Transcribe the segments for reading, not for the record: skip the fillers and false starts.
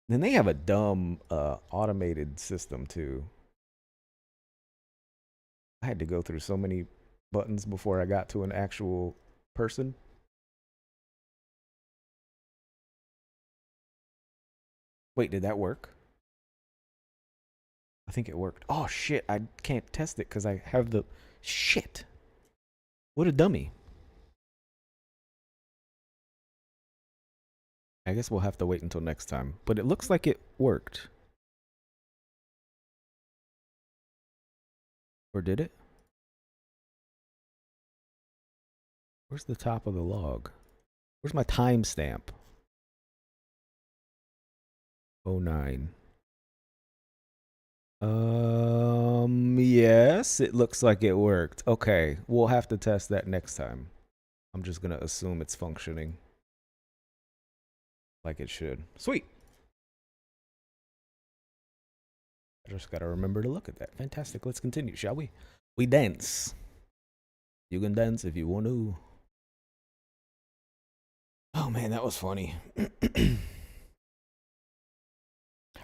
Then they have a dumb automated system too. I had to go through so many buttons before I got to an actual person. Wait, did that work? I think it worked. Oh shit, I can't test it because I have the shit. What a dummy. I guess we'll have to wait until next time. But it looks like it worked. Or did it? Where's the top of the log? Where's my timestamp? 09. Yes, it looks like it worked. Okay, we'll have to test that next time. I'm just gonna assume it's functioning like it should. Sweet. I just gotta remember to look at that. Fantastic. Let's continue, shall we? We dance. You can dance if you want to. Oh man, that was funny.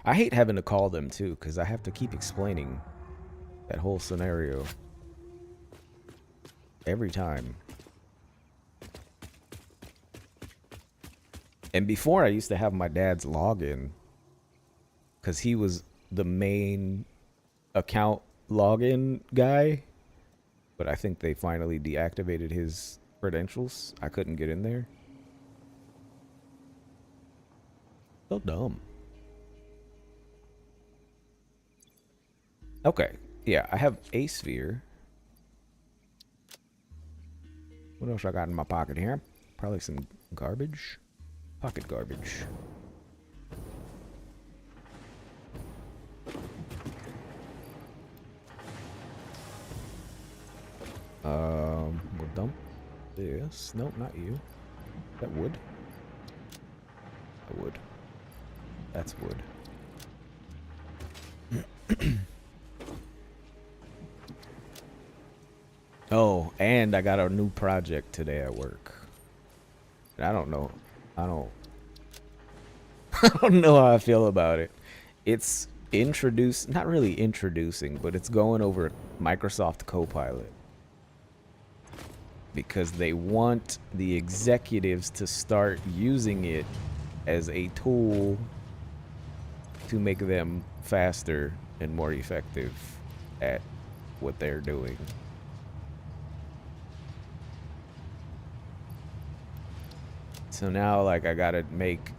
I hate having to call them too, because I have to keep explaining that whole scenario every time. And before, I used to have my dad's login because he was the main account login guy. But I think they finally deactivated his credentials. I couldn't get in there. So dumb. Okay. Yeah, I have a sphere. What else I got in my pocket here? Probably some garbage. Pocket garbage. We'll dump this. Nope, not you. That wood. That wood. That's wood. Oh, and I got a new project today at work. And I don't know. I don't I don't know how I feel about it. It's not really introducing, but it's going over Microsoft Copilot. Because they want the executives to start using it as a tool to make them faster and more effective at what they're doing. So now, like, I gotta make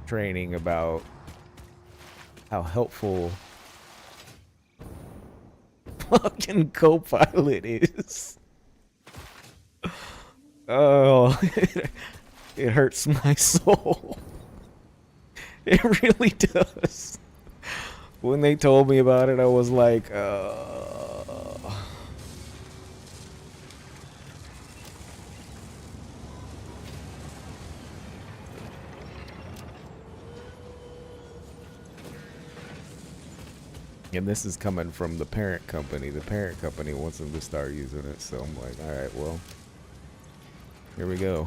training about how helpful fucking Copilot is. Oh, it hurts my soul. It really does. When they told me about it, I was like, And this is coming from the parent company. The parent company wants them to start using it, so I'm like, all right, well, here we go.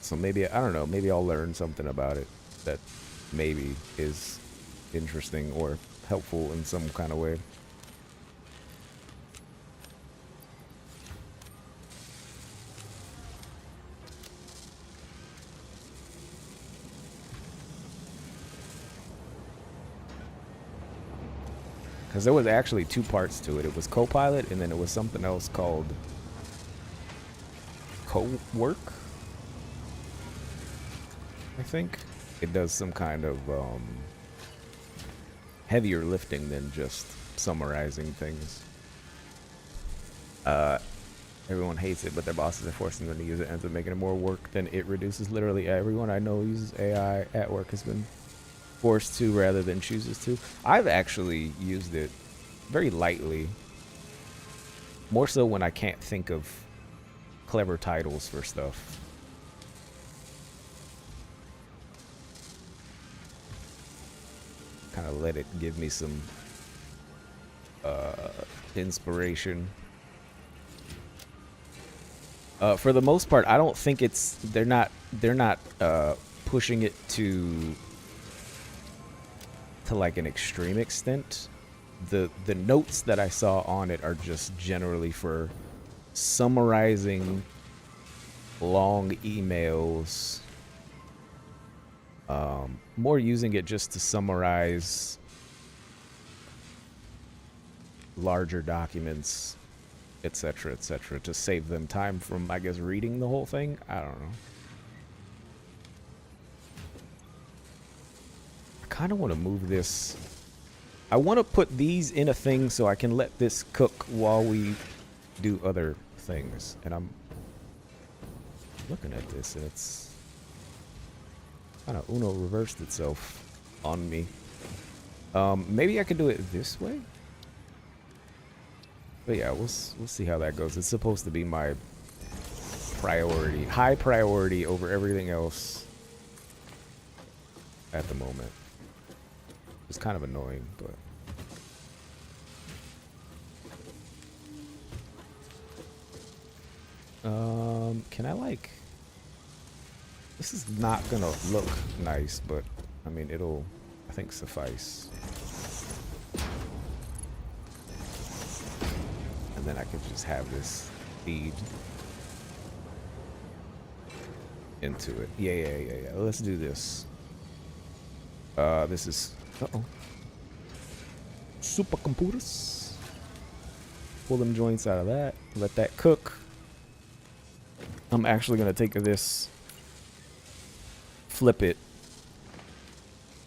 So maybe, I don't know, maybe I'll learn something about it that maybe is interesting or helpful in some kind of way. Because there was actually two parts to it. It was Copilot, and then it was something else called Co-work, I think. It does some kind of heavier lifting than just summarizing things. Everyone hates it, but their bosses are forcing them to use it, ends up making it more work than it reduces. Literally everyone I know uses AI at work has been forced to rather than chooses to. I've actually used it very lightly. More so when I can't think of clever titles for stuff. kind of let it give me some inspiration. For the most part, I don't think they're not pushing it to like an extreme extent. The notes that I saw on it are just generally for summarizing long emails. More using it just to summarize larger documents, etc., etc., to save them time from, I guess, reading the whole thing. I don't know. I kind of want to move this. I want to put these in a thing so I can let this cook while we do other things. And I'm looking at this, and it's kind of Uno reversed itself on me. Maybe I could do it this way. But yeah, we'll see how that goes. It's supposed to be my priority, high priority over everything else at the moment. It's kind of annoying, but can I like? This is not gonna look nice, but I mean it'll, I think, suffice. And then I could just have this feed into it. Yeah. Let's do this. This is supercomputers. Pull them joints out of that. Let that cook. I'm actually gonna take this, flip it,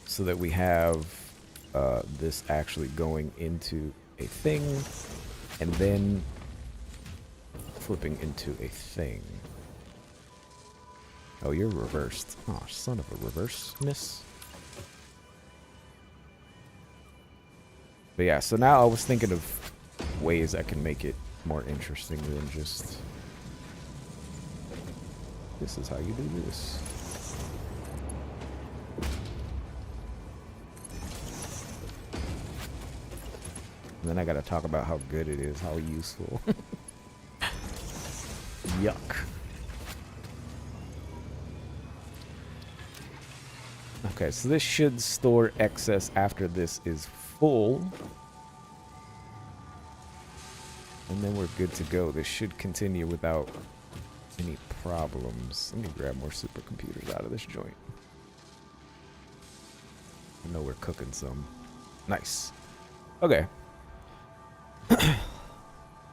so that we have this actually going into a thing, and then flipping into a thing. Oh, you're reversed. Oh, son of a reverse-ness. But yeah, so now I was thinking of ways I can make it more interesting than just, this is how you do this. And then I gotta talk about how good it is, how useful. Yuck. Okay, so this should store excess after this is full. And then we're good to go. This should continue without any problems. Let me grab more supercomputers out of this joint. I know we're cooking some. Nice. Okay.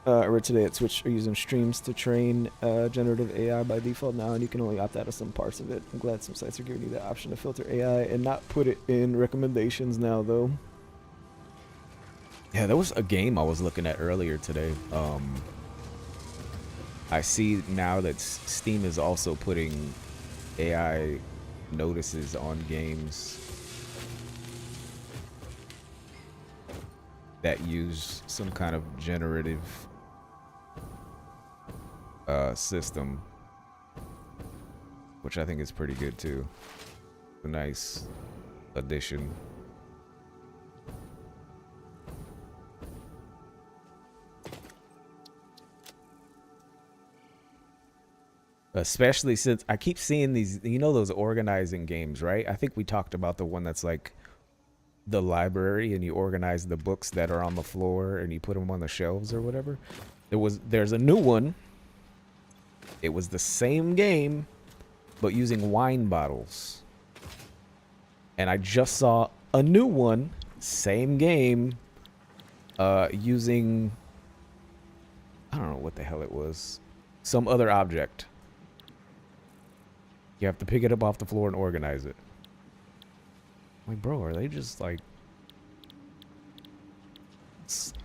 I read today at Twitch are using streams to train generative AI by default now, and you can only opt out of some parts of it. I'm glad some sites are giving you the option to filter AI and not put it in recommendations now, though. Yeah, there was a game I was looking at earlier today. I see now that Steam is also putting AI notices on games that use some kind of generative system, which I think is pretty good too. A nice addition. Especially since I keep seeing these, you know, those organizing games, right? I think we talked about the one that's like the library, and you organize the books that are on the floor and you put them on the shelves or whatever. There's a new one. It was the same game, but using wine bottles. And I just saw a new one, same game, using, I don't know what the hell it was, some other object. You have to pick it up off the floor and organize it. Like, bro, are they just like...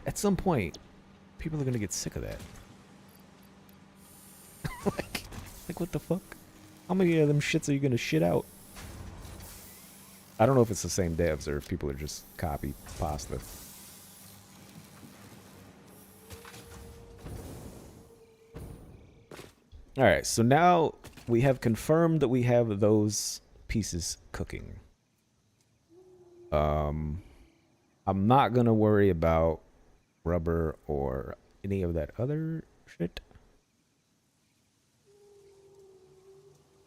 At some point, people are gonna get sick of that. like, what the fuck? How many of them shits are you gonna shit out? I don't know if it's the same devs or if people are just copy pasta. Alright, so now we have confirmed that we have those pieces cooking. I'm not gonna worry about rubber or any of that other shit.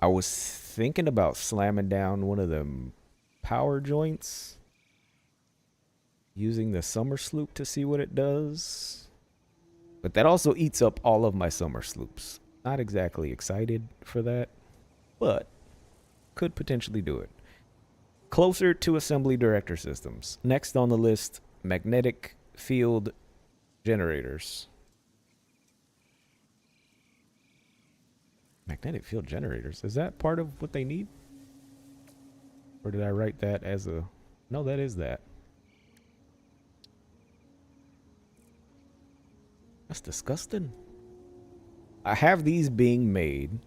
I was thinking about slamming down one of them power joints using the summer sloop to see what it does. But that also eats up all of my summer sloops. Not exactly excited for that, but could potentially do it. Closer to assembly director systems. Next on the list, magnetic field generators. Magnetic field generators. Is that part of what they need? Or did I write that as a... No, that is that. That's disgusting. I have these being made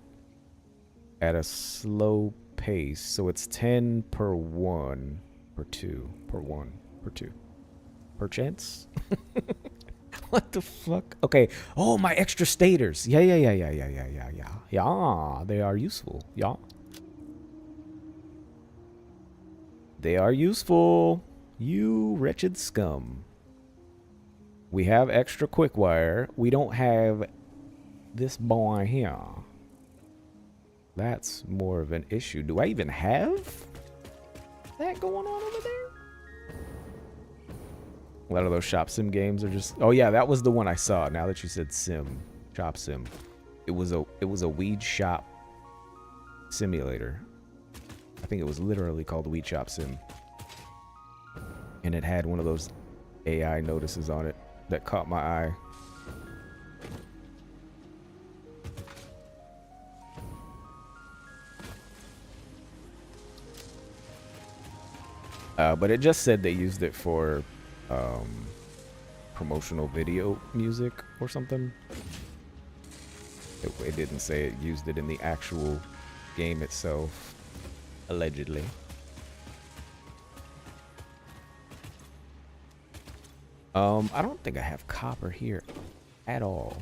at a slow pace, so it's 10 per 1 per 2 per 1 per 2 per chance. What the fuck? Okay. Oh, my extra stators. Yeah. They are useful. Yeah. They are useful. You wretched scum. We have extra quick wire. We don't have this boy here. That's more of an issue. Do I even have that going on over there? A lot of those shop sim games are just... Oh yeah, that was the one I saw. Now that you said sim, shop sim, it was a weed shop simulator. I think it was literally called Weed Shop Sim, and it had one of those AI notices on it that caught my eye. But it just said they used it for promotional video music or something. It didn't say it used it in the actual game itself, allegedly. I don't think I have copper here at all.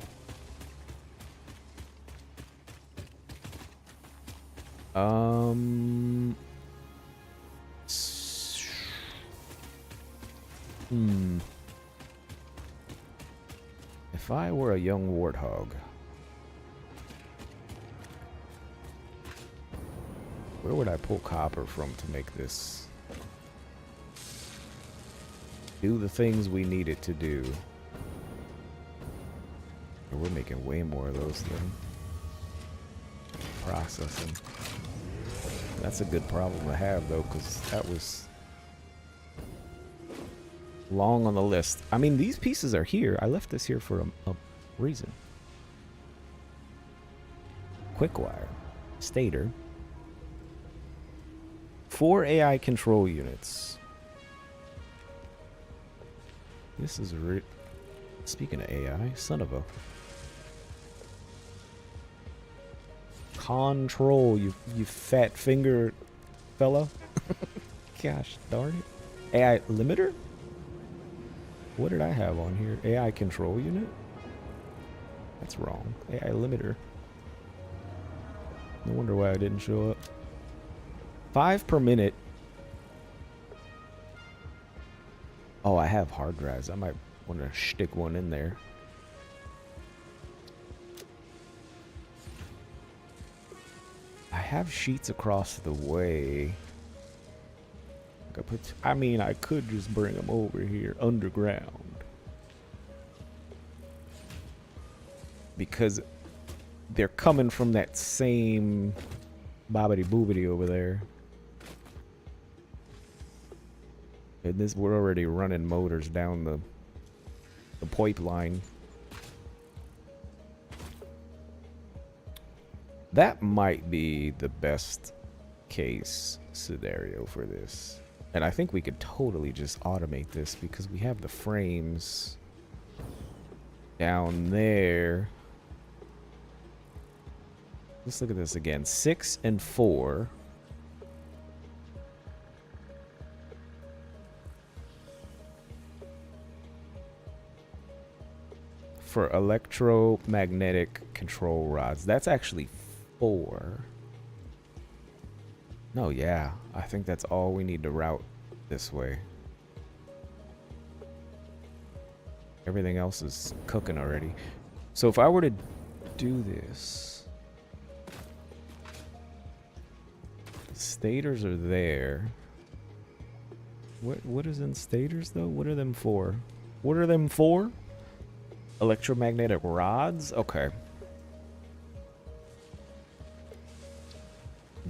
If I were a young warthog, where would I pull copper from to make this do the things we need it to do? We're making way more of those than processing. That's a good problem to have, though, because that was long on the list. I mean, these pieces are here. I left this here for a reason. Quick wire, stator, 4 AI control units. This is speaking of AI, son of a control, you fat finger fella. Gosh darn it. AI limiter? What did I have on here? AI control unit? That's wrong. AI limiter. No wonder why I didn't show up. 5 per minute. Oh, I have hard drives. I might want to stick one in there. I have sheets across the way. I mean, I could just bring them over here underground, because they're coming from that same bobbity boobity over there. And this, we're already running motors down the pipeline. That might be the best case scenario for this. And I think we could totally just automate this because we have the frames down there. Let's look at this again. 6 and 4. For electromagnetic control rods. That's actually 4. No, yeah. I think that's all we need to route this way. Everything else is cooking already. So if I were to do this, stators are there. What is in stators though? What are them for? What are them for? Electromagnetic rods? Okay.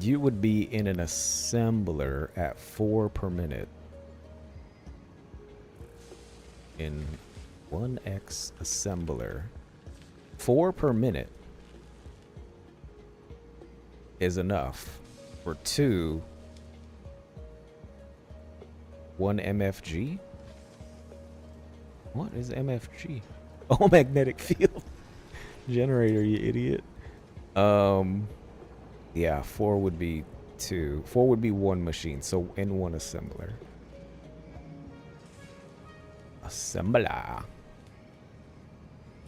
You would be in an assembler at 4 per minute. In 1x assembler. 4 per minute is enough for 1 MFG? What is MFG? Oh, magnetic field generator, you idiot. Yeah, 4 would be 2. 4 would be 1 machine, so in 1 assembler. Assembler.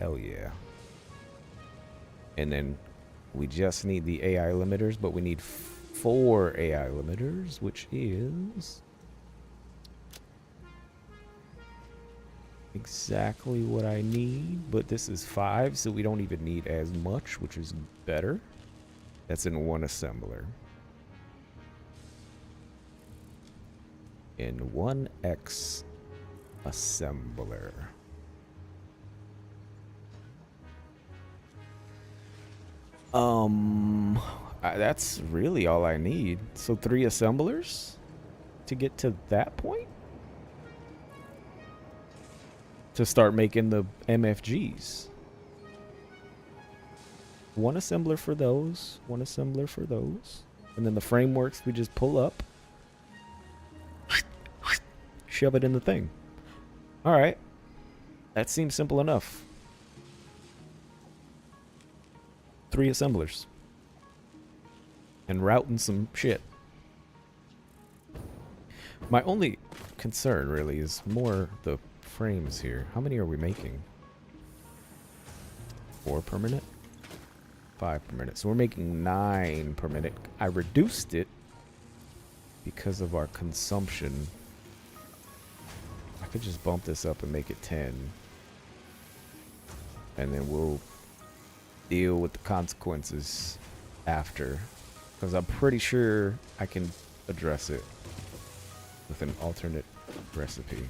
Hell yeah. And then we just need the AI limiters, but we need 4 AI limiters, which is exactly what I need, but this is 5, so we don't even need as much, which is better. That's in 1 assembler. In 1x assembler. That's really all I need. So 3 assemblers to get to that point? To start making the MFGs. 1 assembler for those, 1 assembler for those. And then the frameworks we just pull up. Shove it in the thing. Alright. That seems simple enough. 3 assemblers. And routing some shit. My only concern really is more the frames here. How many are we making? 4 per minute? 5 per minute. So we're making 9 per minute. I reduced it because of our consumption. I could just bump this up and make it 10. And then we'll deal with the consequences after. Because I'm pretty sure I can address it with an alternate recipe.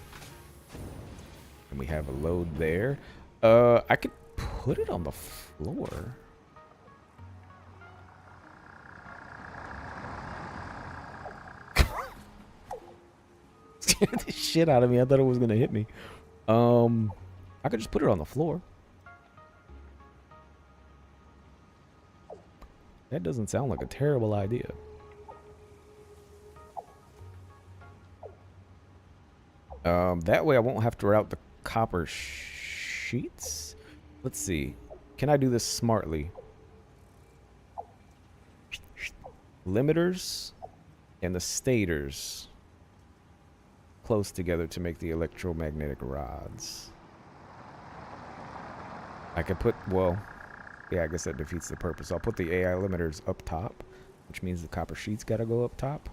And we have a load there. I could put it on the floor. Scared the shit out of me. I thought it was gonna hit me. I could just put it on the floor. That doesn't sound like a terrible idea. That way I won't have to route the copper sheets. Let's see. Can I do this smartly? Limiters and the stators close together to make the electromagnetic rods. I could put, well, yeah, I guess that defeats the purpose. I'll put the AI limiters up top, which means the copper sheets gotta go up top.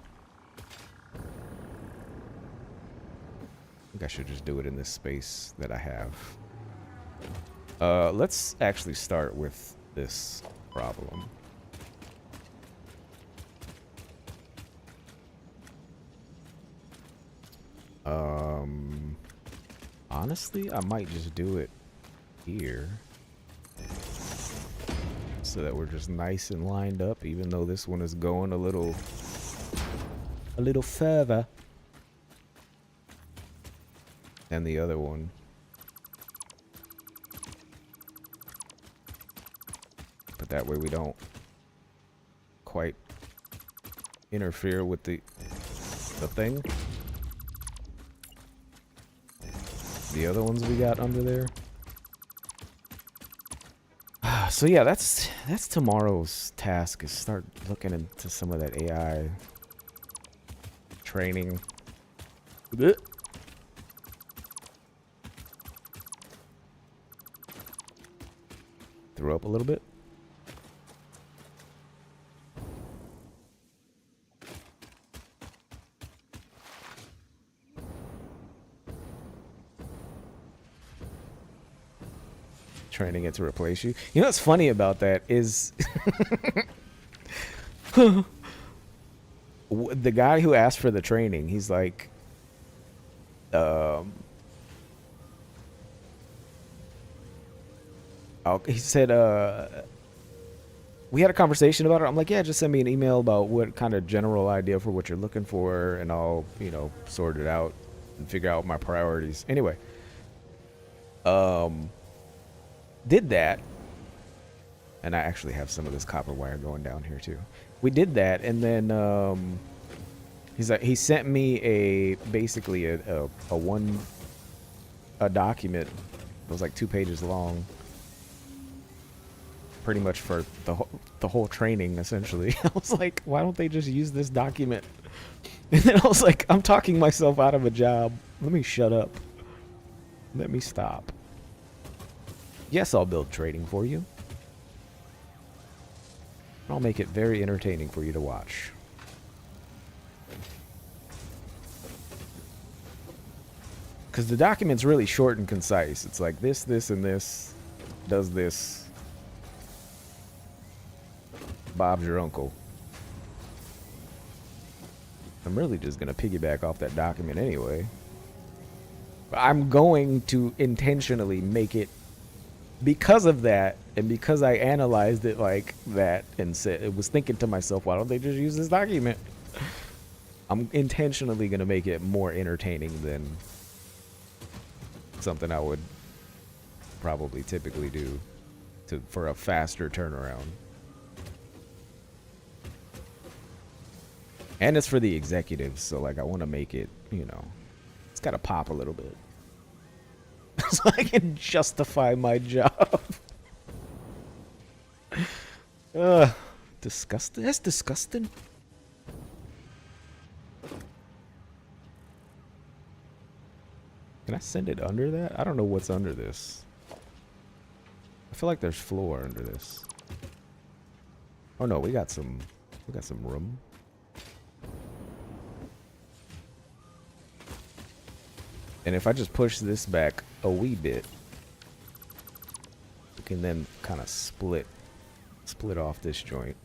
I think I should just do it in this space that I have. Let's actually start with this problem. Honestly, I might just do it here so that we're just nice and lined up, even though this one is going a little further than the other one. But that way we don't quite interfere with the thing. The other ones we got under there. So yeah, that's tomorrow's task, is start looking into some of that AI training. Blech. Threw up a little bit. training it to replace you. You know what's funny about that is the guy who asked for the training, he's like, he said, we had a conversation about it. I'm like, yeah, just send me an email about what kind of general idea for what you're looking for, and I'll, sort it out and figure out my priorities. Anyway, did that, and I actually have some of this copper wire going down here too. We did that, and then he sent me basically a document. It was like 2 pages long, pretty much for the whole training, essentially. I was like, why don't they just use this document? And then I was like, I'm talking myself out of a job. Let me shut up. Let me stop. Yes, I'll build trading for you. I'll make it very entertaining for you to watch. Because the document's really short and concise. It's like this, and this does this. Bob's your uncle. I'm really just going to piggyback off that document anyway. I'm going to intentionally make it, because of that, and because I analyzed it like that and said, it was thinking to myself, why don't they just use this document? I'm intentionally going to make it more entertaining than something I would probably typically do for a faster turnaround. And it's for the executives, so like I want to make it, it's got to pop a little bit. So I can justify my job. Disgusting. That's disgusting. Can I send it under that? I don't know what's under this. I feel like there's floor under this. Oh no, we got some room. And if I just push this back a wee bit, we can then kind of split off this joint.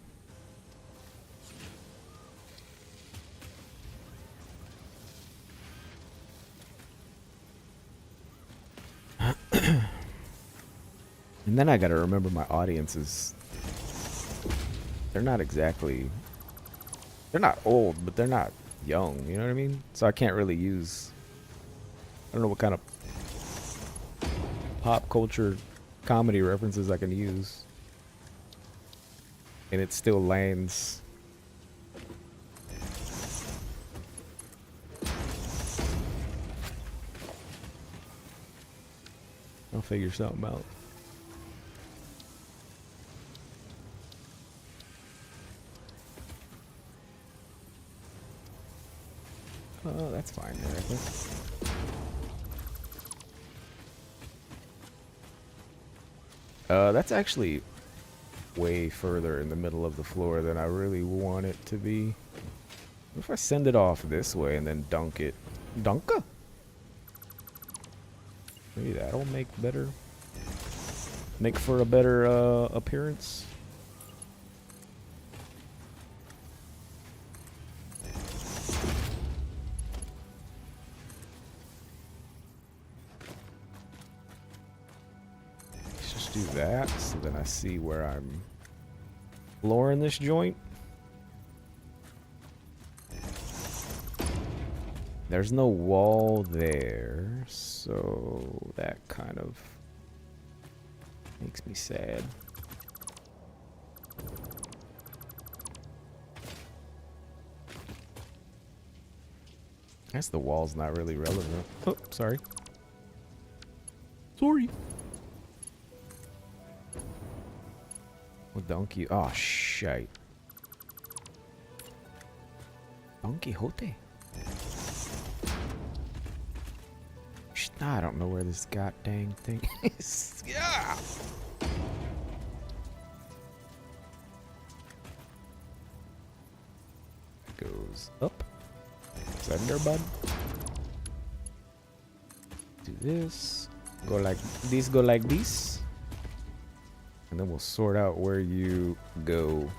And then I gotta remember my audience is, they're not old, but they're not young, you know what I mean? So I can't really use, I don't know what kind of pop culture comedy references I can use. And it still lands. I'll figure something out. Oh, that's fine there, I think. That's actually way further in the middle of the floor than I really want it to be. What if I send it off this way and then dunk it? Dunka? Maybe that'll make for a better appearance. Do that, so then I see where I'm flooring this joint. There's no wall there, so that kind of makes me sad. I guess the wall's not really relevant. Oh, sorry. Sorry. Don Quixote. Oh, shite. Don Quixote. I don't know where this goddamn thing is. Yeah. Goes up. Sender, bud. Do this. Go like this. And then we'll sort out where you go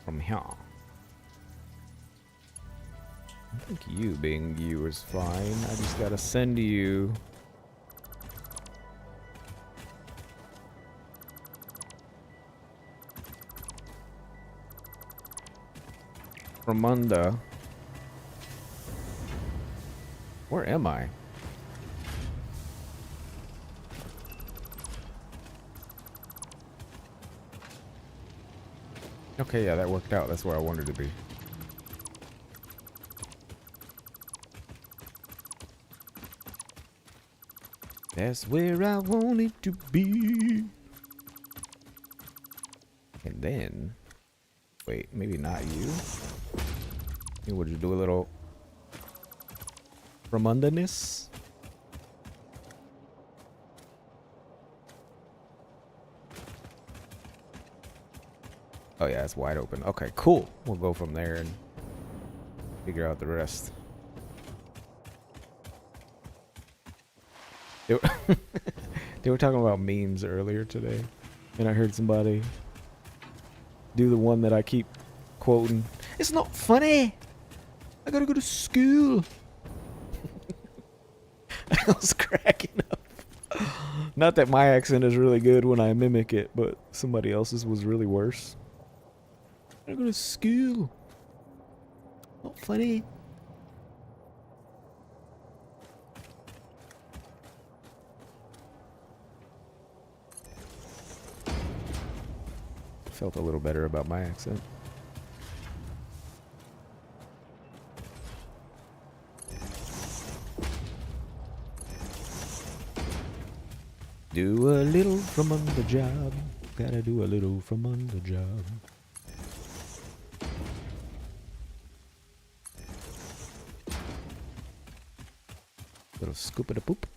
from here. I think you being you is fine. I just gotta send you Ramunda. Where am I? Okay, yeah, that worked out. That's where I wanted to be. That's where I wanted to be. And then, wait, maybe not you. Maybe we'll just do a little Ramunda-ness. Oh yeah, it's wide open. Okay, cool. We'll go from there and figure out the rest. They were talking about memes earlier today, and I heard somebody do the one that I keep quoting. It's not funny. I gotta go to school. I was cracking up. Not that my accent is really good when I mimic it, but somebody else's was really worse. I gotta go to school. Not funny. Felt a little better about my accent. Do a little from on the job. Gotta do a little from on the job. Little scoop of the poop.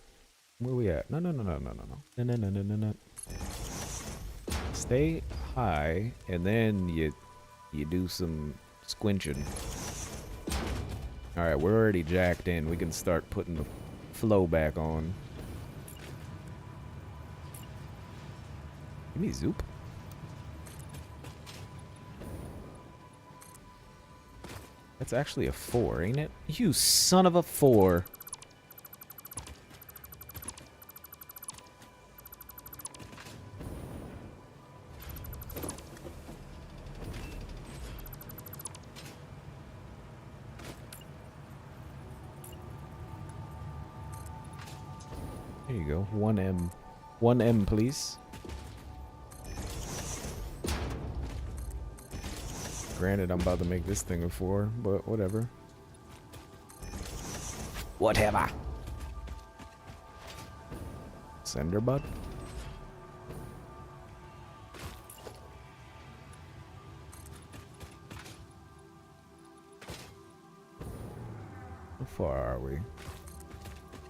Where we at? No. Stay high, and then you do some squinching. All right, we're already jacked in. We can start putting the flow back on. Give me zoop. That's actually a 4, ain't it? You son of a 4. There you go. 1M. 1M, please. Granted, I'm about to make this thing a 4, but whatever. Whatever. Sender bud. How far are we?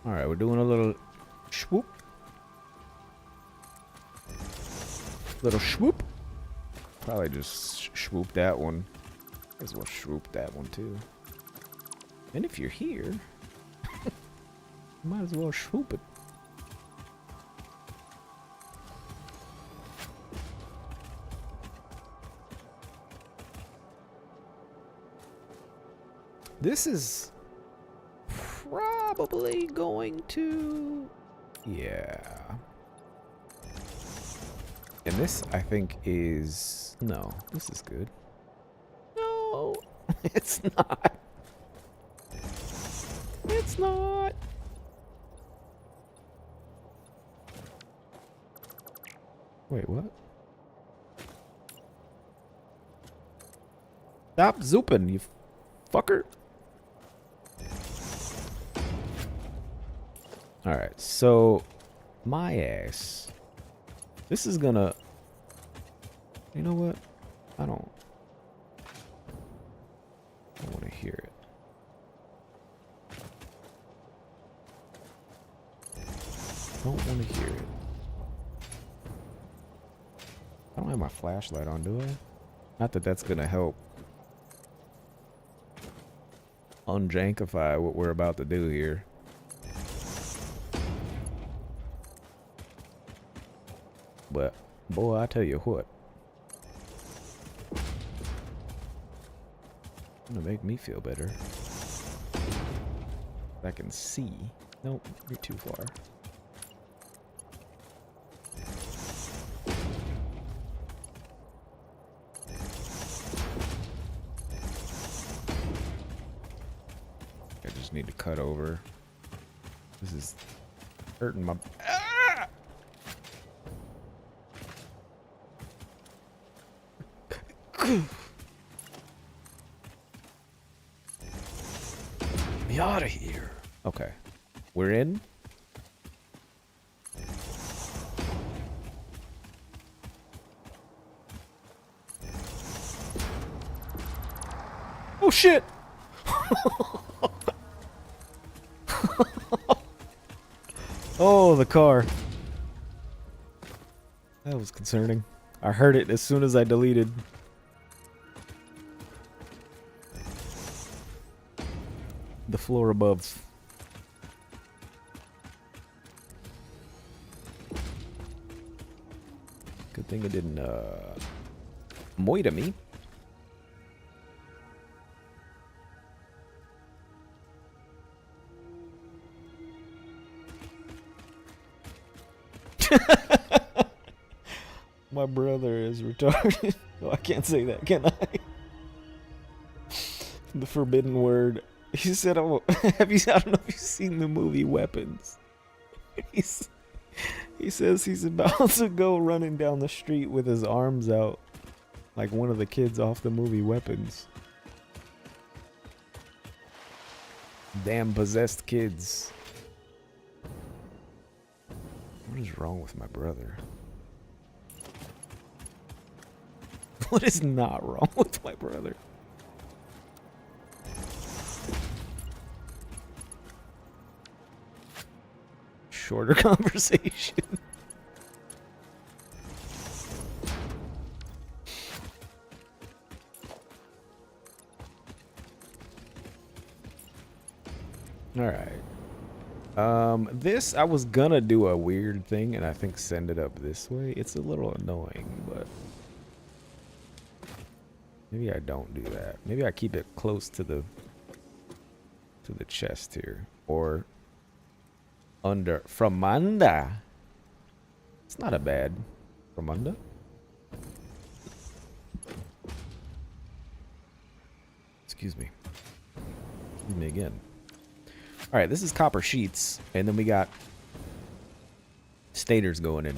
Alright, we're doing a little swoop. Little swoop. Probably just swoop that one. Might as well swoop that one too. And if you're here, might as well swoop it. This is probably going to... Yeah. And this, I think, is... No, this is good. No, it's not. It's not. Wait, what? Stop zooping, you fucker. Alright, so my ass. This is gonna... You know what? I don't want to hear it. Don't want to hear it. I don't have my flashlight on, do I? Not that that's gonna help unjankify what we're about to do here. but boy, I tell you what. It's gonna make me feel better. I can see. Nope, you're too far. I just need to cut over. This is hurting my... Ah! Me out of here. Okay. We're in. Oh shit! Oh, the car. That was concerning. I heard it as soon as I deleted. The floor above. Good thing it didn't moita me. My brother is retarded. Oh, I can't say that, can I? The forbidden word. He said, "Oh, have you? I don't know if you've seen the movie Weapons." He says he's about to go running down the street with his arms out, like one of the kids off the movie Weapons. Damn possessed kids. What is wrong with my brother? What is not wrong with my brother? Shorter conversation. All right. This, I was gonna do a weird thing and I think send it up this way. It's a little annoying, but maybe I don't do that. Maybe I keep it close to the chest here, or under from under. It's not a bad from under. Excuse me. Excuse me again. All right, this is copper sheets, and then we got stators going in.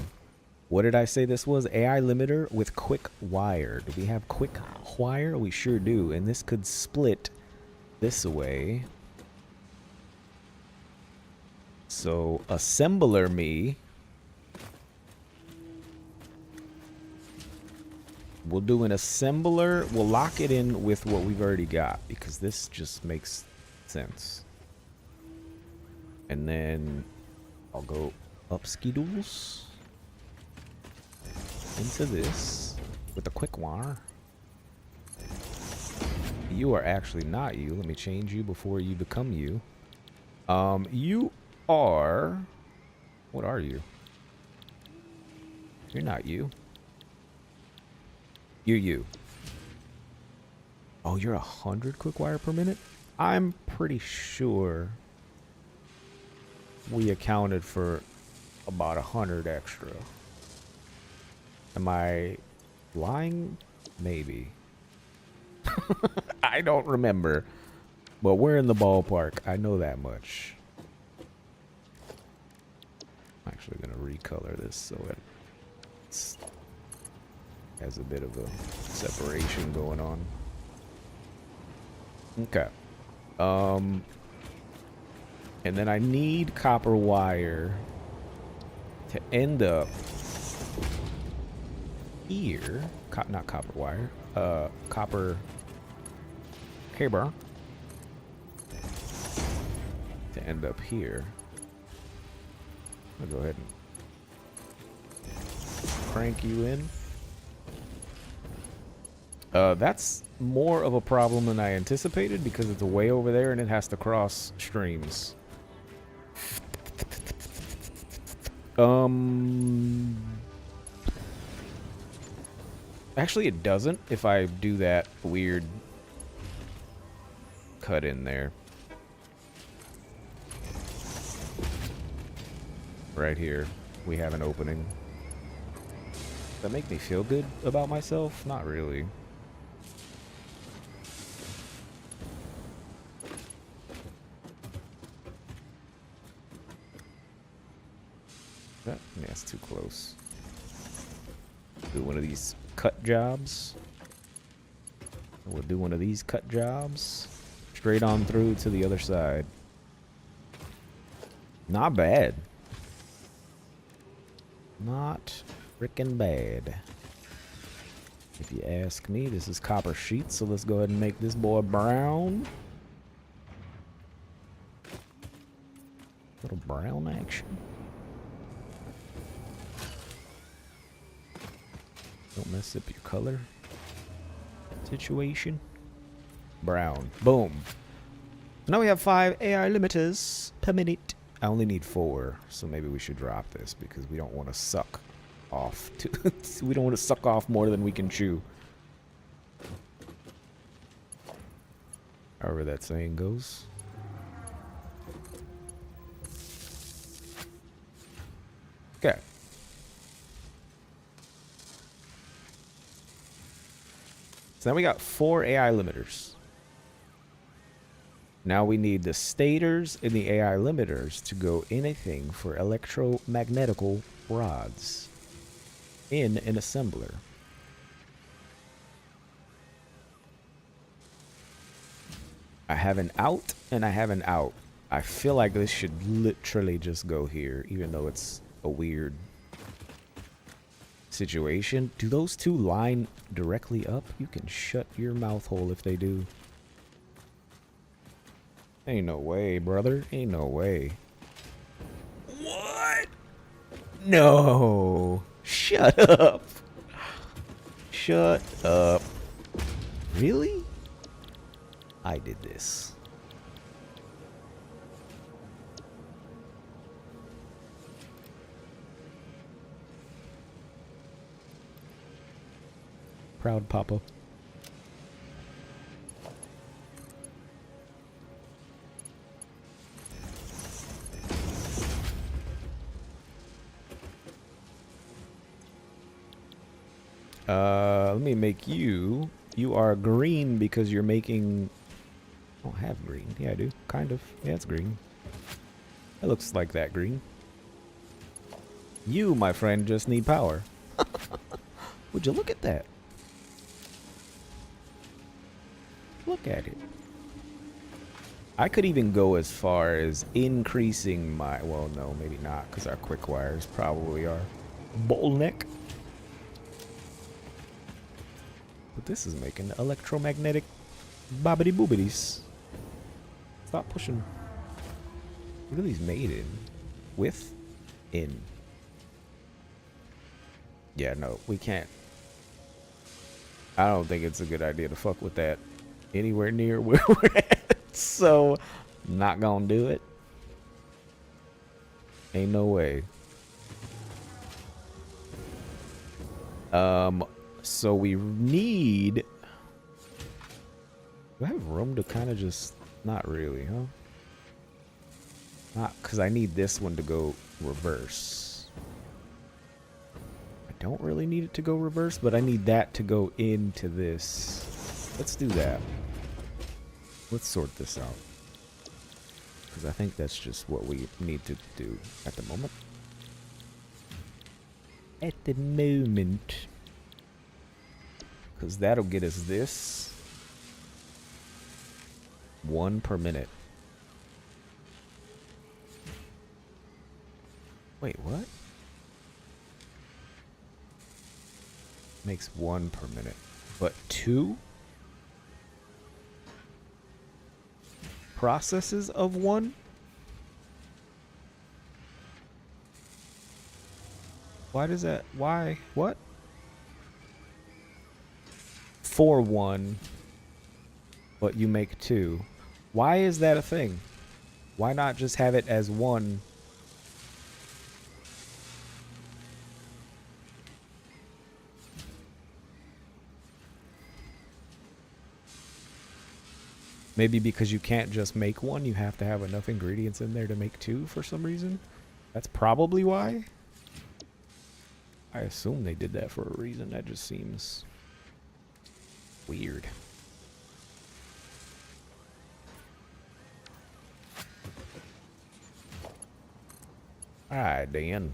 What did I say this was? AI limiter with quick wire. Do we have quick wire? We sure do, and this could split this away. So assembler me. We'll do an assembler. We'll lock it in with what we've already got because this just makes sense. And then I'll go up skidoos into this with a quick wire. You are actually not you. Let me change you before you become you. You are... What are you? You're not you. You're you. Oh, you're 100 quick wire per minute? I'm pretty sure we accounted for about 100 extra. Am I lying? Maybe. I don't remember. But we're in the ballpark. I know that much. I'm actually going to recolor this so it has a bit of a separation going on. Okay. And then I need copper wire to end up here. Not copper wire. Copper cable to end up here. I'll go ahead and crank you in. That's more of a problem than I anticipated because it's way over there and it has to cross streams. Actually, it doesn't if I do that weird cut in there. Right here, we have an opening. Does that make me feel good about myself? Not really. Yeah, it's too close. Do one of these cut jobs. We'll do one of these cut jobs. Straight on through to the other side. Not bad. Not freaking bad. If you ask me, this is copper sheet, so let's go ahead and make this boy brown. Little brown action. Don't mess up your color situation. Brown. Boom. Now we have 5 AI limiters per minute. I only need 4, so maybe we should drop this because we don't want to suck off. We don't want to suck off more than we can chew. However that saying goes. Okay. So now we got 4 AI limiters. Now we need the stators and the AI limiters to go anything for electromagnetical rods in an assembler. I have an out and I have an out. I feel like this should literally just go here, even though it's a weird situation. Do those two line directly up? You can shut your mouth hole if they do. Ain't no way, brother. Ain't no way. What? No. Shut up. Shut up. Really? I did this. Proud papa. Let me make you. You are green because you're making. I don't have green. Yeah, I do. Kind of. Yeah, it's green. It looks like that green. You, my friend, just need power. Would you look at that? Look at it. I could even go as far as increasing my. Well, no, maybe not, because our quick wires probably are bottleneck. But this is making electromagnetic bobbity boobities. Stop pushing. What are these made in? With? In. Yeah, no, we can't. I don't think it's a good idea to fuck with that anywhere near where we're at. So, not gonna do it. Ain't no way. So we need. Do I have room to kind of just. Not really, huh? Not because I need this one to go reverse. I don't really need it to go reverse, but I need that to go into this. Let's do that. Let's sort this out. Because I think that's just what we need to do at the moment. At the moment. Because that'll get us this. 1 per minute. Wait, what? Makes 1 per minute. But 2? Processes of 1? Why does that? Why? What? For 1, but you make 2. Why is that a thing? Why not just have it as 1? Maybe because you can't just make one, you have to have enough ingredients in there to make two for some reason. That's probably why. I assume they did that for a reason. That just seems weird. Alright, Dan.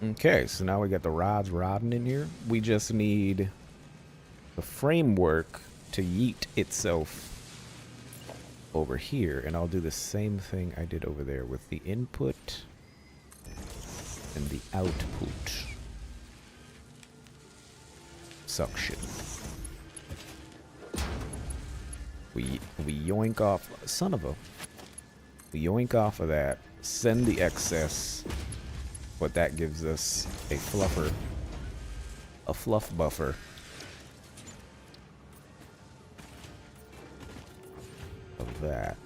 Okay, so now we got the rods rodding in here. We just need the framework to yeet itself over here, and I'll do the same thing I did over there with the input and the output. Suction. We yoink off, son of a, we yoink off of that, send the excess, but that gives us a fluffer, a fluff buffer. Of that.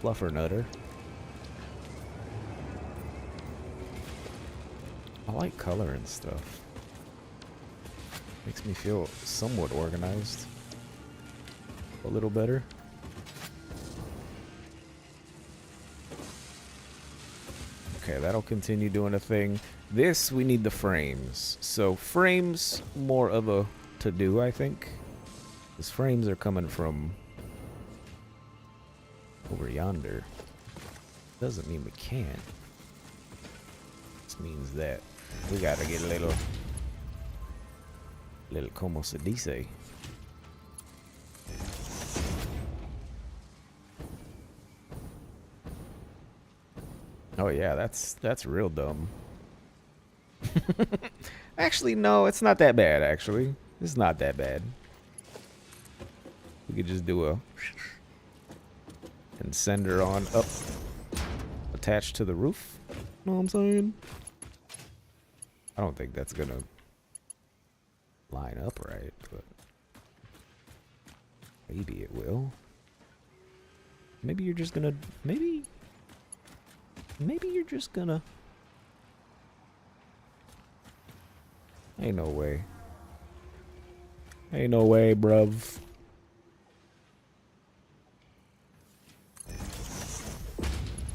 Fluffer nutter. I like color and stuff. Makes me feel somewhat organized. A little better. Okay, that'll continue doing a thing. This, we need the frames. So frames, more of a to-do, I think. Because frames are coming from over yonder. Doesn't mean we can't. This means that we gotta get a little como se dice. Oh yeah, that's real dumb. Actually, no, it's not that bad, actually. It's not that bad. We could just do a and send her on up attached to the roof. Know what I'm saying? I don't think that's gonna line up right, but maybe it will. Maybe you're just gonna maybe you're just gonna ain't no way. Ain't no way, bruv.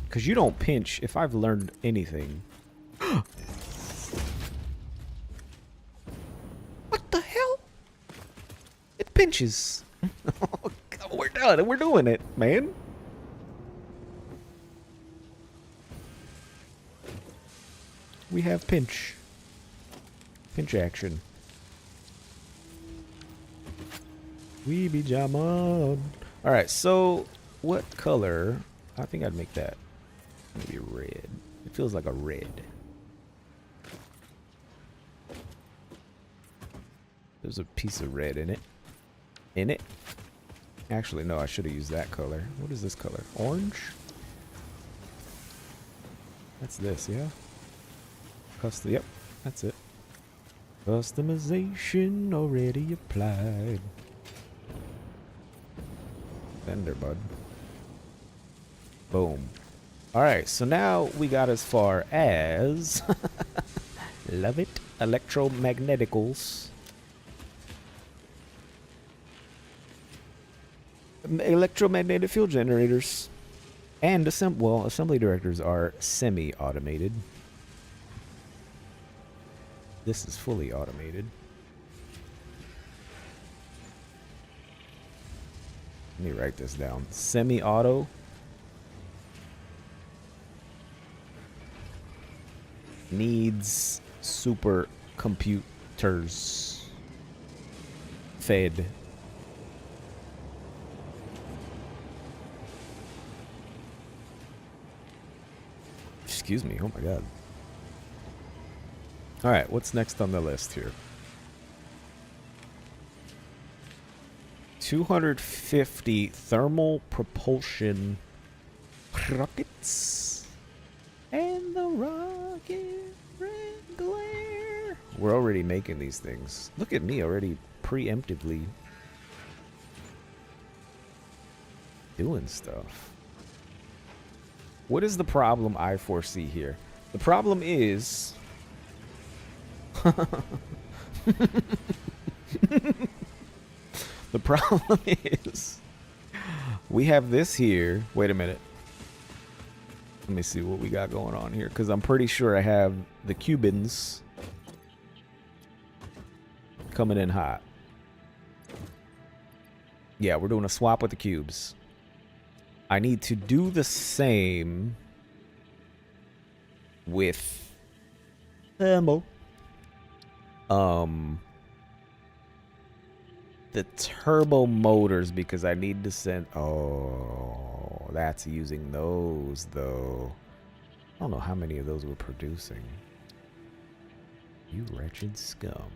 Cause you don't pinch, if I've learned anything. What the hell? It pinches. We're done. We're doing it, man. We have pinch. Pinch action. We be jamming. Alright, so what color? I think I'd make that maybe red. It feels like a red. There's a piece of red in it. Actually, no, I should have used that color. What is this color? Orange? That's this, yeah? Custom, yep, that's it. Customization already applied. Fender, bud. Boom. Alright, so now we got as far as love it, electromagneticals. Electromagnetic field generators. And assembly directors are semi-automated. This is fully automated. Let me write this down. Semi-auto. Needs super computers. Fed. Excuse me. Oh my god. Alright, what's next on the list here? 250 thermal propulsion rockets. And the rocket red glare. We're already making these things. Look at me already preemptively doing stuff. What is the problem I foresee here? The problem is... the problem is... we have this here. Wait a minute. Let me see what we got going on here, because I'm pretty sure I have the Cubans coming in hot. Yeah, we're doing a swap with the cubes. I need to do the same with thermal. The turbo motors, because I need to send... oh, that's using those, though. I don't know how many of those we're producing. You wretched scum.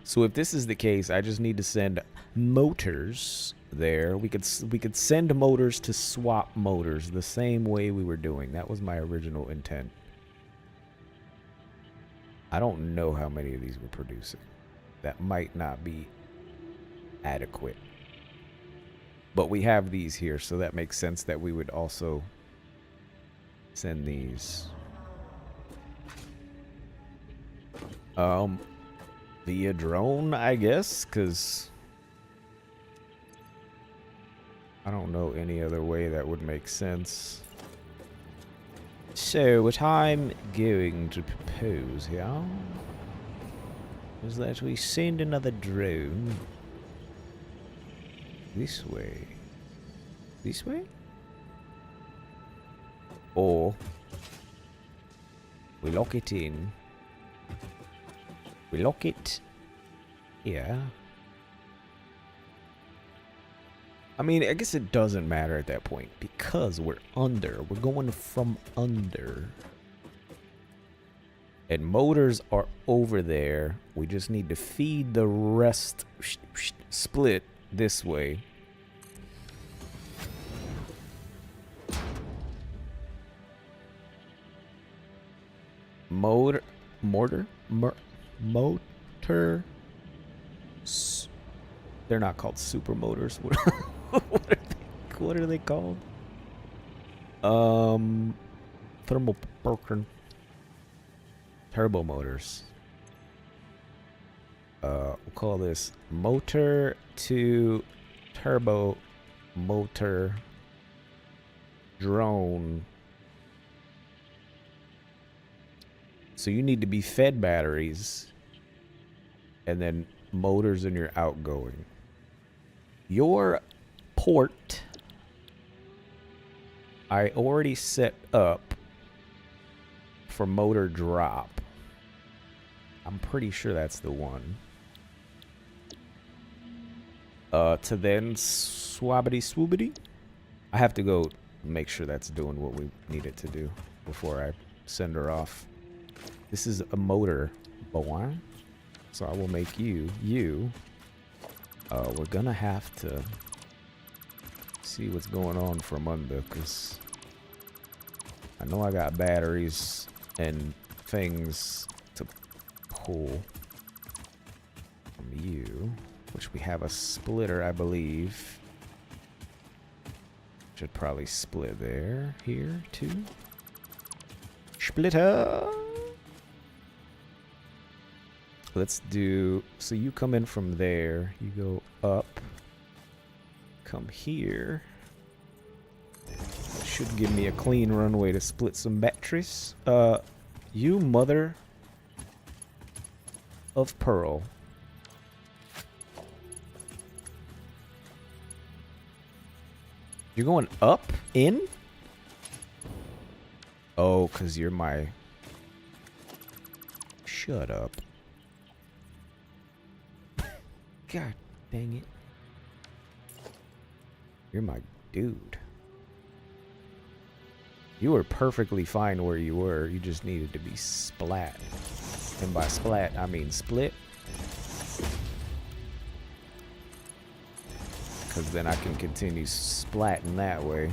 So if this is the case, I just need to send motors there. We could send motors to swap motors the same way we were doing. That was my original intent. I don't know how many of these we're producing. That might not be adequate. But we have these here, so that makes sense that we would also send these. Via drone, I guess, because I don't know any other way that would make sense. So what I'm going to propose here is that we send another drone this way. This way? Or we lock it in. We lock it here. I mean, I guess it doesn't matter at that point because we're under. We're going from under. And motors are over there. We just need to feed the rest split this way. Motor. They're not called super motors. What are they called? Thermal broken. Turbo motors. We'll call this motor to turbo motor drone. So you need to be fed batteries and then motors in your outgoing. Your port I already set up for motor drop. I'm pretty sure that's the one. To then swabbity swoobity. I have to go make sure that's doing what we need it to do before I send her off. This is a motor, boy. So I will make you. We're gonna have to see what's going on from under, because I know I got batteries and things to pull from you, which we have a splitter, I believe. Should probably split there, here, too. Splitter! Let's do, so you come in from there, you go up, come here. That should give me a clean runway to split some batteries. You mother of pearl. You're going up? In? Oh, 'cause you're my... Shut up. God dang it. You're my dude. You were perfectly fine where you were. You just needed to be splat. And by splat, I mean split. Because then I can continue splatting that way.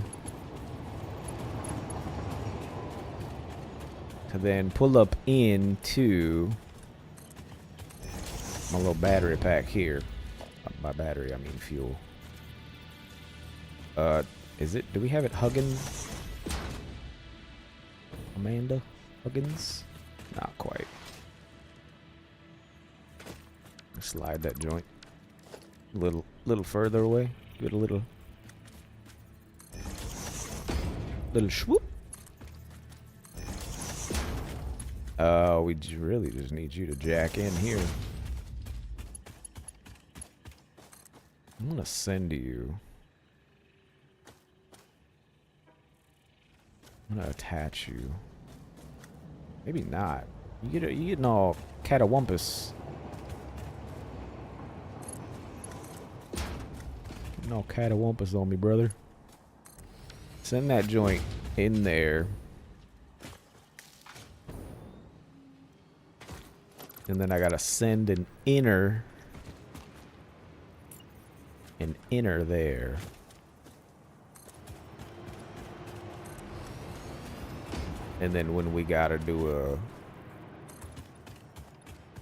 To then pull up into my little battery pack here. By battery, I mean fuel. Is it? Do we have it hugging? Amanda Huggins? Not quite. Slide that joint a little further away. Give it a little swoop. We really just need you to jack in here. I'm gonna send you. I'm gonna attach you. Maybe not. You getting all catawampus. Getting all catawampus on me, brother. Send that joint in there. And then I gotta send an inner there. And then when we gotta do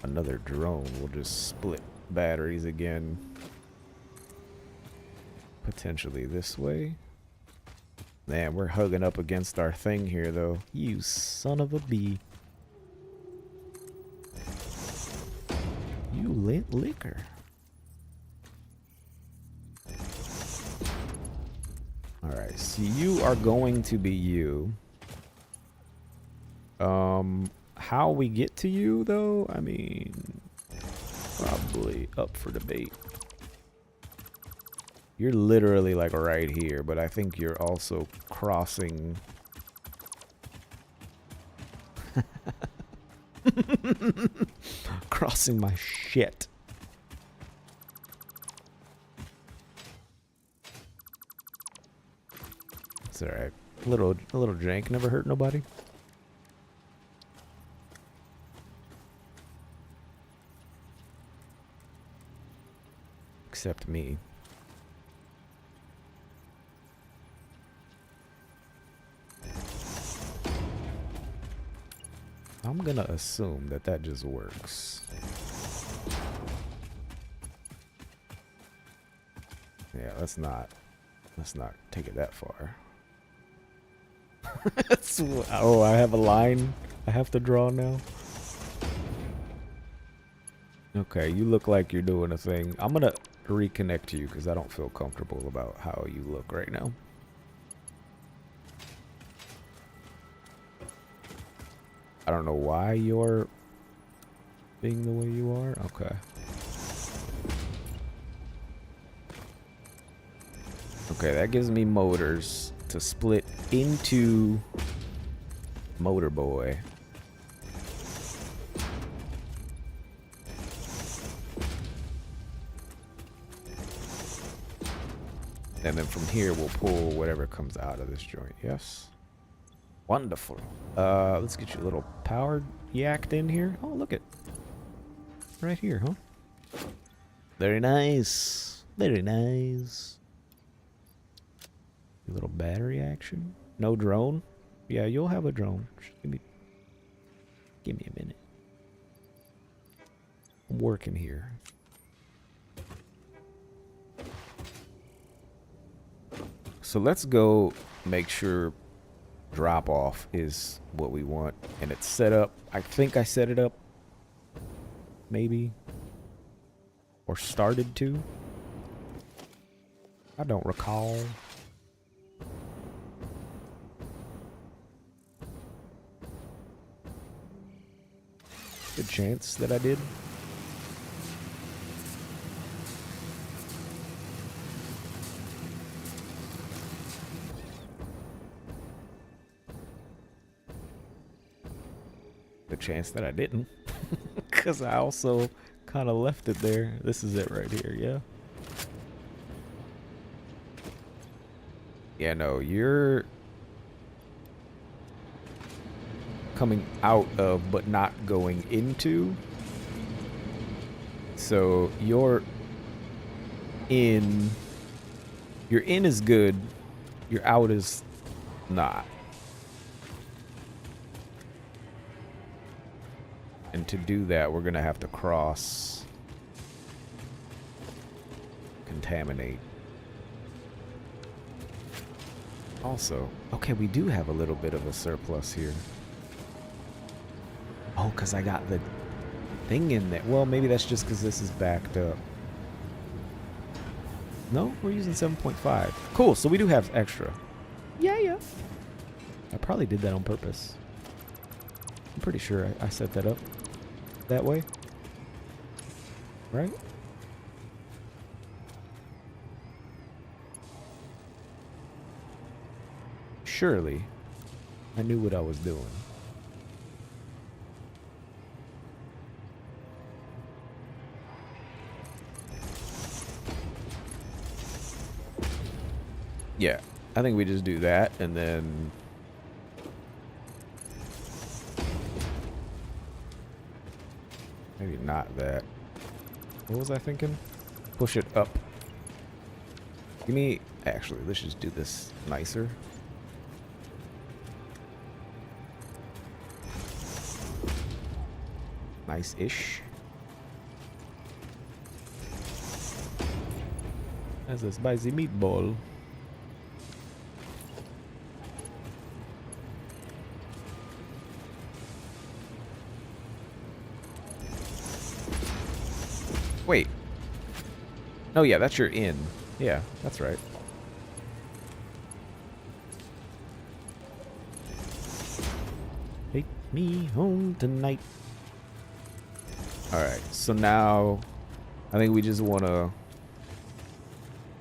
another drone, we'll just split batteries again. Potentially this way. Man, we're hugging up against our thing here, though. You son of a bee. You lit liquor. Alright, so you are going to be you. How we get to you, though, I mean, probably up for debate. You're literally like right here, but I think you're also crossing. Crossing my shit. It's alright. A little jank never hurt nobody. Except me. I'm gonna assume that that just works. Yeah, let's not take it that far. Oh, I have a line I have to draw now. Okay, you look like you're doing a thing. I'm gonna reconnect you because I don't feel comfortable about how you look right now. I don't know why you're being the way you are. Okay. Okay, that gives me motors to split into Motor Boy. And then from here, we'll pull whatever comes out of this joint. Yes? Wonderful. Let's get you a little power yacked in here. Oh, look it. Right here, huh? Very nice. Very nice. A little battery action. No drone? Yeah, you'll have a drone. Just give me a minute. I'm working here. So let's go make sure drop off is what we want, and it's set up. I think I set it up, maybe, or started to. I don't recall. Good chance that I did. The chance that I didn't, because I also kind of left it there. This is it right here. Yeah. Yeah, no, you're coming out of but not going into. So your in is good, your out is not. And to do that, we're gonna have to cross contaminate. Also, okay, we do have a little bit of a surplus here. Oh, because I got the thing in there. Well, maybe that's just because this is backed up. No, we're using 7.5. Cool, so we do have extra. Yeah, yeah. I probably did that on purpose. I'm pretty sure I set that up that way. Right? Surely, I knew what I was doing. Yeah, I think we just do that, and then... maybe not that. What was I thinking? Push it up. Give me... actually, let's just do this nicer. Nice-ish. That's a spicy meatball. Wait. Oh yeah, that's your in. Yeah, that's right. Take me home tonight. Alright, so now I think we just want to...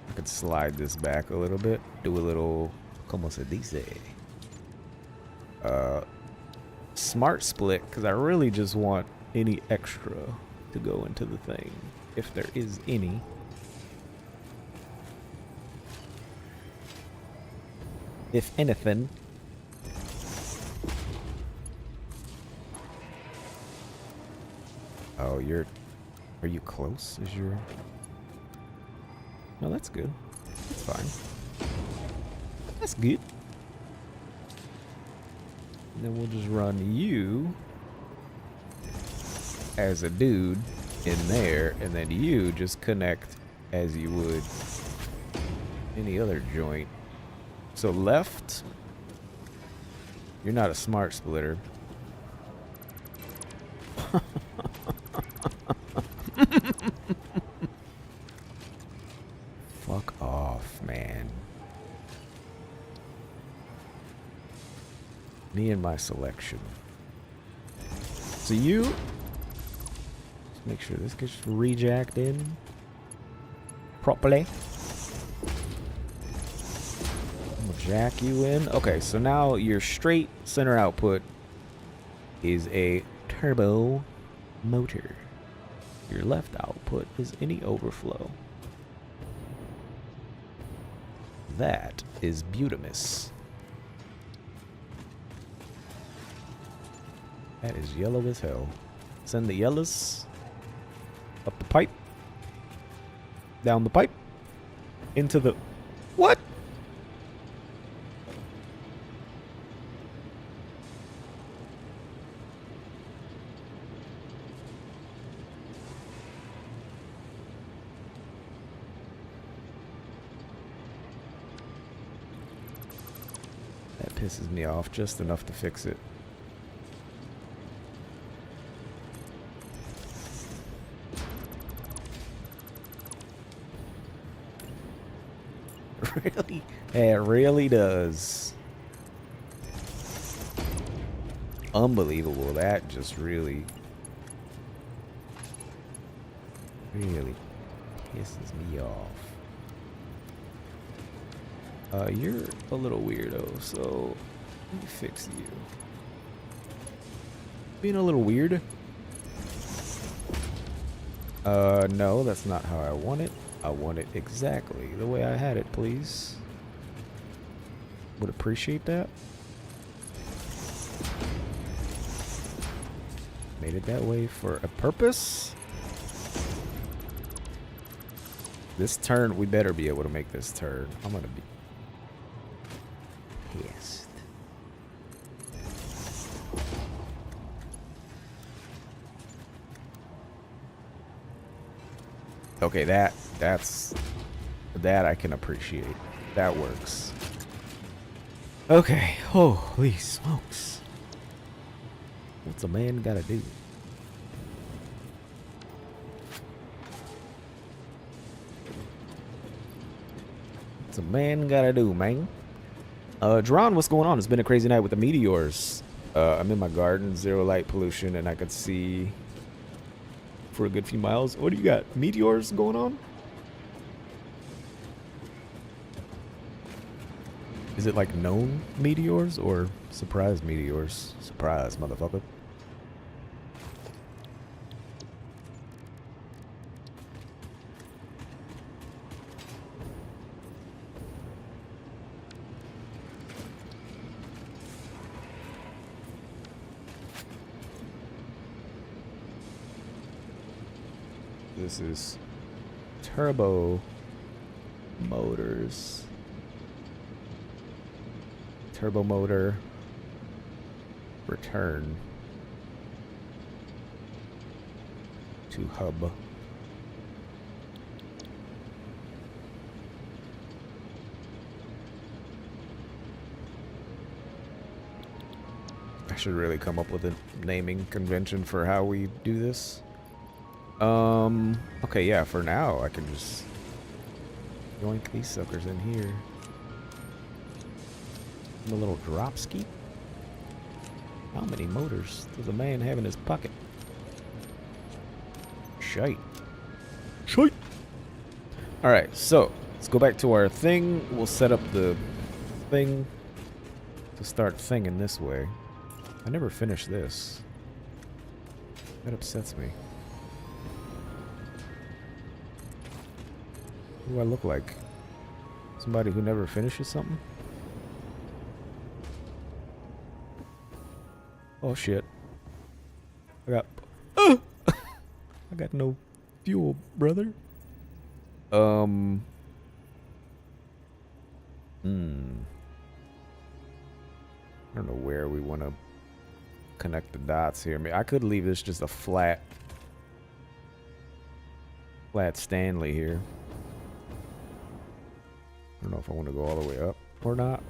I could slide this back a little bit. Do a little... como se dice? Smart split, because I really just want any extra to go into the thing, if there is any. If anything. Oh, you're... are you close? Is your... no, that's good. That's fine. That's good. And then we'll just run you as a dude in there, and then you just connect as you would any other joint. So left, you're not a smart splitter. Fuck off, man. Me and my selection. So you... just make sure this gets rejacked in properly. I'm gonna jack you in. Okay, so now your straight center output is a turbo motor. Your left output is any overflow. That is Butamus. That is yellow as hell. Send the yellows up the pipe, down the pipe, into the... what? That pisses me off just enough to fix it. Really? It really does. Unbelievable. That just really pisses me off. You're a little weirdo, so let me fix you. Being a little weird. No, that's not how I want it. I want it exactly the way I had it, please. Would appreciate that. Made it that way for a purpose. This turn, we better be able to make this turn. I'm gonna be pissed. Okay, that I can appreciate. That works. Okay, holy smokes. What's a man gotta do? What's a man gotta do, man? Dron, what's going on? It's been a crazy night with the meteors. I'm in my garden, zero light pollution, and I could see for a good few miles. What do you got? Meteors going on? Is it like known meteors or surprise meteors? Surprise, motherfucker. This is turbo motors. Turbo motor. Return to hub. I should really come up with a naming convention for how we do this. Okay, yeah, for now I can just yoink these suckers in here. A little drop ski. How many motors does a man have in his pocket? Shite. Shite! Alright, so let's go back to our thing. We'll set up the thing to start thinging this way. I never finished this. That upsets me. What do I look like? Somebody who never finishes something? Oh shit. I got I got no fuel, brother. I don't know where we want to connect the dots here. I mean, I could leave this just a flat Stanley here. I don't know if I want to go all the way up or not.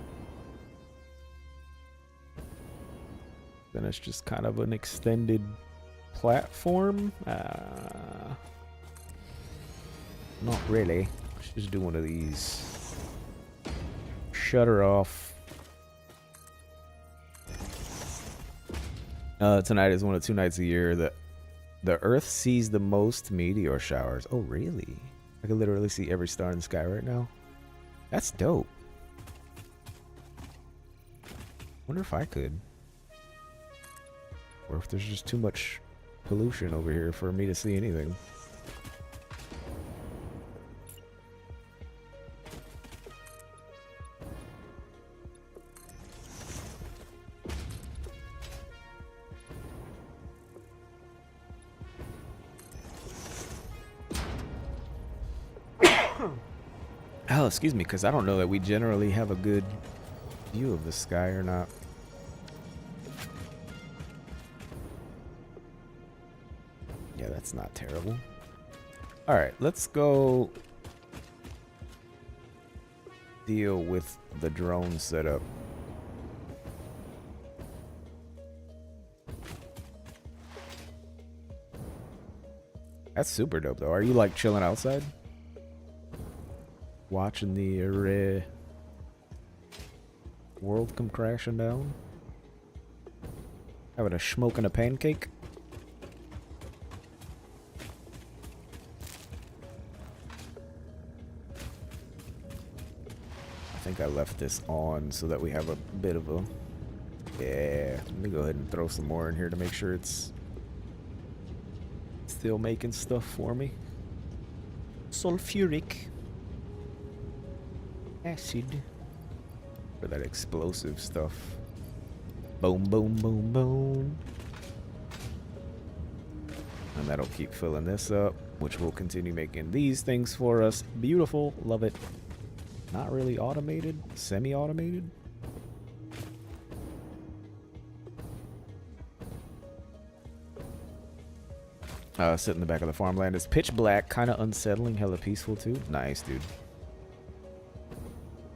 Then it's just kind of an extended platform. Not really. Let's just do one of these. Shut her off. Tonight is one of 2 nights a year that the Earth sees the most meteor showers. Oh, really? I can literally see every star in the sky right now. That's dope. Wonder if I could. Or if there's just too much pollution over here for me to see anything. Oh, excuse me, because I don't know that we generally have a good view of the sky or not. Yeah, that's not terrible. Alright, let's go deal with the drone setup. That's super dope, though. Are you, like, chilling outside? Watching the world come crashing down? Having a smoke and a pancake? I think I left this on so that we have a bit of a... Yeah, let me go ahead and throw some more in here to make sure it's still making stuff for me. Sulfuric acid for that explosive stuff. Boom, boom, boom, boom. And that'll keep filling this up, which will continue making these things for us. Beautiful, love it. Not really automated, semi-automated. Sit in the back of the farmland. It's pitch black, kind of unsettling, hella peaceful too. Nice, dude.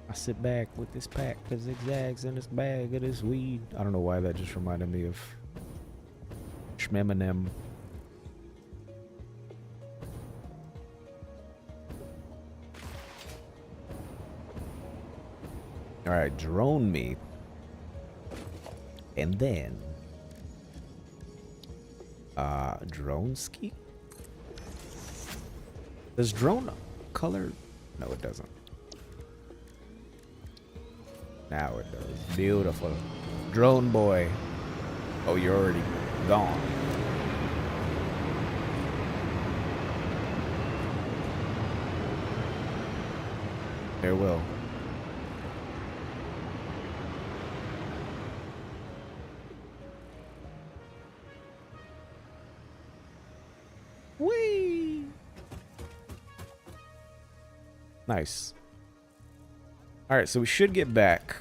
I sit back with this pack of zigzags and this bag of this weed. I don't know why that just reminded me of Shmeminem. Alright, drone meat. And then drone ski? Does drone color? No, it doesn't. Now it does. Beautiful. Drone boy. Oh, you're already gone. Farewell. Whee! Nice. Alright, so we should get back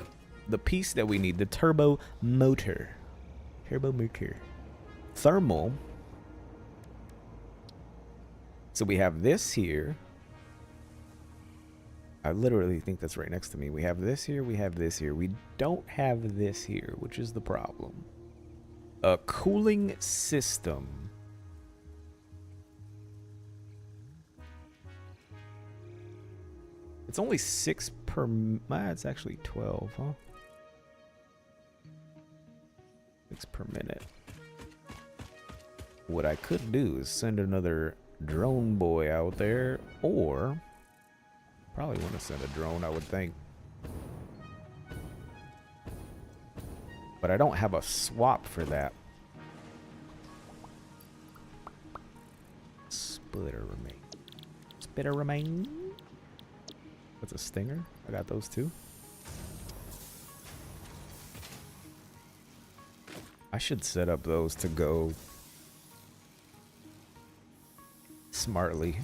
the piece that we need, the turbo motor. Turbo motor. Thermal. So we have this here. I literally think that's right next to me. We have this here, we have this here. We don't have this here, which is the problem. A cooling system. It's only 6 per... it's actually 12, huh? 6 per minute. What I could do is send another drone boy out there, or... probably want to send a drone, I would think. But I don't have a swap for that. Splitter remain. Spitter remain. What's a stinger? I got those too. I should set up those to go smartly.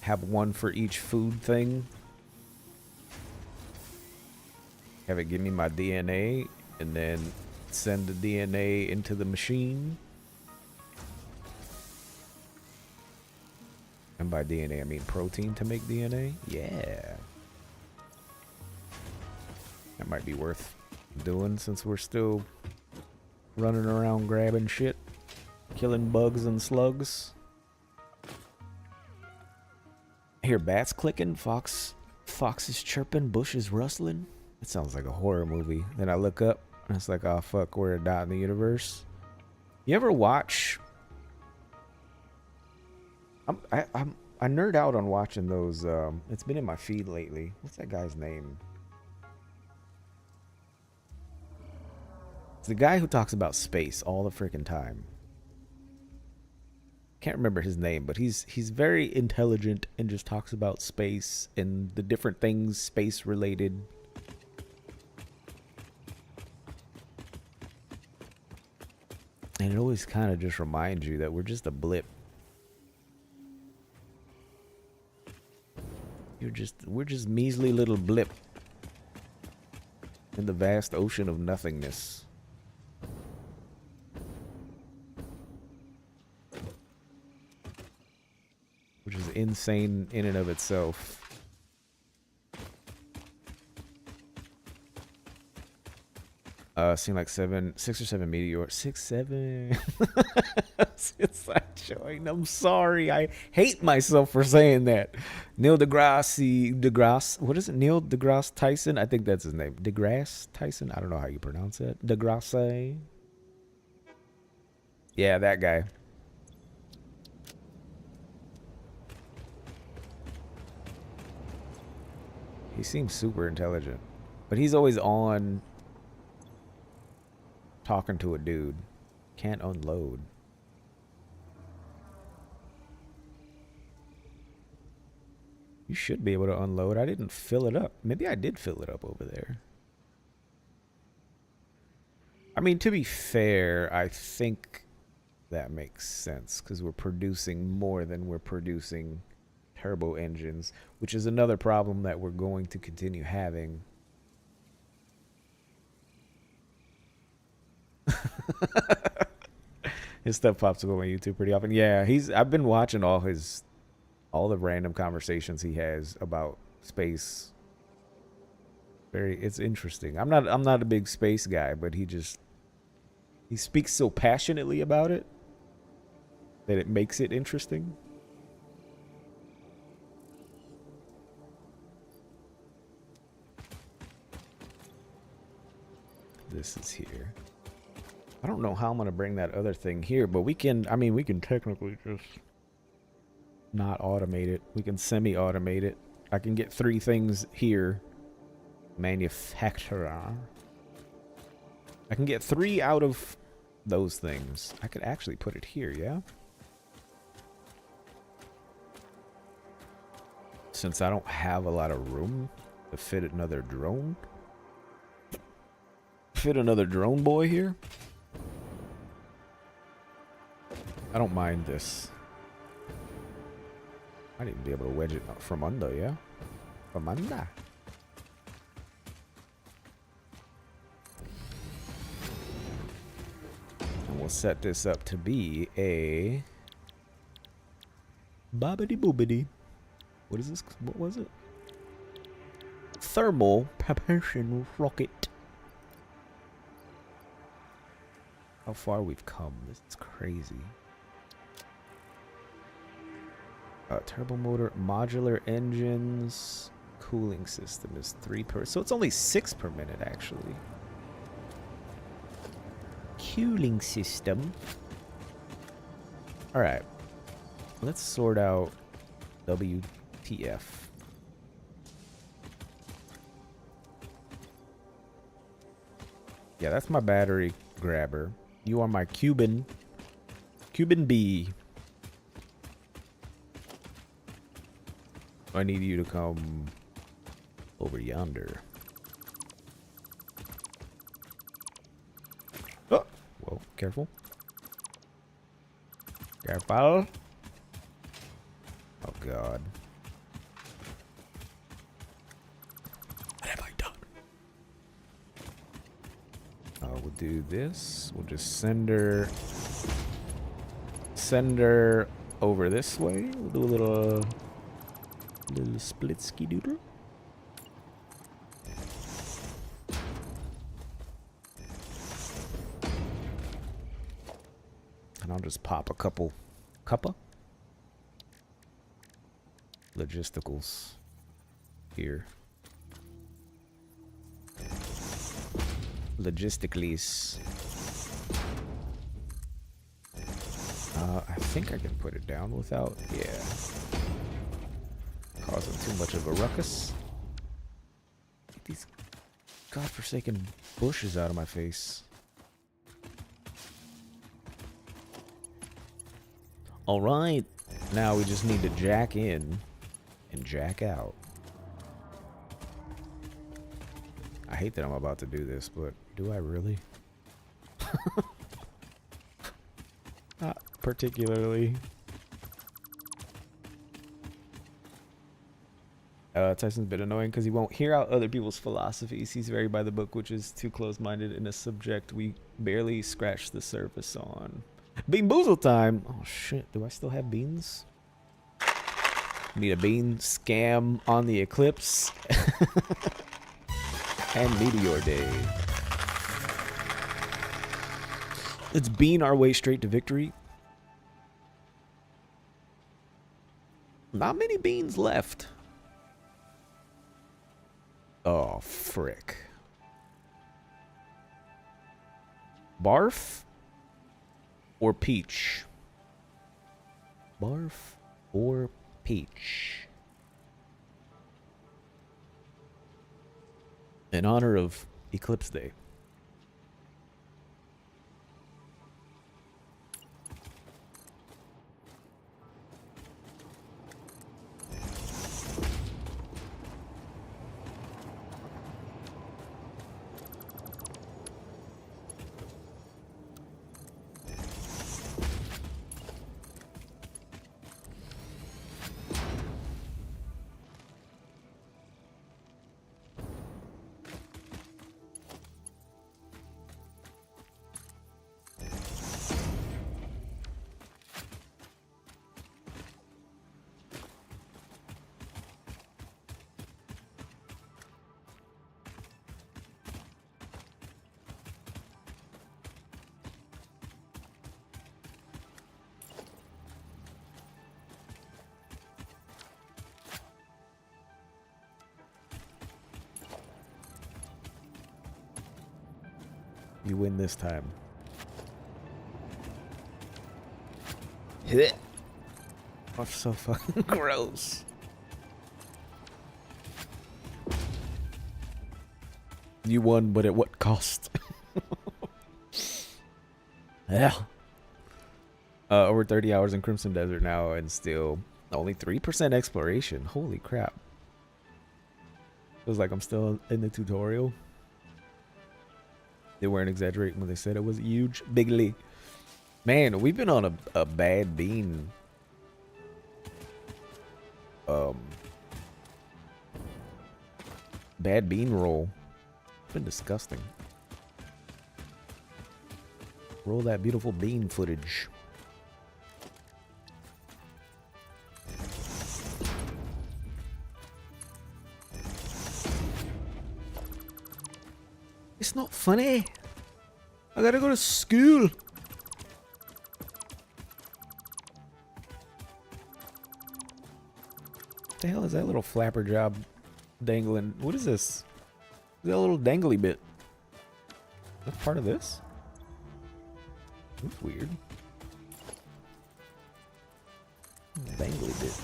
Have one for each food thing. Have it give me my DNA and then send the DNA into the machine. And by DNA, I mean protein to make DNA. Yeah. That might be worth doing since we're still running around grabbing shit, killing bugs and slugs. I hear bats clicking, fox is chirping, bushes rustling. It sounds like a horror movie. Then I look up and it's like, oh fuck, we're a dot in the universe. You ever watch? I nerd out on watching those. It's been in my feed lately. What's that guy's name? It's the guy who talks about space all the freaking time. Can't remember his name, but he's very intelligent and just talks about space and the different things space related. And it always kind of just reminds you that we're just a blip. We're just measly little blip in the vast ocean of nothingness. Which is insane in and of itself. Seem like 6 or 7 meteors. 6, 7. It's like showing. I'm sorry. I hate myself for saying that. Neil deGrasse. What is it? Neil deGrasse Tyson? I think that's his name. deGrasse Tyson? I don't know how you pronounce it. deGrasse. Yeah, that guy. He seems super intelligent. But he's always on talking to a dude. Can't unload. You should be able to unload. I didn't fill it up. Maybe I did fill it up over there. I mean, to be fair, I think that makes sense because we're producing more than we're producing turbo engines, which is another problem that we're going to continue having. His stuff pops up on my YouTube pretty often. Yeah, I've been watching all the random conversations he has about space. It's interesting. I'm not a big space guy, but he speaks so passionately about it that it makes it interesting. This is here. I don't know how I'm gonna bring that other thing here, but we can, I mean, we can technically just not automate it. We can semi-automate it. I can get 3 things here. Manufacturer. I can get 3 out of those things. I could actually put it here, yeah? Since I don't have a lot of room to fit another drone. Fit another drone boy here. I don't mind this. I'd even be able to wedge it from under, yeah? From under. And we'll set this up to be a bobbity boobity. What is this? What was it? Thermal propulsion rocket. How far we've come. This is crazy. Turbo motor, modular engines, cooling system is 3 per. So it's only 6 per minute, actually. Cooling system. All right. Let's sort out WTF. Yeah, that's my battery grabber. You are my Cuban B. I need you to come over yonder. Oh, whoa, careful. Careful. Oh, God. What have I done? We'll do this. We'll just send her over this way. We'll do a little split ski doodle. And I'll just pop a cuppa logisticals here. Logistically. I think I can put it down without, yeah. Causing too much of a ruckus. Get these godforsaken bushes out of my face. Alright, now we just need to jack in and jack out. I hate that I'm about to do this, but do I really? Not particularly. Tyson's a bit annoying because he won't hear out other people's philosophies. He's very by the book, which is too close-minded in a subject we barely scratched the surface on. Bean Boozle time! Oh shit, do I still have beans? Need a bean scam on the eclipse. And Meteor Day. Let's bean our way straight to victory. Not many beans left. Oh, frick. Barf or peach? Barf or peach? In honor of Eclipse Day. You win this time. Hit. That's so fucking gross. You won, but at what cost? Yeah. Over 30 hours in Crimson Desert now, and still only 3% exploration. Holy crap. Feels like I'm still in the tutorial. They weren't exaggerating when they said it was huge. Bigly. Man, we've been on a bad bean. Bad bean roll. It's been disgusting. Roll that beautiful bean footage. It's not funny. I gotta go to school. What the hell is that little flapper job dangling? What is this? Is that a little dangly bit? That's part of this? That's weird. Dangly bit.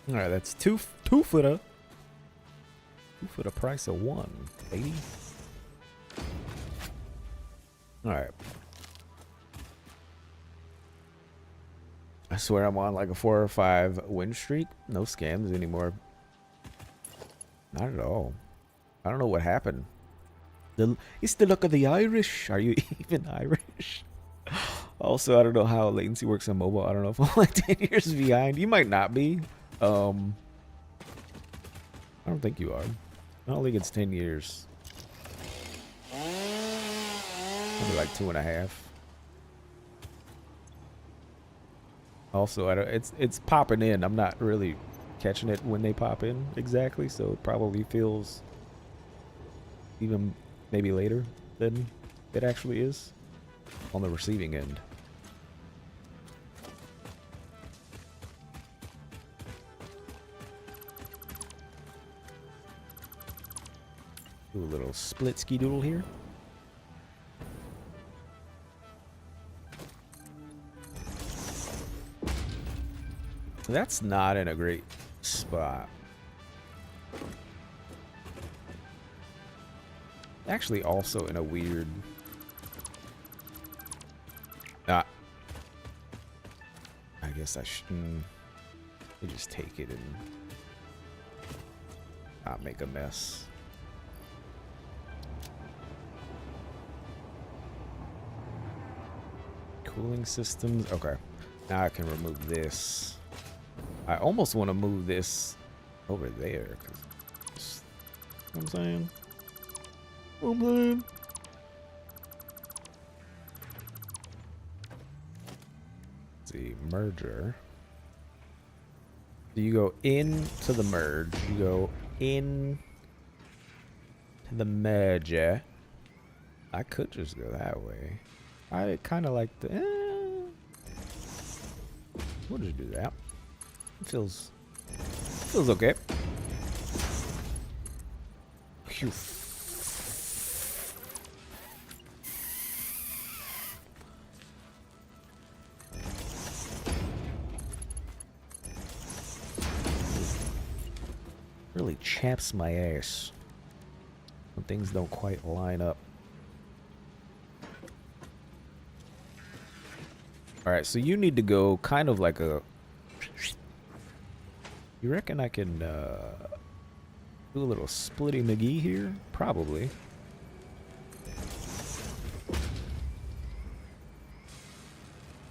All right, that's two for the price of one, 80. All right. I swear I'm on like a 4 or 5 win streak. No scams anymore. Not at all. I don't know what happened. It's the luck of the Irish. Are you even Irish? Also, I don't know how latency works on mobile. I don't know if I'm like 10 years behind. You might not be. I don't think you are. I don't think it's 10 years. Maybe like 2.5. Also, it's popping in. I'm not really catching it when they pop in exactly, so it probably feels even maybe later than it actually is on the receiving end. Do a little split ski doodle here. That's not in a great spot. Actually, also in a weird. I guess I should just take it and not make a mess. Cooling systems. Okay, now I can remove this. I almost want to move this over there. Cause, you know what I'm saying? What I'm saying? Let's see, merger. So you go into the merge. You go in to the merger. I could just go that way. I kind of like the. We'll just do that. It feels okay. Phew. Really chaps my ass when things don't quite line up. All right, so you need to go kind of like a. You reckon I can do a little splitty McGee here? Probably.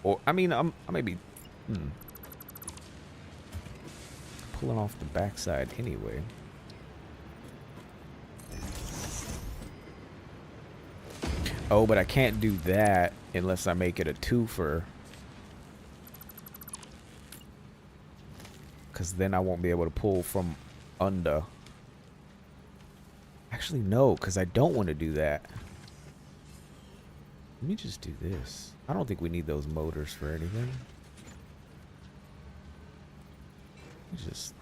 Or I mean, I may be pulling off the backside anyway. Oh, but I can't do that unless I make it a twofer. Because then I won't be able to pull from under. Actually, no, because I don't want to do that. Let me just do this. I don't think we need those motors for anything. We just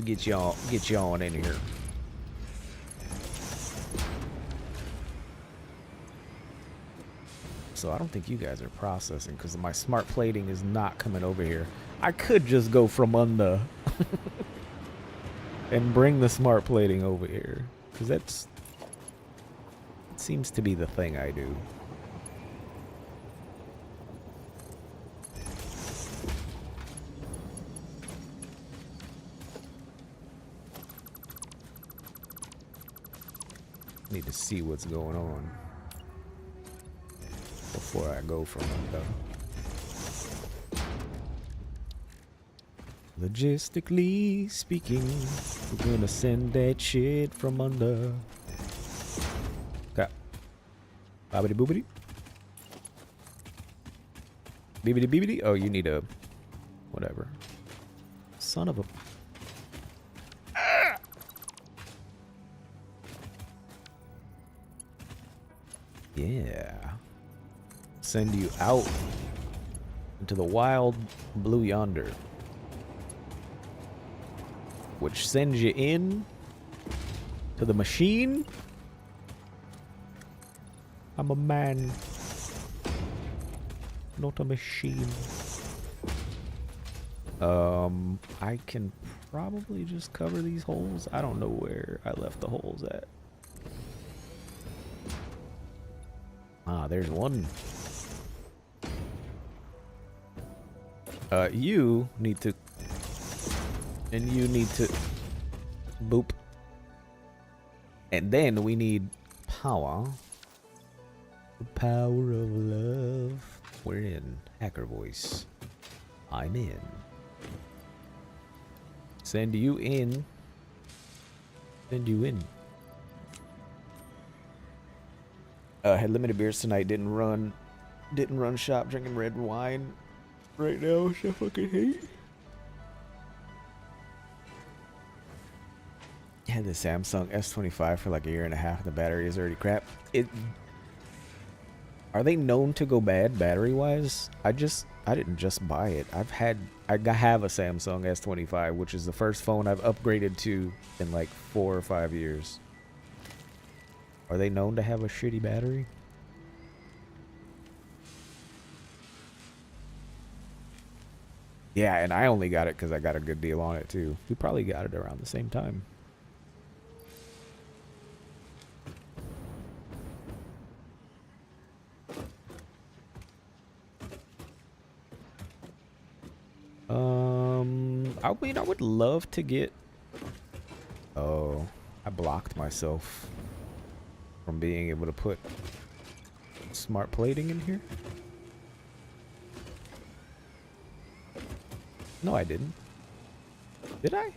get y'all in here. So I don't think you guys are processing because my smart plating is not coming over here. I could just go from under and bring the smart plating over here because it seems to be the thing I do. Need to see what's going on before I go from under. Logistically speaking, we're gonna send that shit from under. Okay. Bobbity boobity. Beebity beebity. Oh, you need a whatever. Son of a. Yeah. Send you out into the wild blue yonder. Which sends you in to the machine. I'm a man, not a machine. I can probably just cover these holes. I don't know where I left the holes at. Ah, there's one. You need to... And you need to... Boop. And then we need power. The power of love. We're in. Hacker voice. I'm in. Send you in. Send you in. Had limited beers tonight. Didn't run shop drinking red wine right now, which I fucking hate. Had the Samsung S25 for like a year and a half. The battery is already crap. Are they known to go bad battery wise? I didn't just buy it. I have a Samsung S25, which is the first phone I've upgraded to in like 4 or 5 years. Are they known to have a shitty battery? Yeah, and I only got it because I got a good deal on it too. We probably got it around the same time. I mean, I would love to get... Oh, I blocked myself from being able to put smart plating in here. No, I didn't. Did I?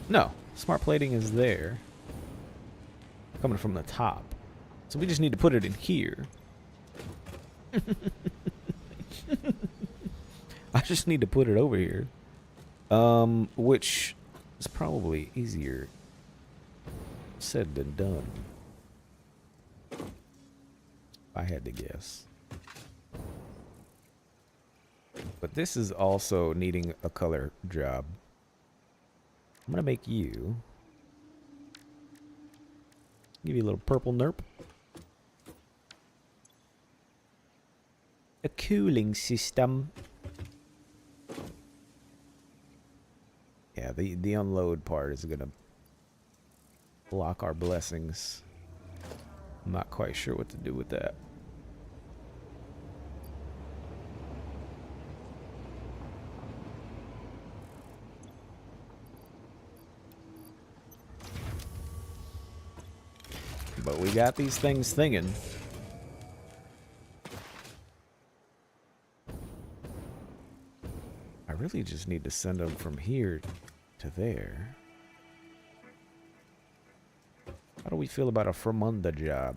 No, smart plating is there. Coming from the top. So we just need to put it in here. I just need to put it over here. Which is probably easier said than done. If I had to guess. But this is also needing a color job. I'm gonna make you. Give you a little purple nerp. A cooling system. Yeah, the unload part is gonna block our blessings. I'm not quite sure what to do with that. But we got these things thinging. I really just need to send them from here to there. How do we feel about a Fremunda job?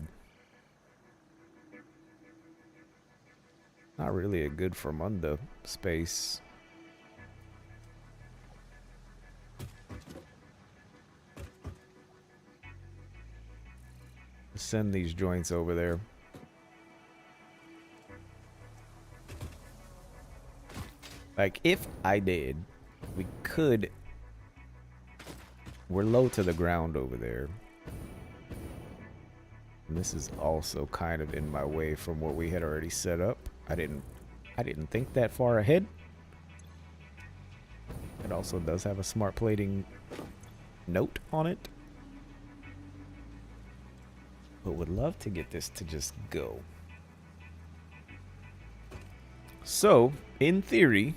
Not really a good Fremunda space. Send these joints over there. Like, if I did, we could... We're low to the ground over there. And this is also kind of in my way from what we had already set up. I didn't think that far ahead. It also does have a smart plating note on it. But would love to get this to just go. So, in theory,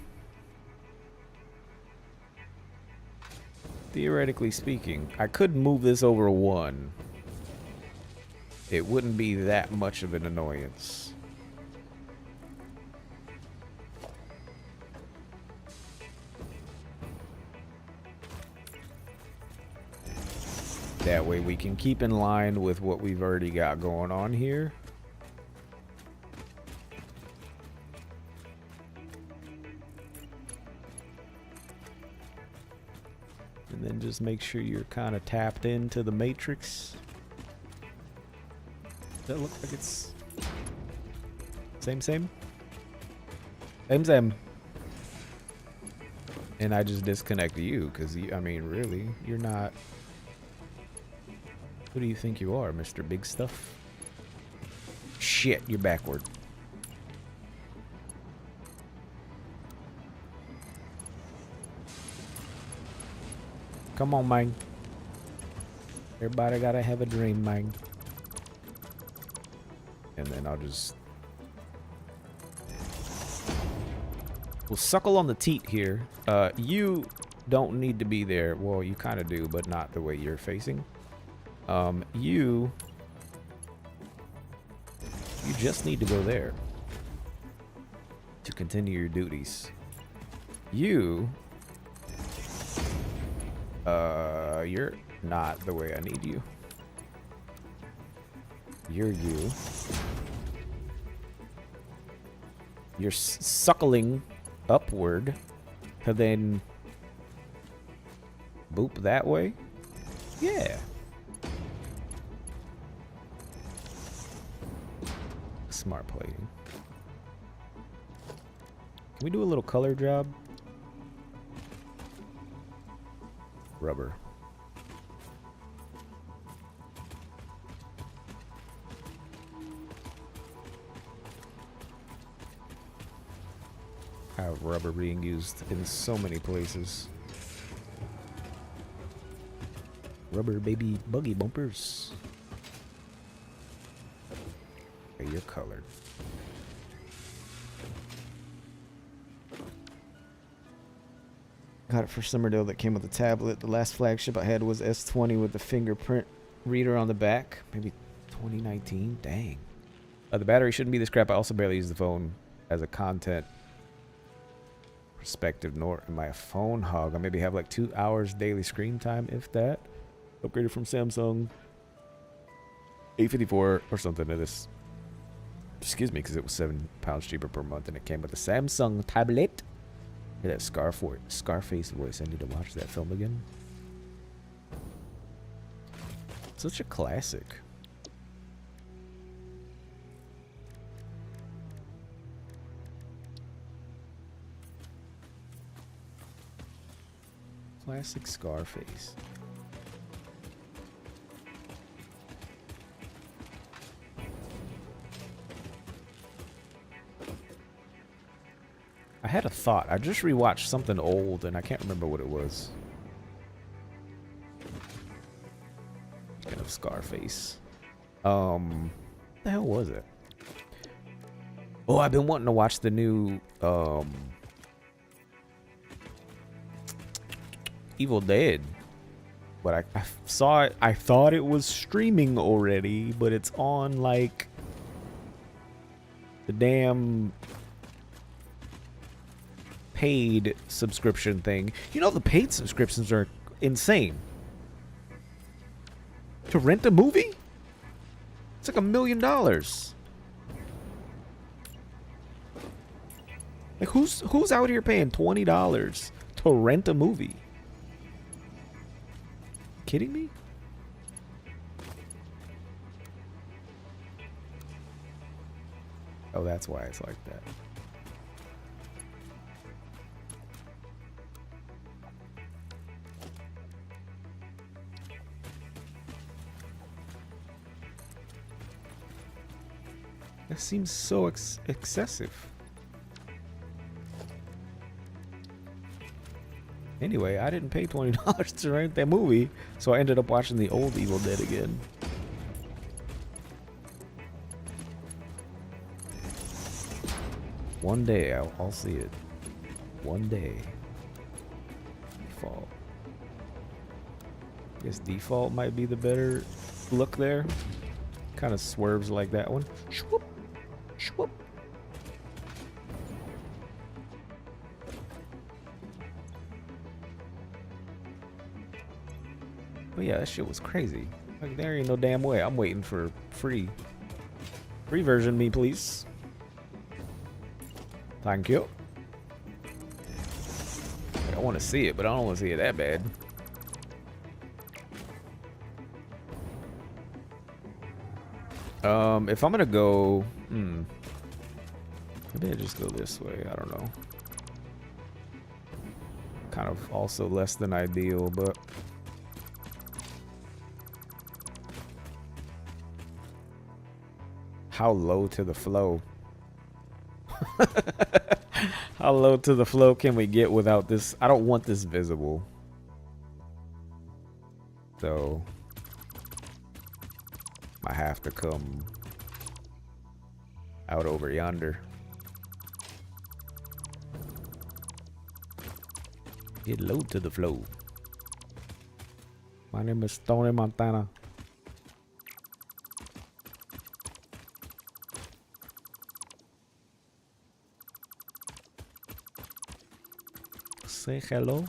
theoretically speaking, I could move this over one. It wouldn't be that much of an annoyance. That way we can keep in line with what we've already got going on here. And then just make sure you're kind of tapped into the matrix. Does that look like it's same? Same. And I just disconnect you because, I mean, really, you're not... Who do you think you are, Mr. Big Stuff? Shit, you're backward. Come on, man. Everybody gotta have a dream, man. And then I'll just... We'll suckle on the teat here. You don't need to be there. Well, you kind of do, but not the way you're facing. You just need to go there to continue your duties. You're not the way I need you. You're suckling upward to then boop that way. Yeah. Smart plating. Can we do a little color job? Rubber. Have rubber being used in so many places. Rubber baby buggy bumpers. Okay, you're colored. Got it for Summerdale that came with a tablet. The last flagship I had was S20 with the fingerprint reader on the back. Maybe 2019? Dang. The battery shouldn't be this crap. I also barely use the phone as a content perspective, nor am I a phone hog. I maybe have like 2 hours daily screen time, if that. Upgraded from Samsung 854 or something to this. Excuse me, because it was £7 cheaper per month, and it came with a Samsung tablet. Hear that Scarface voice. I need to watch that film again. Such a classic. Classic Scarface. I had a thought. I just rewatched something old and I can't remember what it was. Kind of Scarface. What the hell was it? Oh, I've been wanting to watch the new Evil Dead. But I saw it. I thought it was streaming already, but it's on like the damn paid subscription thing. You know, the paid subscriptions are insane. To rent a movie? It's like $1 million. Like who's out here paying $20 to rent a movie? Kidding me? Oh, that's why it's like that. That seems so excessive. Anyway, I didn't pay $20 to rent that movie, so I ended up watching the old Evil Dead again. One day I'll see it. One day. Default. I guess default might be the better look there. Kind of swerves like that one. Shwoop. Shwoop. But yeah, that shit was crazy. Like, there ain't no damn way. I'm waiting for free. Free version me, please. Thank you. I want to see it, but I don't want to see it that bad. If I'm gonna go, maybe I just go this way. I don't know. Kind of also less than ideal, but how low to the flow? How low to the flow can we get without this? I don't want this visible. So I have to come out over yonder. Get low to the flow. My name is Tony Montana. Say hello.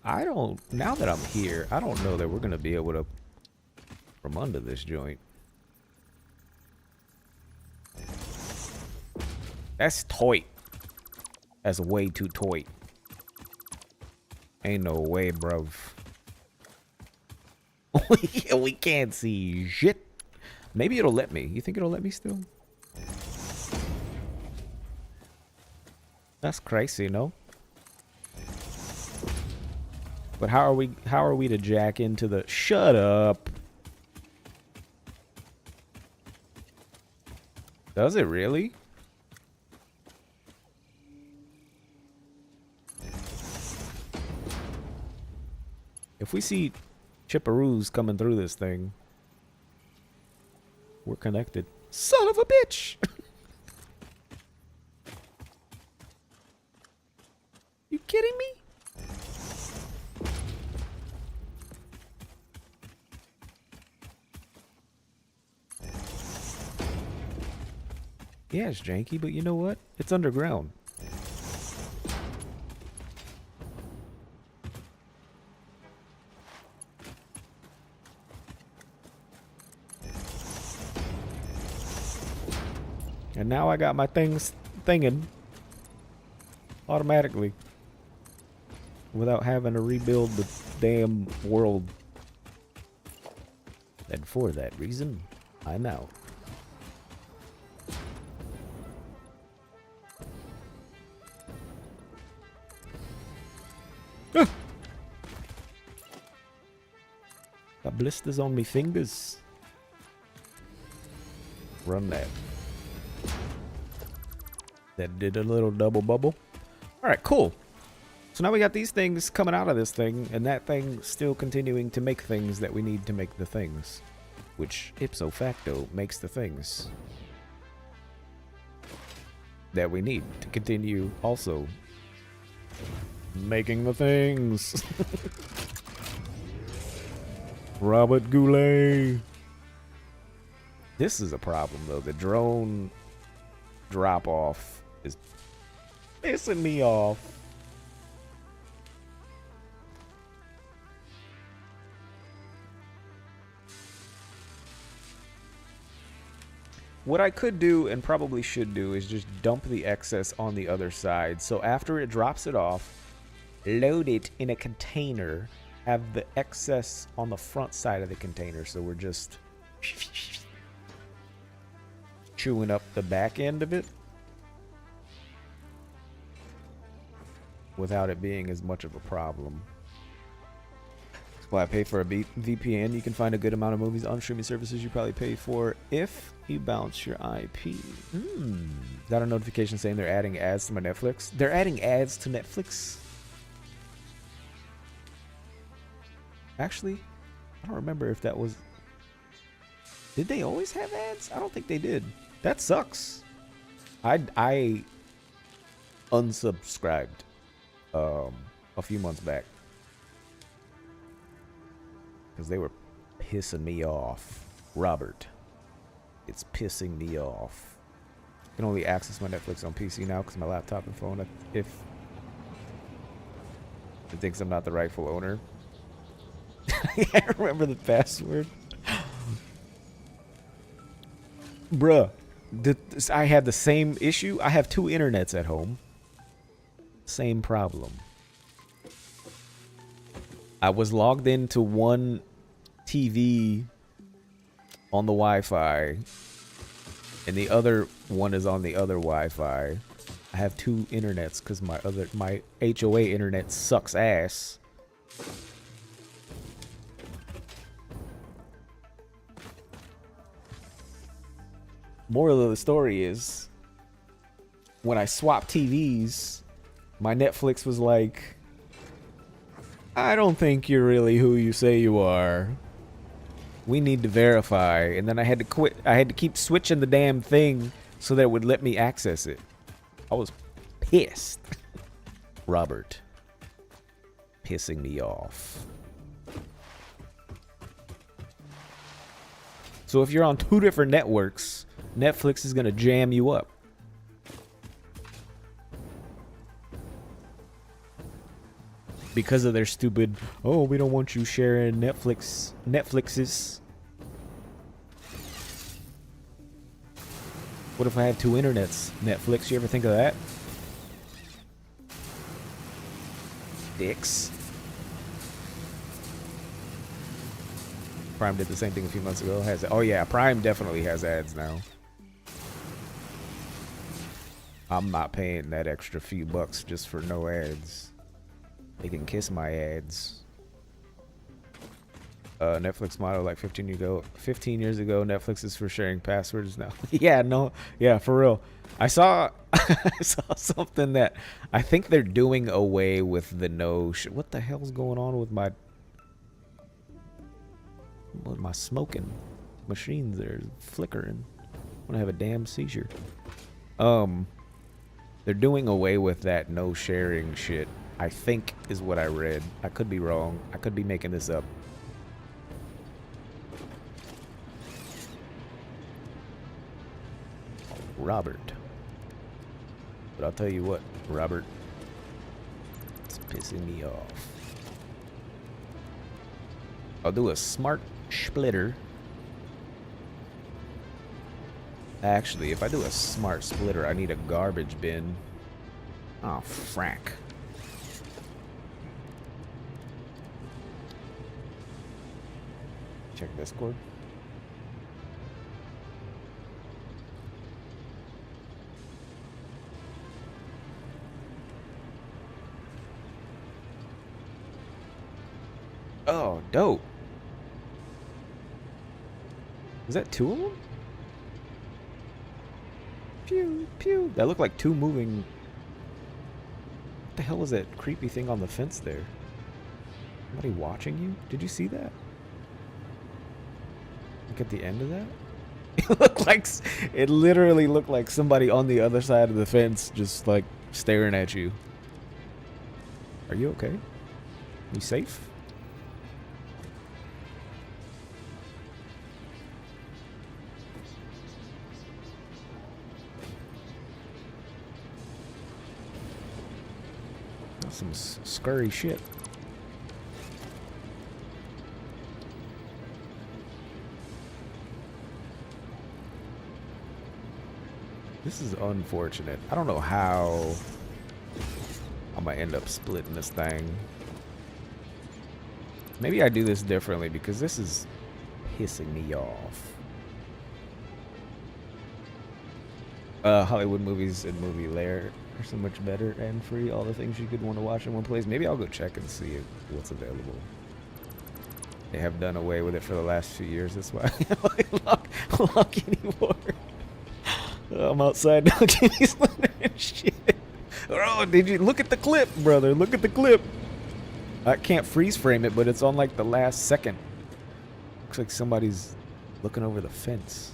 I don't, now that I'm here, I don't know that we're gonna be able to from under this joint. That's toy. That's way too toy. Ain't no way, bruv. We can't see shit. Maybe it'll let me. You think it'll let me still? That's crazy, no? But how are we to jack into the shut up? Does it really? If we see chipperoos coming through this thing, we're connected. Son of a bitch! You kidding me? Yeah, it's janky, but you know what? It's underground. And now I got my things thinging automatically without having to rebuild the damn world. And for that reason, I'm out. Ah! Got blisters on me fingers. Run that. That did a little double bubble. Alright, cool. So now we got these things coming out of this thing, and that thing still continuing to make things that we need to make the things. Which, ipso facto, makes the things that we need to continue also making the things. Robert Goulet. This is a problem, though. The drone drop-off is pissing me off. What I could do, and probably should do, is just dump the excess on the other side. So after it drops it off, load it in a container, have the excess on the front side of the container, so we're just chewing up the back end of it without it being as much of a problem. That's why I pay for a VPN. You can find a good amount of movies on streaming services you probably pay for if you bounce your IP. Got a notification saying they're adding ads to my Netflix. They're adding ads to Netflix? Actually, I don't remember if that was... Did they always have ads? I don't think they did. That sucks. I unsubscribed a few months back because they were pissing me off. Robert, it's pissing me off. I can only access my Netflix on PC now because my laptop and phone, if it thinks I'm not the rightful owner. I can't remember the password. Bruh, I had the same issue. I have 2 internets at home. Same problem. I was logged into one TV on the Wi-Fi, and the other one is on the other Wi-Fi. I have 2 internets because my HOA internet sucks ass. Moral of the story is, when I swapped TVs, my Netflix was like, I don't think you're really who you say you are. We need to verify. And then I had to quit. I had to keep switching the damn thing so that it would let me access it. I was pissed. Robert, pissing me off. So if you're on 2 different networks, Netflix is going to jam you up. Because of their stupid, oh, we don't want you sharing Netflixes. What if I have 2 internets? Netflix, you ever think of that? Dicks. Prime did the same thing a few months ago. Oh yeah, Prime definitely has ads now. I'm not paying that extra few bucks just for no ads. They can kiss my ads. Netflix motto like 15 years ago, Netflix is for sharing passwords now. Yeah, for real. I saw I saw something that I think they're doing away with the what the hell's going on with my smoking machines? They're flickering. I'm gonna have a damn seizure. They're doing away with that no sharing shit, I think, is what I read. I could be wrong. I could be making this up. Robert. But I'll tell you what, Robert, it's pissing me off. I'll do a smart splitter. Actually, if I do a smart splitter, I need a garbage bin. Oh, frack. Check Discord. Oh, dope. Is that 2 of them? Pew, pew. That looked like 2 moving. What the hell was that creepy thing on the fence there? Somebody watching you? Did you see that? Look at the end of that. It literally looked like somebody on the other side of the fence just like staring at you. Are you okay? You safe? That's some scurry shit. This is unfortunate. I don't know how I'm gonna end up splitting this thing. Maybe I do this differently because this is pissing me off. Hollywood movies and Movie Lair are so much better and free. All the things you could want to watch in one place. Maybe I'll go check and see what's available. They have done away with it for the last few years. That's why I don't lock anymore. I'm outside now. Jimmy's and shit. Oh, did you look at the clip, brother? Look at the clip. I can't freeze frame it, but it's on like the last second. Looks like somebody's looking over the fence.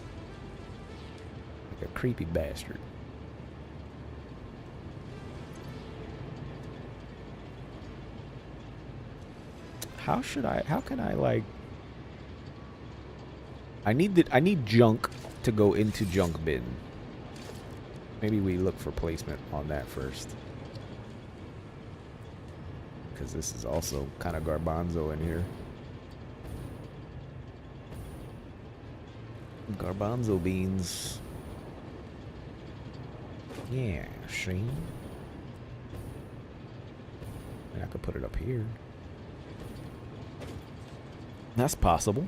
Like a creepy bastard. How can I like... I need junk to go into junk bin. Maybe we look for placement on that first. Because this is also kind of garbanzo in here. Garbanzo beans. Yeah, see? And I could put it up here. That's possible.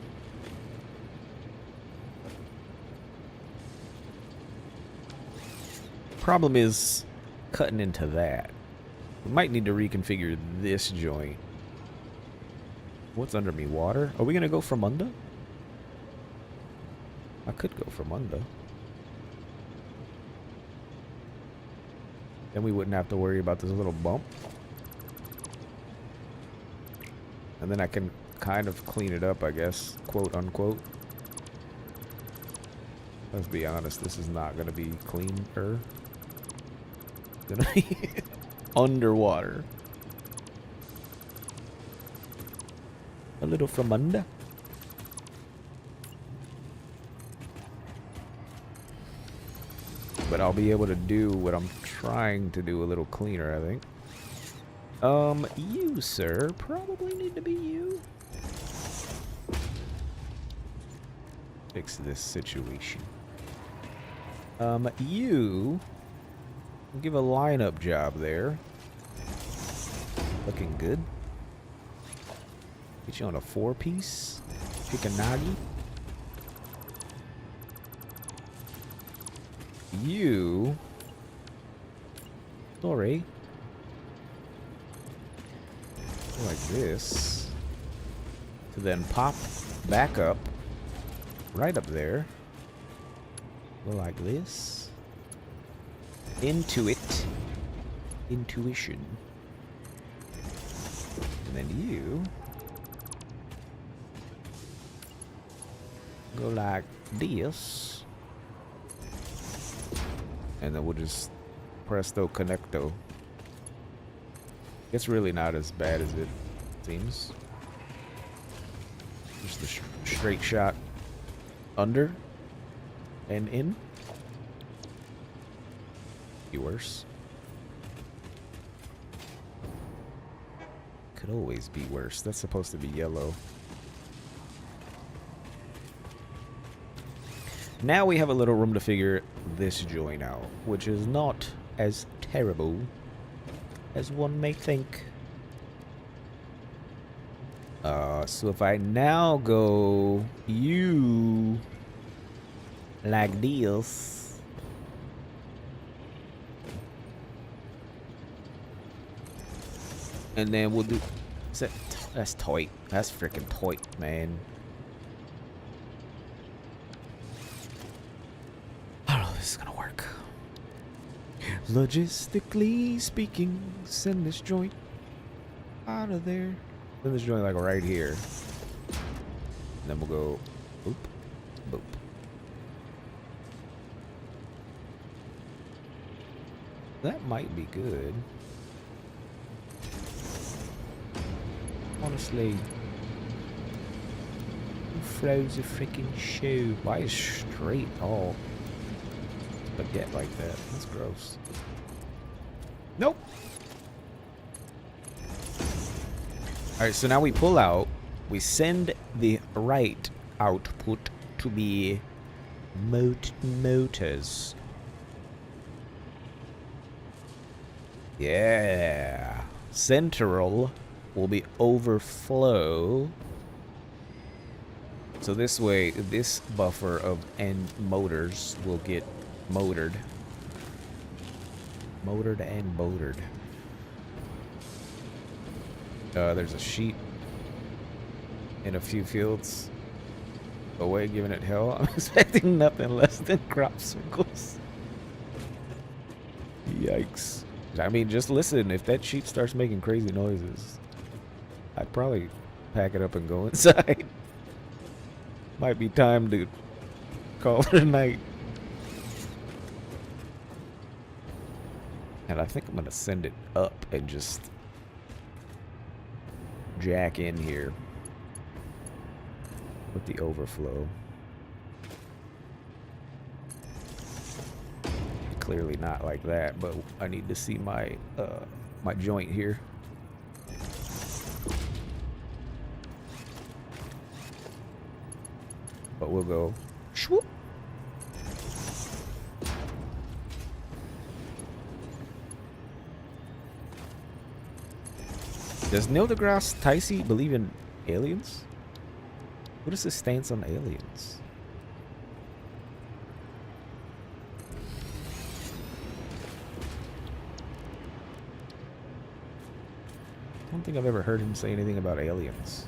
Problem is cutting into that. We might need to reconfigure this joint. What's under me? Water? Are we gonna go from under? I could go from under. Then we wouldn't have to worry about this little bump. And then I can kind of clean it up, I guess, quote unquote. Let's be honest, this is not gonna be cleaner. It's gonna be underwater. A little from under. But I'll be able to do what I'm trying to do a little cleaner, I think. You, sir, probably need to be you. Fix this situation. You give a lineup job there. Looking good. Get you on a 4-piece. Chikanagi. You. Sorry. Like this. To then pop back up. Right up there. Go like this. Into it. Intuition. And then you go like this. And then we'll just presto connecto. It's really not as bad as it seems. Just a straight shot under and in. Be worse. Could always be worse. That's supposed to be yellow. Now we have a little room to figure this joint out, which is not as terrible as one may think. So if I now go you like this, and then we'll do. That's tight. That's freaking tight, man. I don't know if this is gonna work. Logistically speaking, send this joint out of there. Send this joint like right here. And then we'll go boop, boop. That might be good. Honestly, who froze a freaking shoe? Why is straight all baguette like that? That's gross. Nope. Alright, so now we pull out. We send the right output to be motors. Yeah. Central will be overflow. So this way, this buffer of end motors will get motored. Motored and boatered. There's a sheep in a few fields away giving it hell. I'm expecting nothing less than crop circles. Yikes. I mean, just listen. If that sheep starts making crazy noises, I'd probably pack it up and go inside. Might be time to call it a night. And I think I'm going to send it up and just jack in here with the overflow. Clearly not like that, but I need to see my my joint here. But we'll go swoop. Does Neil deGrasse Tyson believe in aliens? What is his stance on aliens? I don't think I've ever heard him say anything about aliens.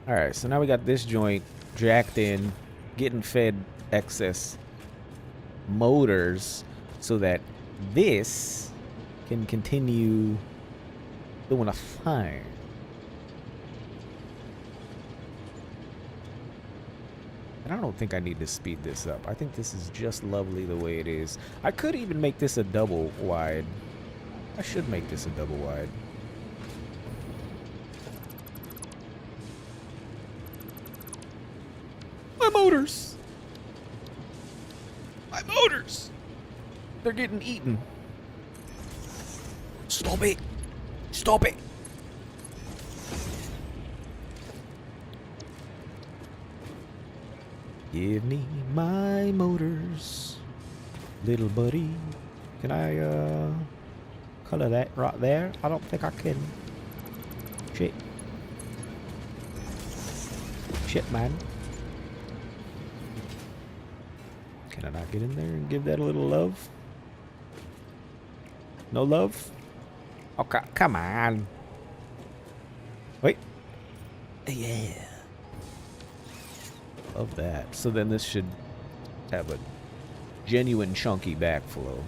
Alright, so now we got this joint jacked in, getting fed excess motors so that this can continue doing a thing. And I don't think I need to speed this up. I think this is just lovely the way it is. I could even make this a double wide. I should make this a double wide. My motors! My motors! They're getting eaten. Stop it! Stop it! Give me my motors, little buddy. Can I color that right there? I don't think I can. Shit. Shit, man. Can I not get in there and give that a little love? No love? Okay, come on. Wait. Yeah. Of that. So then this should have a genuine chunky backflow,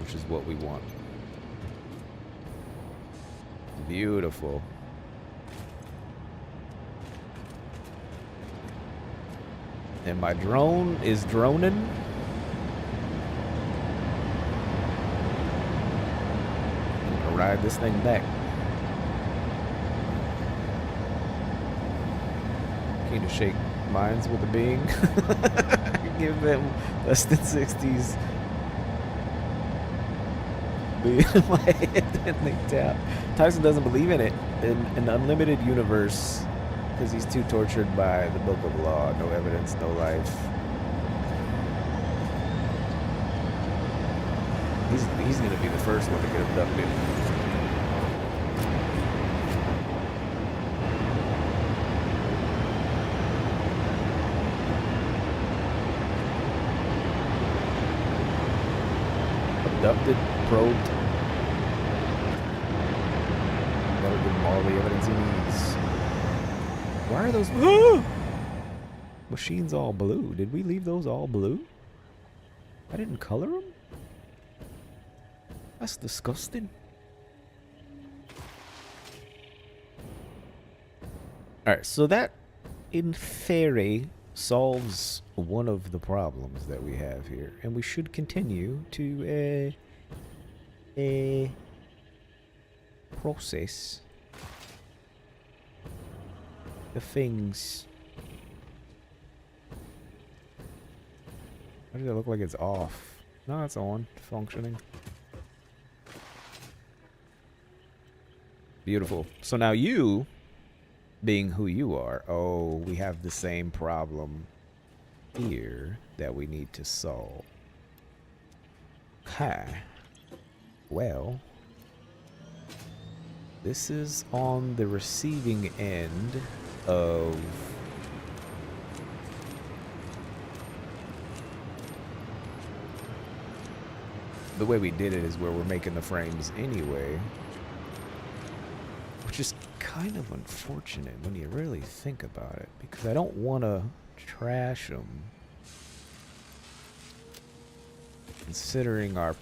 which is what we want. Beautiful. And my drone is droning. I'm gonna ride this thing back. To shake minds with a being. Give them less than 60s. Be in my head and they tap. Tyson doesn't believe in it. In an unlimited universe, because he's too tortured by the book of law. No evidence, no life. He's gonna be the first one to get abducted. Abducted, probed. That'll give him all the evidence he needs. Why are those machines all blue? Did we leave those all blue? I didn't color them? That's disgusting. Alright, so that, in theory, solves one of the problems that we have here, and we should continue to process the things. Why does it look like it's off? No, it's on, functioning. Beautiful. So now you being who you are. Oh, we have the same problem here that we need to solve. Okay. Well, this is on the receiving end of the way we did it is where we're making the frames anyway, which is kind of unfortunate when you really think about it, because I don't want to trash them, considering our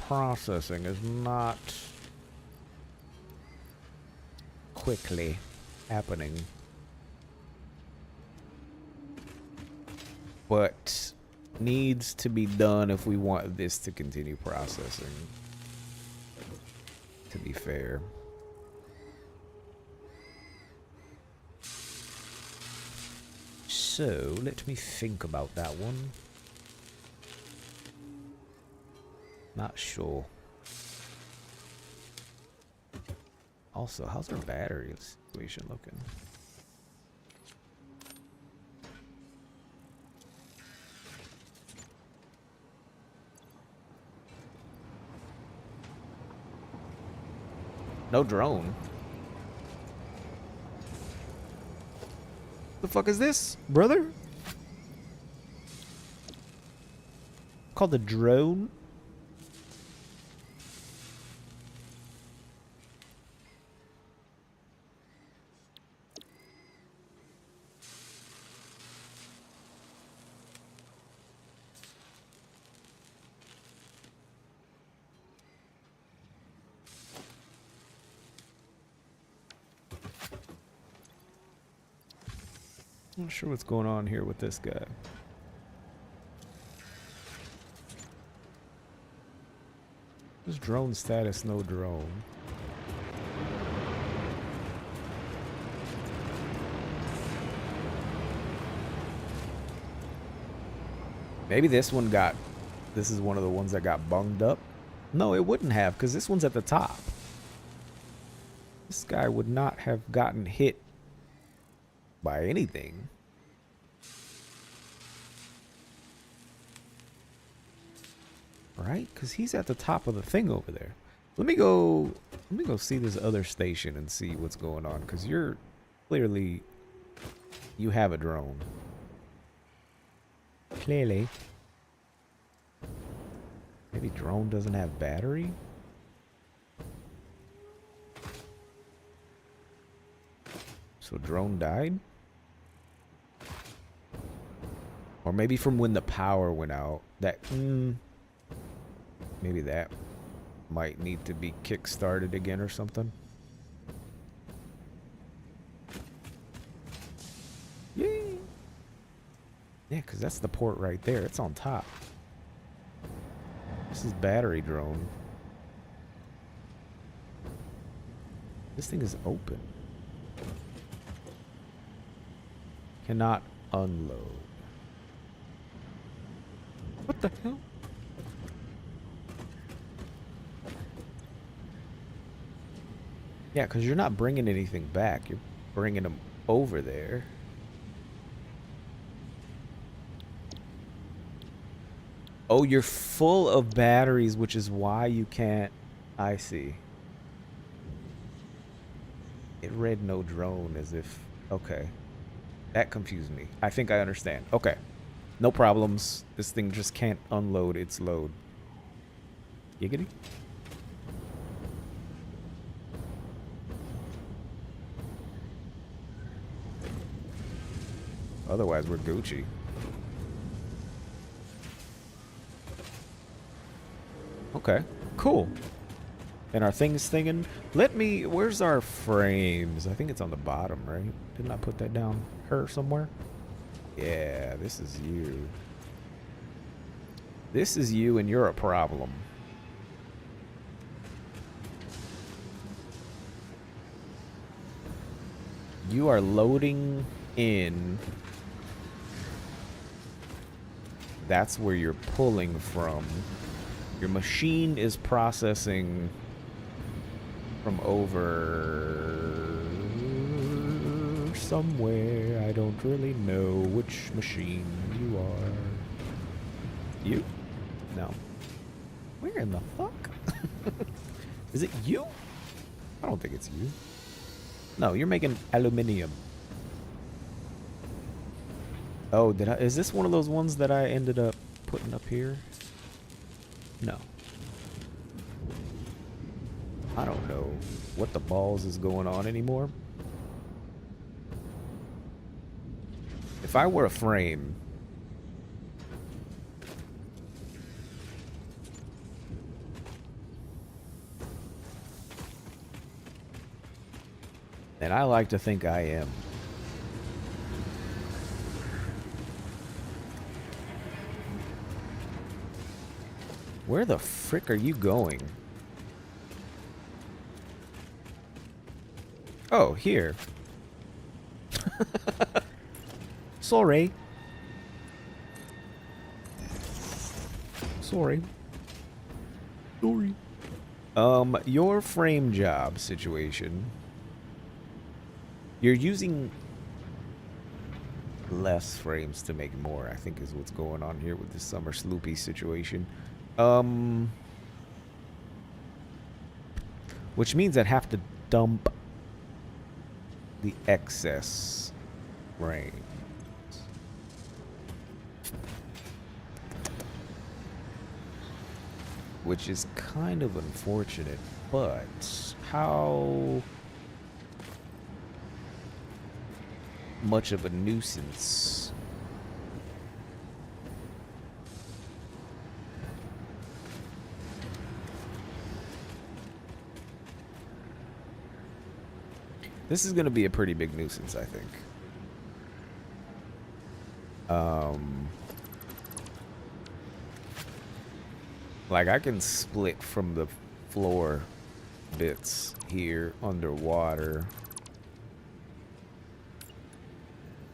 processing is not quickly happening. But needs to be done if we want this to continue processing, to be fair. So let me think about that one. Not sure. Also, how's our battery situation looking? No drone. The fuck is this, brother? Called the drone? I'm not sure what's going on here with this guy. This drone status, no drone. Maybe this one got, this is one of the ones that got bunged up. No, it wouldn't have, because this one's at the top. This guy would not have gotten hit by anything. Right? Because he's at the top of the thing over there. Let me go see this other station and see what's going on, because you're clearly, you have a drone. Clearly. Maybe drone doesn't have battery? So drone died? Or maybe from when the power went out. That, maybe that might need to be kick-started again or something. Yay! Yeah, because that's the port right there. It's on top. This is battery drone. This thing is open. Cannot unload. What the hell? Yeah, because you're not bringing anything back. You're bringing them over there. Oh, you're full of batteries, which is why you can't... I see. It read no drone as if... Okay. That confused me. I think I understand. Okay. No problems. This thing just can't unload its load. Giggity? Otherwise, we're Gucci. Okay, cool. And our thing's thinking. Let me... Where's our frames? I think it's on the bottom, right? Didn't I put that down here somewhere? Yeah, this is you. This is you, and you're a problem. You are loading in. That's where you're pulling from. Your machine is processing from over somewhere. I don't really know which machine you are. You? No. Where in the fuck? Is it you? I don't think it's you. No, you're making aluminium. Oh, did I? Is this one of those ones that I ended up putting up here? No. I don't know what the balls is going on anymore. If I were a frame, and I like to think I am. Where the frick are you going? Oh, here. Sorry. Sorry. Sorry. Your frame job situation. You're using less frames to make more, I think is what's going on here with the summer sloopy situation. Which means I'd have to dump the excess frames. Which is kind of unfortunate, but how much of a nuisance? This is going to be a pretty big nuisance, I think. Like, I can split from the floor bits here underwater,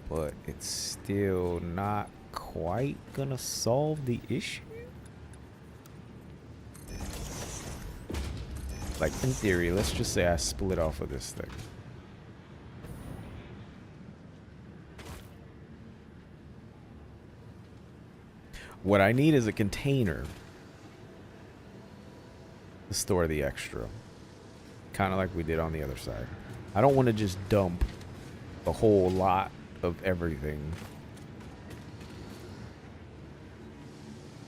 but it's still not quite gonna solve the issue. Like, in theory, let's just say I split off of this thing. What I need is a container to store the extra. Kind of like we did on the other side. I don't want to just dump a whole lot of everything,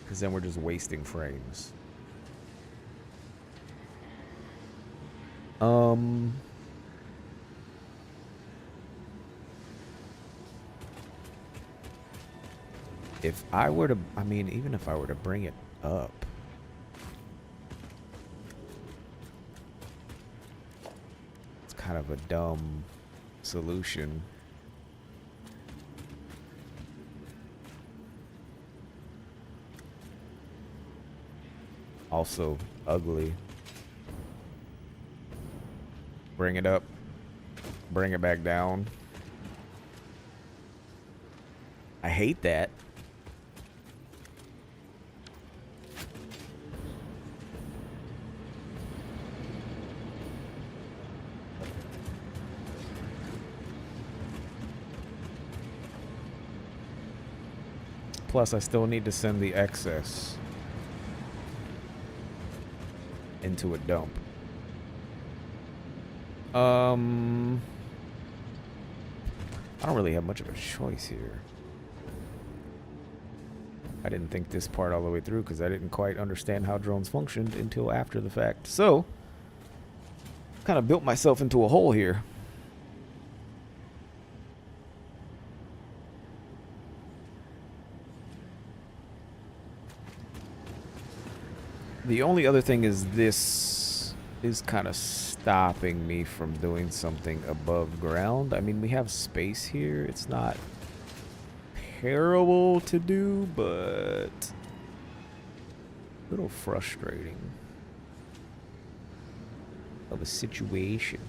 because then we're just wasting frames. If I were to, I mean, even if I were to bring it up, it's kind of a dumb solution. Also ugly. Bring it up, bring it back down. I hate that. Plus, I still need to send the excess into a dump. I don't really have much of a choice here. I didn't think this part all the way through because I didn't quite understand how drones functioned until after the fact. So, kind of built myself into a hole here. The only other thing is this is kind of stopping me from doing something above ground. I mean, we have space here. It's not terrible to do, but a little frustrating of a situation.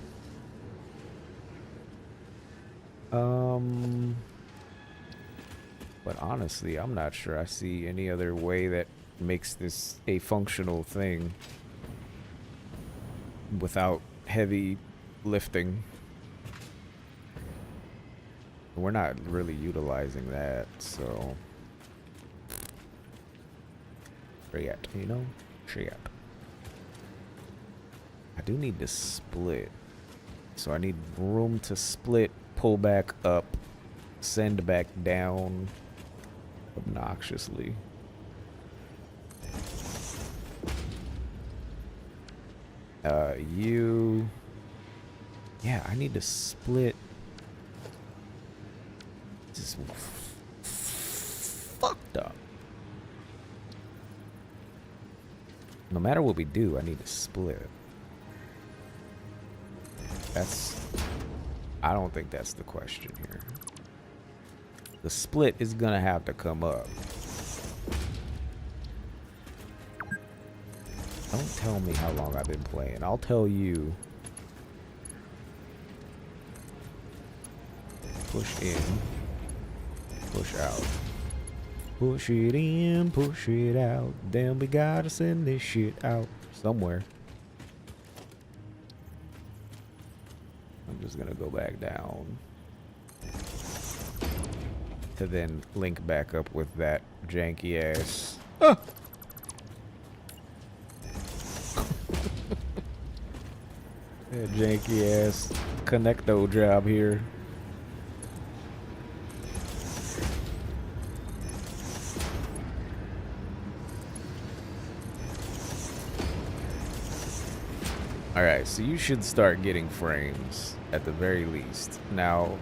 But honestly, I'm not sure I see any other way that makes this a functional thing without heavy lifting. We're not really utilizing that, so shit, you know? Shit. I do need to split. So I need room to split, pull back up, send back down obnoxiously. You... Yeah, I need to split. This is fucked up. No matter what we do, I need to split. I don't think that's the question here. The split is gonna have to come up. Don't tell me how long I've been playing. I'll tell you. Push in, push out. Push it in, push it out. Then we gotta send this shit out somewhere. I'm just gonna go back down to then link back up with that janky ass. Ah! That janky ass connecto job here. Alright, so you should start getting frames at the very least. Now,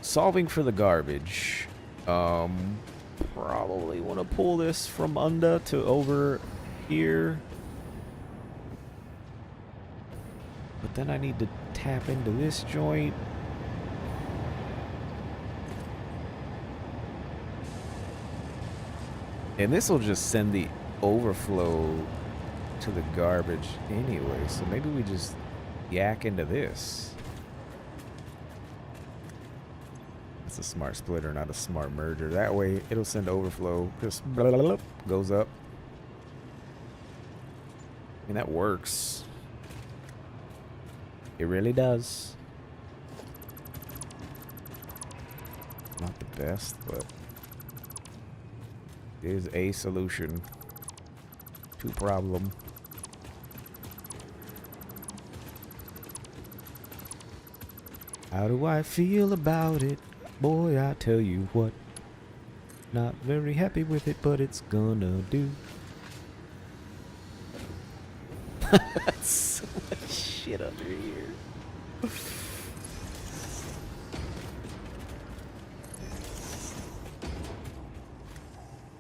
solving for the garbage, probably want to pull this from under to over here. But then I need to tap into this joint. And this will just send the overflow to the garbage anyway, so maybe we just yak into this. It's a smart splitter, not a smart merger. That way it'll send overflow, just blah, blah, blah, goes up. And that works. It really does. Not the best, but it is a solution to problem. How do I feel about it? Boy, I tell you what. Not very happy with it, but it's gonna do. That's so much shit under here.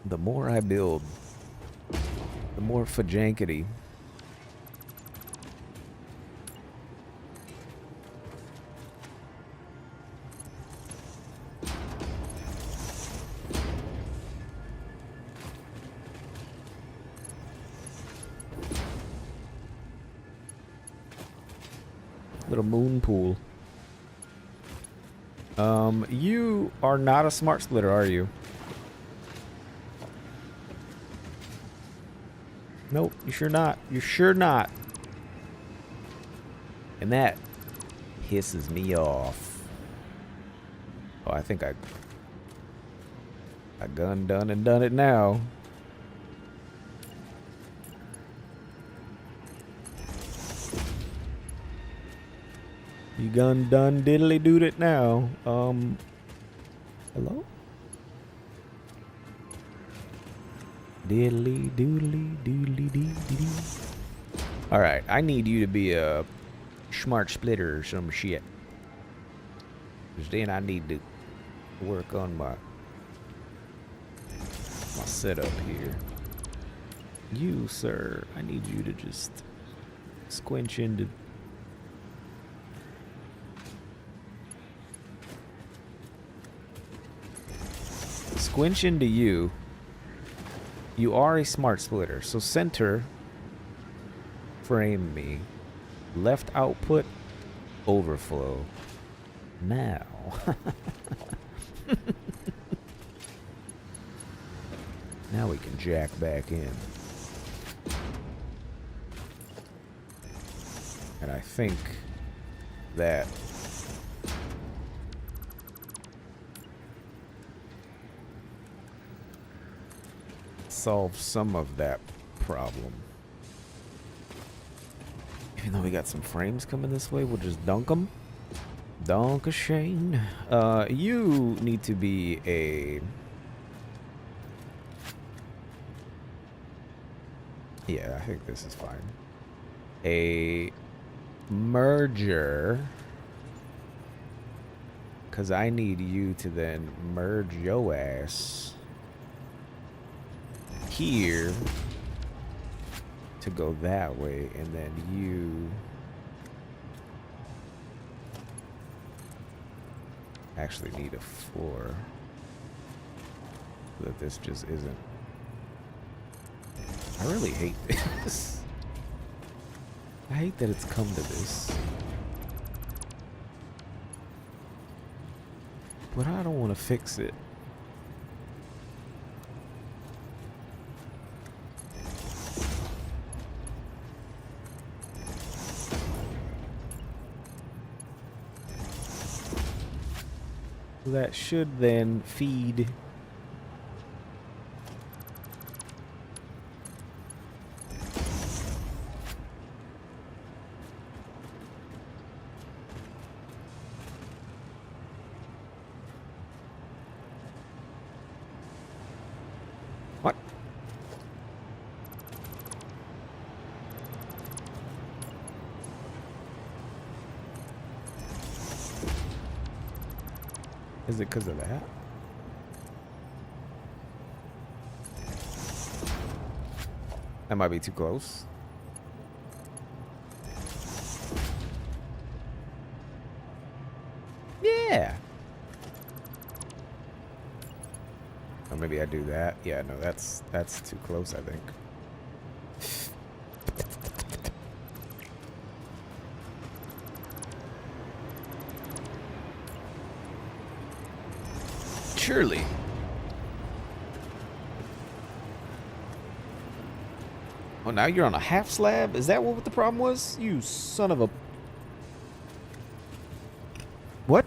The more I build, the more fajankety. Little moon pool. You are not a smart splitter, are you? Nope, you sure not. You're sure not. And that pisses me off. Oh, I think I done it now. You done diddly doed it now. Hello? Diddly doodly doodly dee dee dee. Alright, I need you to be a smart splitter or some shit. Cause then I need to work on my setup here. You, sir, I need you to just squinch into you. You are a smart splitter, so center frame me. Left output overflow. Now. Now we can jack back in. And I think that solve some of that problem. Even though we got some frames coming this way, we'll just dunk them. Dunk a Shane. You need to be a... Yeah, I think this is fine. A merger. Because I need you to then merge your ass here to go that way, and then you actually need a 4 so that this just isn't. I really hate this. I hate that it's come to this. But I don't want to fix it. That should then feed what? Is it because of that? That might be too close. Yeah. Or maybe I do that. Yeah, no, that's too close, I think. Surely. Oh, now you're on a half slab? Is that what the problem was? You son of a... What?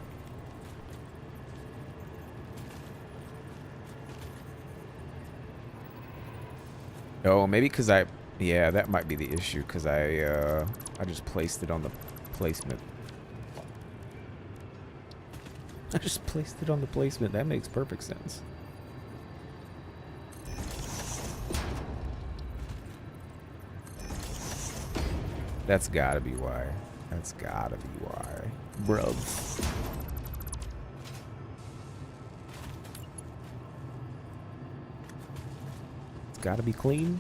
Oh, maybe because I... Yeah, that might be the issue, because I just placed it on the placement. I just placed it on the placement. That makes perfect sense. That's gotta be why. That's gotta be why. Bruv. It's gotta be clean.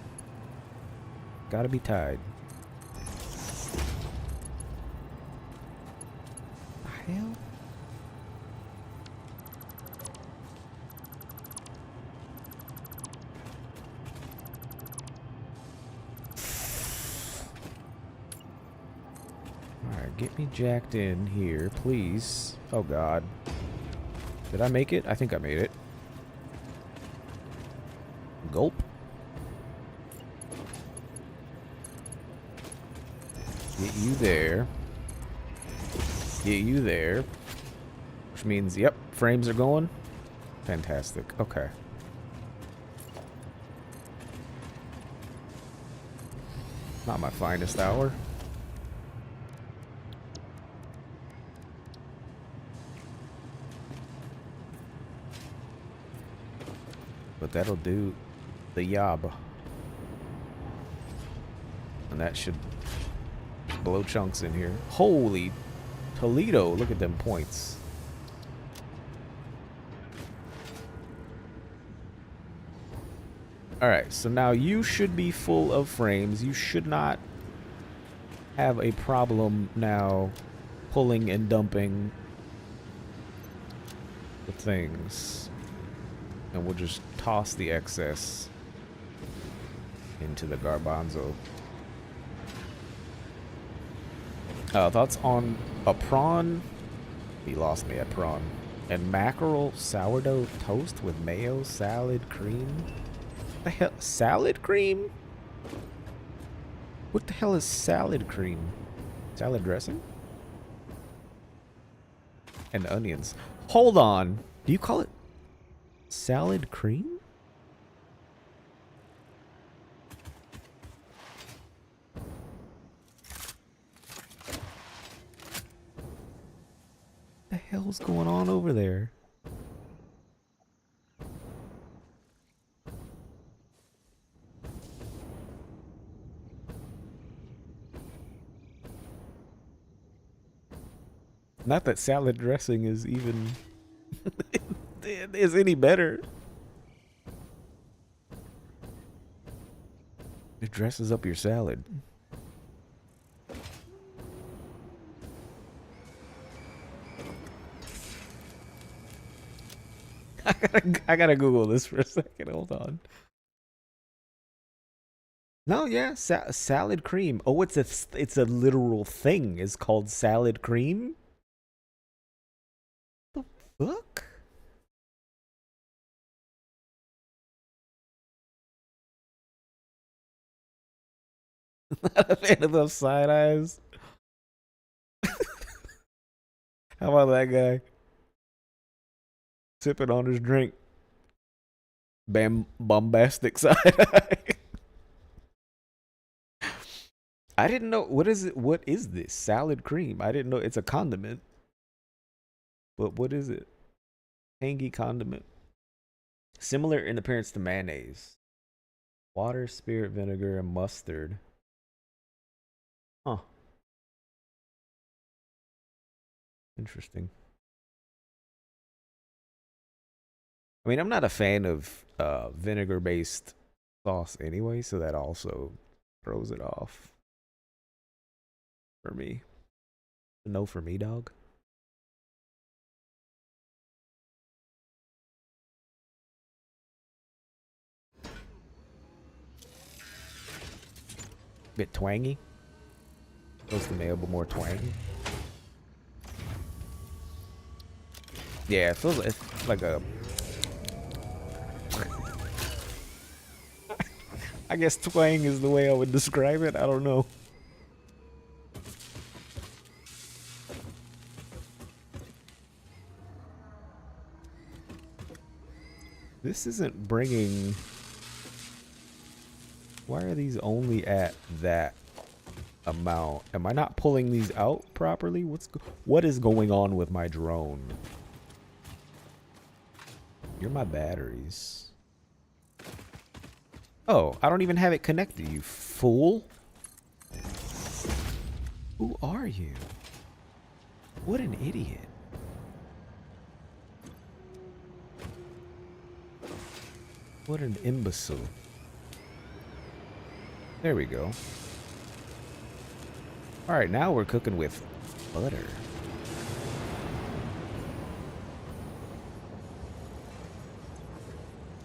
Gotta be tied. The hell? Get me jacked in here, please. Oh, God. Did I make it? I think I made it. Gulp. Get you there. Get you there. Which means, yep, frames are going. Fantastic. Okay. Not my finest hour. But that'll do the job. And that should blow chunks in here. Holy Toledo, look at them points. Alright, so now you should be full of frames. You should not have a problem now pulling and dumping the things. And we'll just toss the excess into the garbanzo. Thoughts on a prawn? He lost me at prawn. And mackerel sourdough toast with mayo, salad, cream? What the hell? Salad cream? What the hell is salad cream? Salad dressing? And onions. Hold on. Do you call it salad cream? hell's going on over there? Not that salad dressing is even is any better. It dresses up your salad. I gotta Google this for a second. Hold on. No, yeah, salad cream. Oh, it's a literal thing. It's called salad cream. The fuck? Not a fan of those side eyes. How about that guy sipping on his drink? Bombastic side eye. I didn't know. What is it? What is this? Salad cream. I didn't know it's a condiment. But what is it? Tangy condiment. Similar in appearance to mayonnaise. Water, spirit vinegar, and mustard. Huh. Interesting. I mean, I'm not a fan of vinegar-based sauce anyway, so that also throws it off for me. No for me, dog. Bit twangy. Supposed to be a bit more twangy. Yeah, it feels like a. I guess twang is the way I would describe it. I don't know. This isn't bringing. Why are these only at that amount? Am I not pulling these out properly? What is going on with my drone? You're my batteries. Oh, I don't even have it connected, you fool. Who are you? What an idiot. What an imbecile. There we go. Alright, now we're cooking with butter.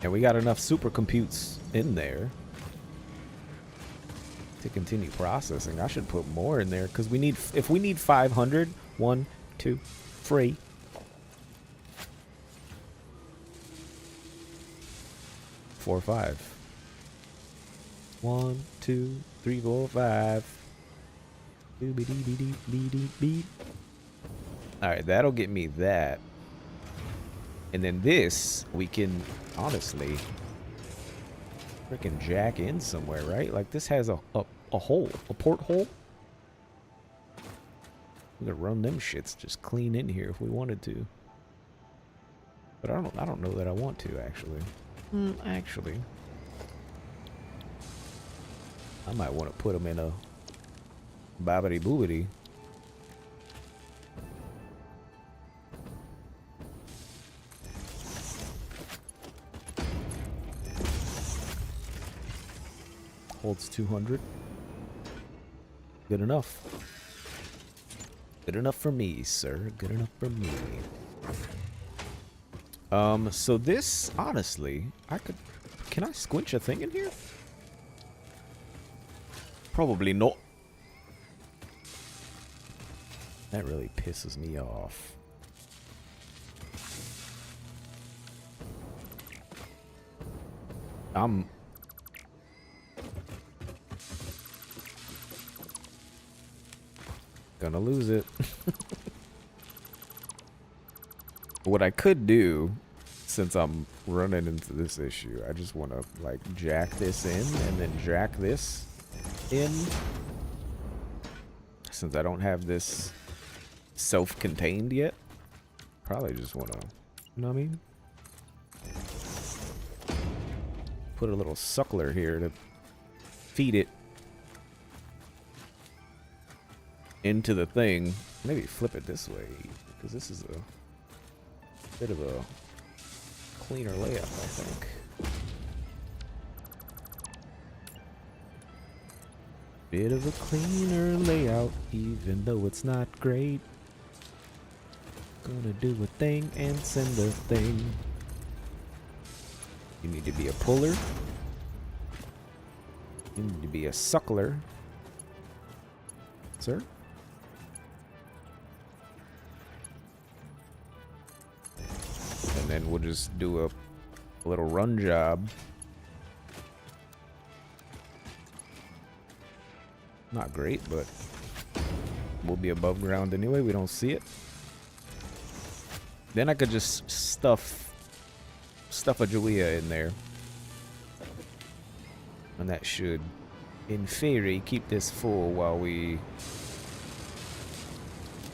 And we got enough supercomputes in there to continue processing. I should put more in there because we need, if we need 500, 1, 2, 3. Four, 5. 1, 2, 3, 4, 5. Alright, that'll get me that. And then this, we can honestly freaking jack in somewhere, right? Like this has a hole, a porthole. We could run them shits just clean in here if we wanted to. But I don't know that I want to actually. Actually, I might want to put them in a bobbity boobity. Holds 200. Good enough. Good enough for me, sir. Good enough for me. So this, honestly, can I squinch a thing in here? Probably not. That really pisses me off. I'm gonna lose it. What I could do, since I'm running into this issue, I just want to like jack this in and then jack this in. Since I don't have this self-contained yet. Probably just want to, you know what I mean? Put a little suckler here to feed it into the thing. Maybe flip it this way, because this is a bit of a cleaner layout, I think. Bit of a cleaner layout, even though it's not great. Gonna do a thing and send a thing. You need to be a puller. You need to be a suckler. Sir? And then we'll just do a little run job. Not great, but we'll be above ground anyway. We don't see it. Then I could just stuff a Julia in there. And that should, in theory, keep this full while we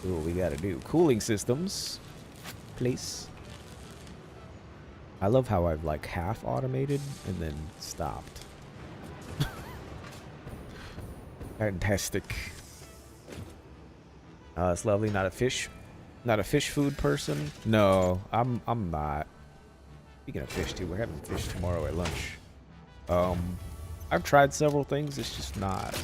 do what we gotta do. Cooling systems. Place. I love how I've like half automated and then stopped. Fantastic. It's lovely. Not a fish food person. No, I'm not. Speaking of fish too, we're having fish tomorrow at lunch. I've tried several things. It's just not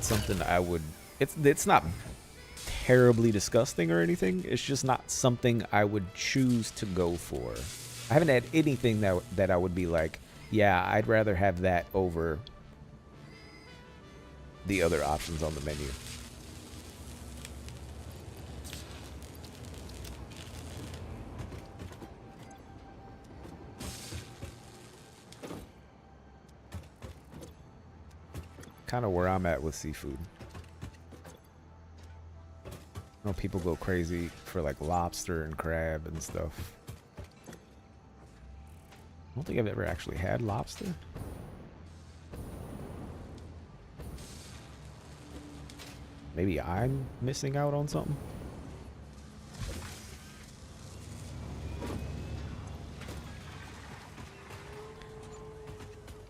something I would. It's not terribly disgusting or anything. It's just not something I would choose to go for. I haven't had anything that I would be like, yeah, I'd rather have that over the other options on the menu. Kind of where I'm at with seafood. I know people go crazy for like lobster and crab and stuff. I don't think I've ever actually had lobster. Maybe I'm missing out on something.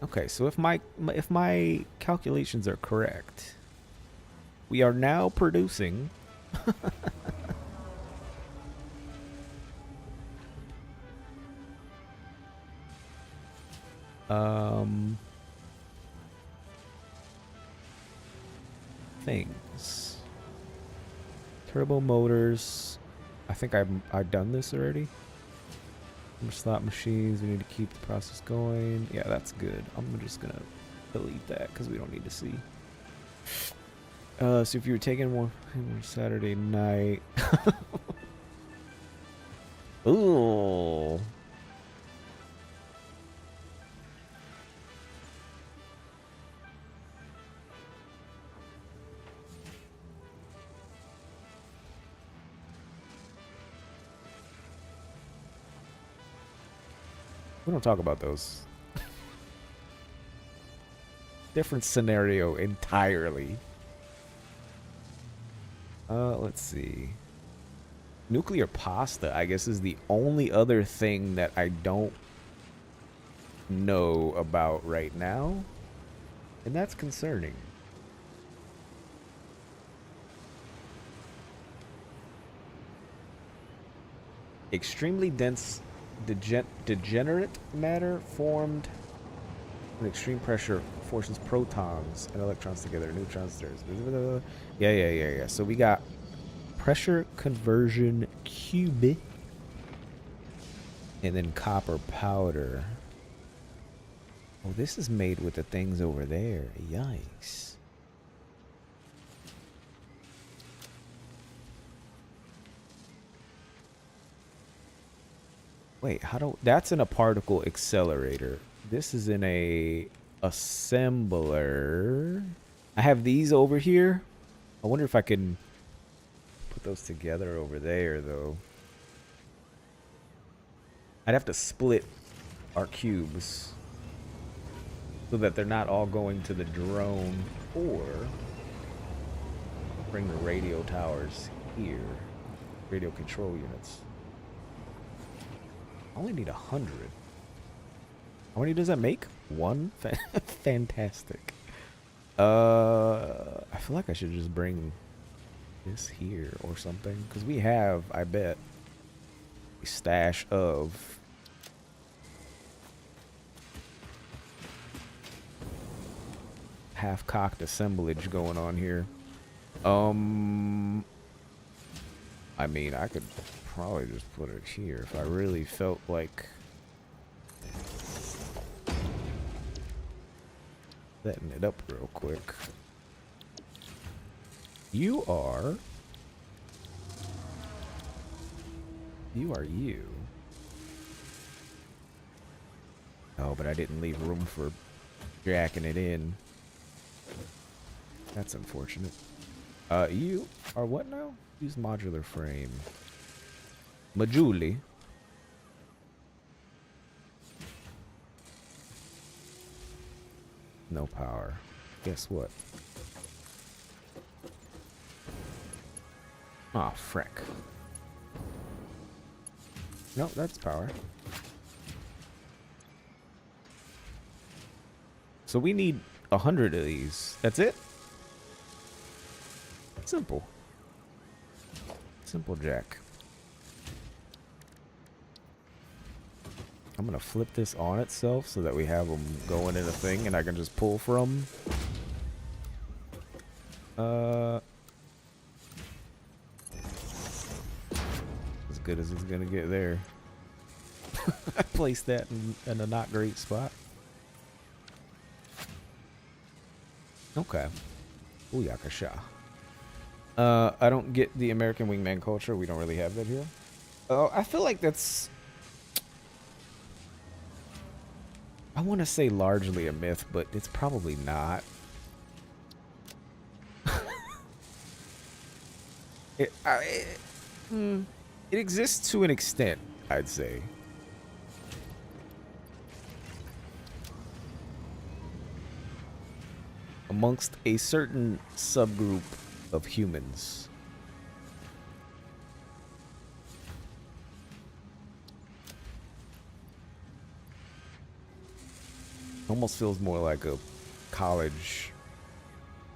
Okay, so if my calculations are correct, we are now producing things. Turbo motors. I think I've done this already. Slot machines. We need to keep the process going. Yeah, that's good. I'm just gonna delete that because we don't need to see. So if you were taking one Saturday night. Ooh. We don't talk about those. Different scenario entirely. Let's see. Nuclear pasta, I guess, is the only other thing that I don't know about right now. And that's concerning. Extremely dense degenerate matter formed when extreme pressure forces protons and electrons together. Neutrons stars. Yeah. So we got pressure conversion cube and then copper powder. Oh, this is made with the things over there. Yikes. Wait, how do... That's in a particle accelerator. This is in a assembler. I have these over here. I wonder if I can put those together over there, though. I'd have to split our cubes so that they're not all going to the drone, or bring the radio towers here. Radio control units. I only need 100. How many does that make? One? Fantastic. I feel like I should just bring this here or something. Because we have, I bet, a stash of half-cocked assemblage going on here. I mean, I could probably just put it here if I really felt like setting it up real quick. You are you. Oh, but I didn't leave room for jacking it in. That's unfortunate. You are what now? Use modular frame. Majuli. No power. Guess what? Aw, frick. Nope, that's power. So we need 100 of these. That's it? Simple. Simple jack. I'm gonna flip this on itself so that we have them going in a thing and I can just pull from. As good as it's gonna get there. I placed that in a not great spot. Okay. Booyakasha. I don't get the American wingman culture. We don't really have that here. I feel like that's... I want to say largely a myth, but it's probably not. It exists to an extent, I'd say. Amongst a certain subgroup of humans. Almost feels more like a college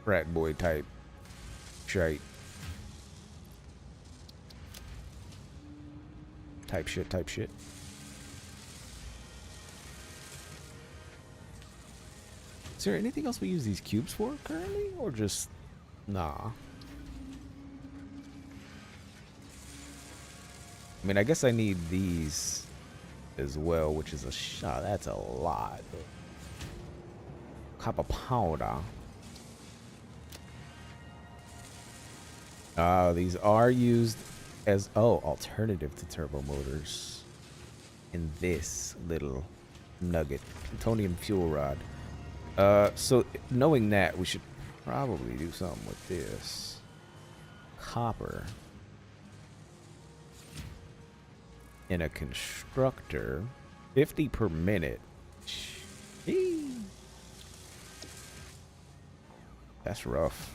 frat boy type shite. Type shit. Is there anything else we use these cubes for currently? Or just... Nah. I mean, I guess I need these as well, which is a shot. That's a lot. Copper powder. These are used as, alternative to turbo motors in this little nugget. Plutonium fuel rod. So knowing that, we should probably do something with this. Copper. In a constructor. 50 per minute. Eee. That's rough.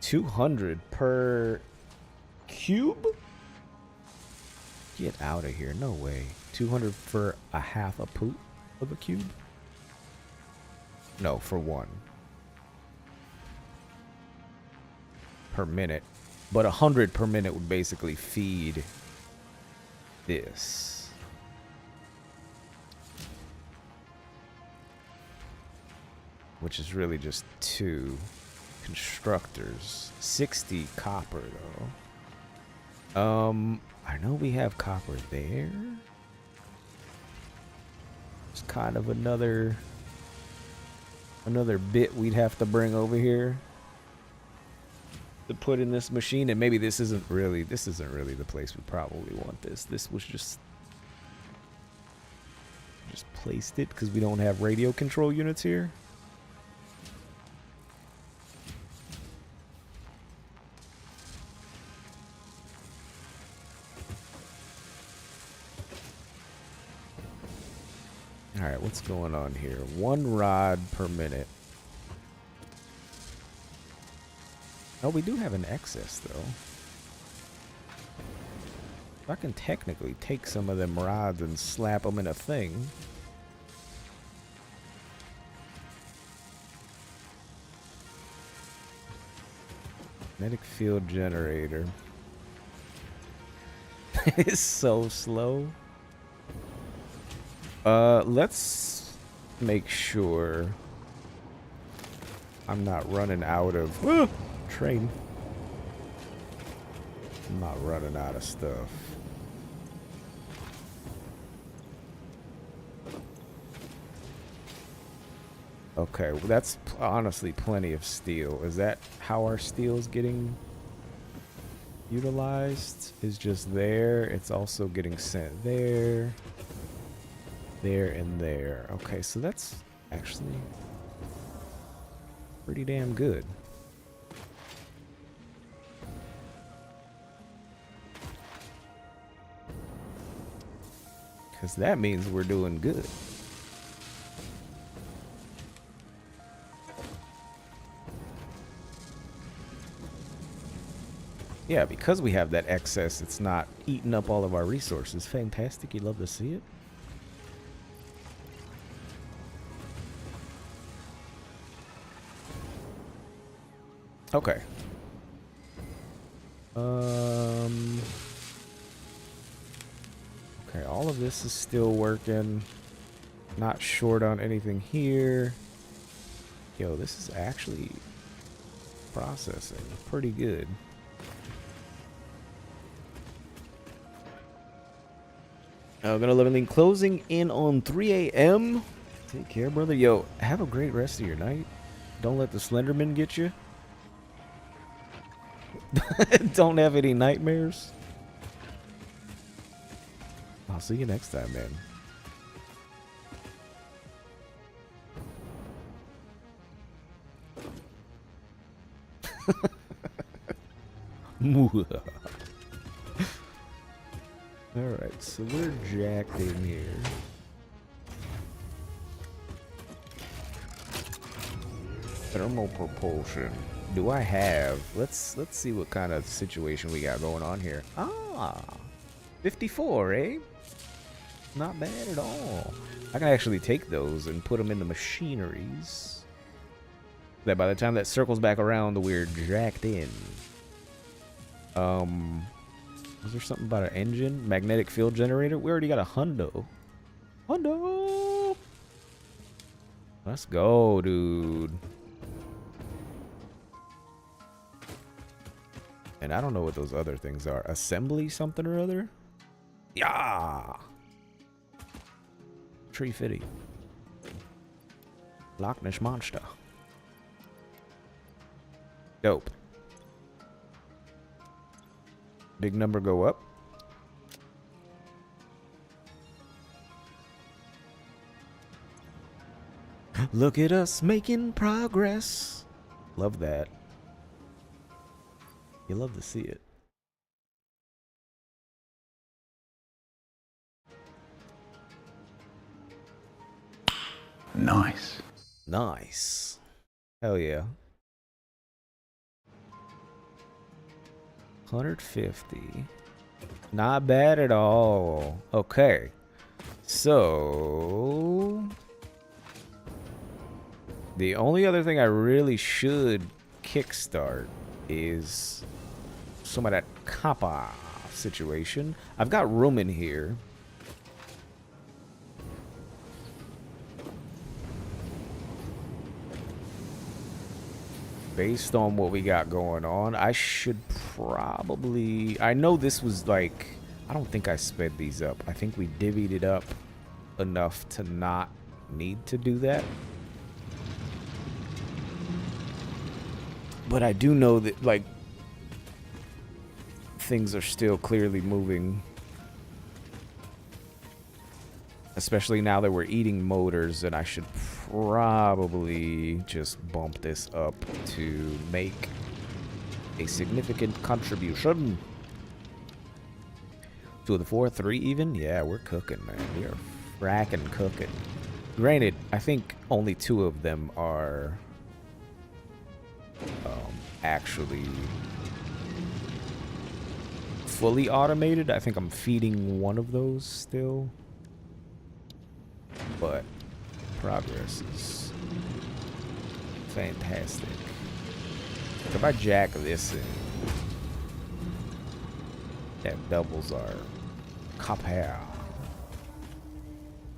200 per cube? Get out of here. No way. 200 for a half a poop of a cube? No, for one. Per minute. But 100 per minute would basically feed this. Which is really just 2 constructors. 60 copper though. I know we have copper there. It's kind of another bit we'd have to bring over here to put in this machine, and maybe this isn't really the place we probably want this. This was just placed it because we don't have radio control units here. All right, what's going on here? 1 rod per minute. Oh, we do have an excess, though. I can technically take some of them rods and slap them in a thing. Magnetic field generator. It's so slow. Let's make sure I'm not running out of train. I'm not running out of stuff. Okay, well, that's honestly plenty of steel. Is that how our steel is getting utilized? Is just there. It's also getting sent there, there, and there. Okay, so that's actually pretty damn good. Because that means we're doing good. Yeah, because we have that excess, it's not eating up all of our resources. Fantastic. You'd love to see it. Okay. Okay, all of this is still working. Not short on anything here. Yo, this is actually processing pretty good. Gonna literally closing in on 3 a.m. Take care, brother. Yo, have a great rest of your night. Don't let the Slenderman get you. Don't have any nightmares. I'll see you next time, man. Alright, so we're jacked in here. Thermal propulsion. Do I have? Let's see what kind of situation we got going on here. Ah, 54, eh? Not bad at all. I can actually take those and put them in the machineries. That by the time that circles back around, we're jacked in. Was there something about an engine? Magnetic field generator? We already got a hundo. Hundo! Let's go, dude. And I don't know what those other things are. Assembly something or other? Yeah! Tree Fitty. Loch Ness Monster. Dope. Big number go up. Look at us making progress. Love that. You love to see it. Nice. Nice. Hell yeah. 150. Not bad at all. Okay. So the only other thing I really should kickstart is some of that copper situation. I've got room in here. Based on what we got going on, I should probably... I know this was like... I don't think I sped these up. I think we divvied it up enough to not need to do that. But I do know that, like, things are still clearly moving. Especially now that we're eating motors, and I should probably just bump this up to make a significant contribution. 2 of the 4, 3 even? Yeah, we're cooking, man. We are fracking cooking. Granted, I think only 2 of them are actually fully automated. I think I'm feeding one of those still, but progress is fantastic. If I jack this in, that doubles our copper.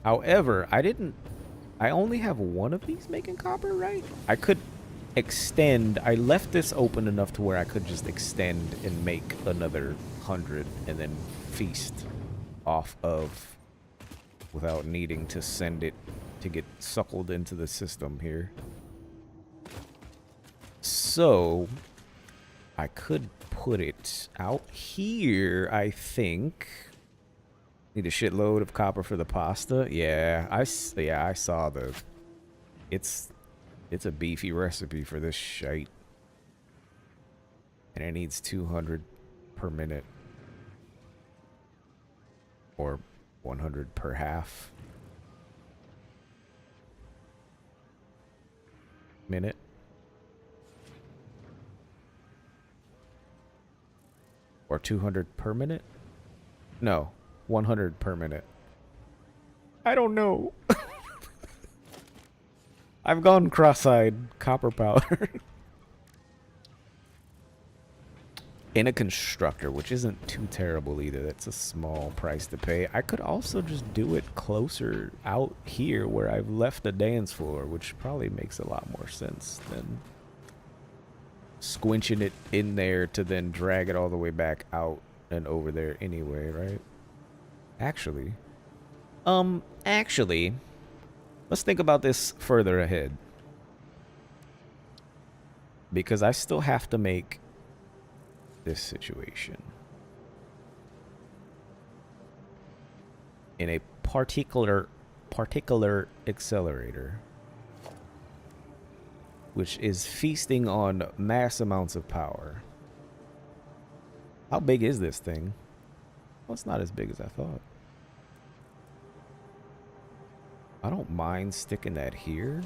However, I only have one of these making copper, right? I could extend. I left this open enough to where I could just extend and make another 100 and then feast off of without needing to send it to get suckled into the system here. So I could put it out here, I think. Need a shitload of copper for the pasta. Yeah, I saw the. It's a beefy recipe for this shite, and it needs 200 per minute, or 100 per half minute. Or 200 per minute? No, 100 per minute. I don't know. I've gone cross-eyed. Copper powder. In a constructor, which isn't too terrible either. That's a small price to pay. I could also just do it closer out here where I've left the dance floor, which probably makes a lot more sense than squinching it in there to then drag it all the way back out and over there anyway, right? Actually, let's think about this further ahead, because I still have to make this situation in a particular accelerator, which is feasting on mass amounts of power. How big is this thing? Well, it's not as big as I thought. I don't mind sticking that here.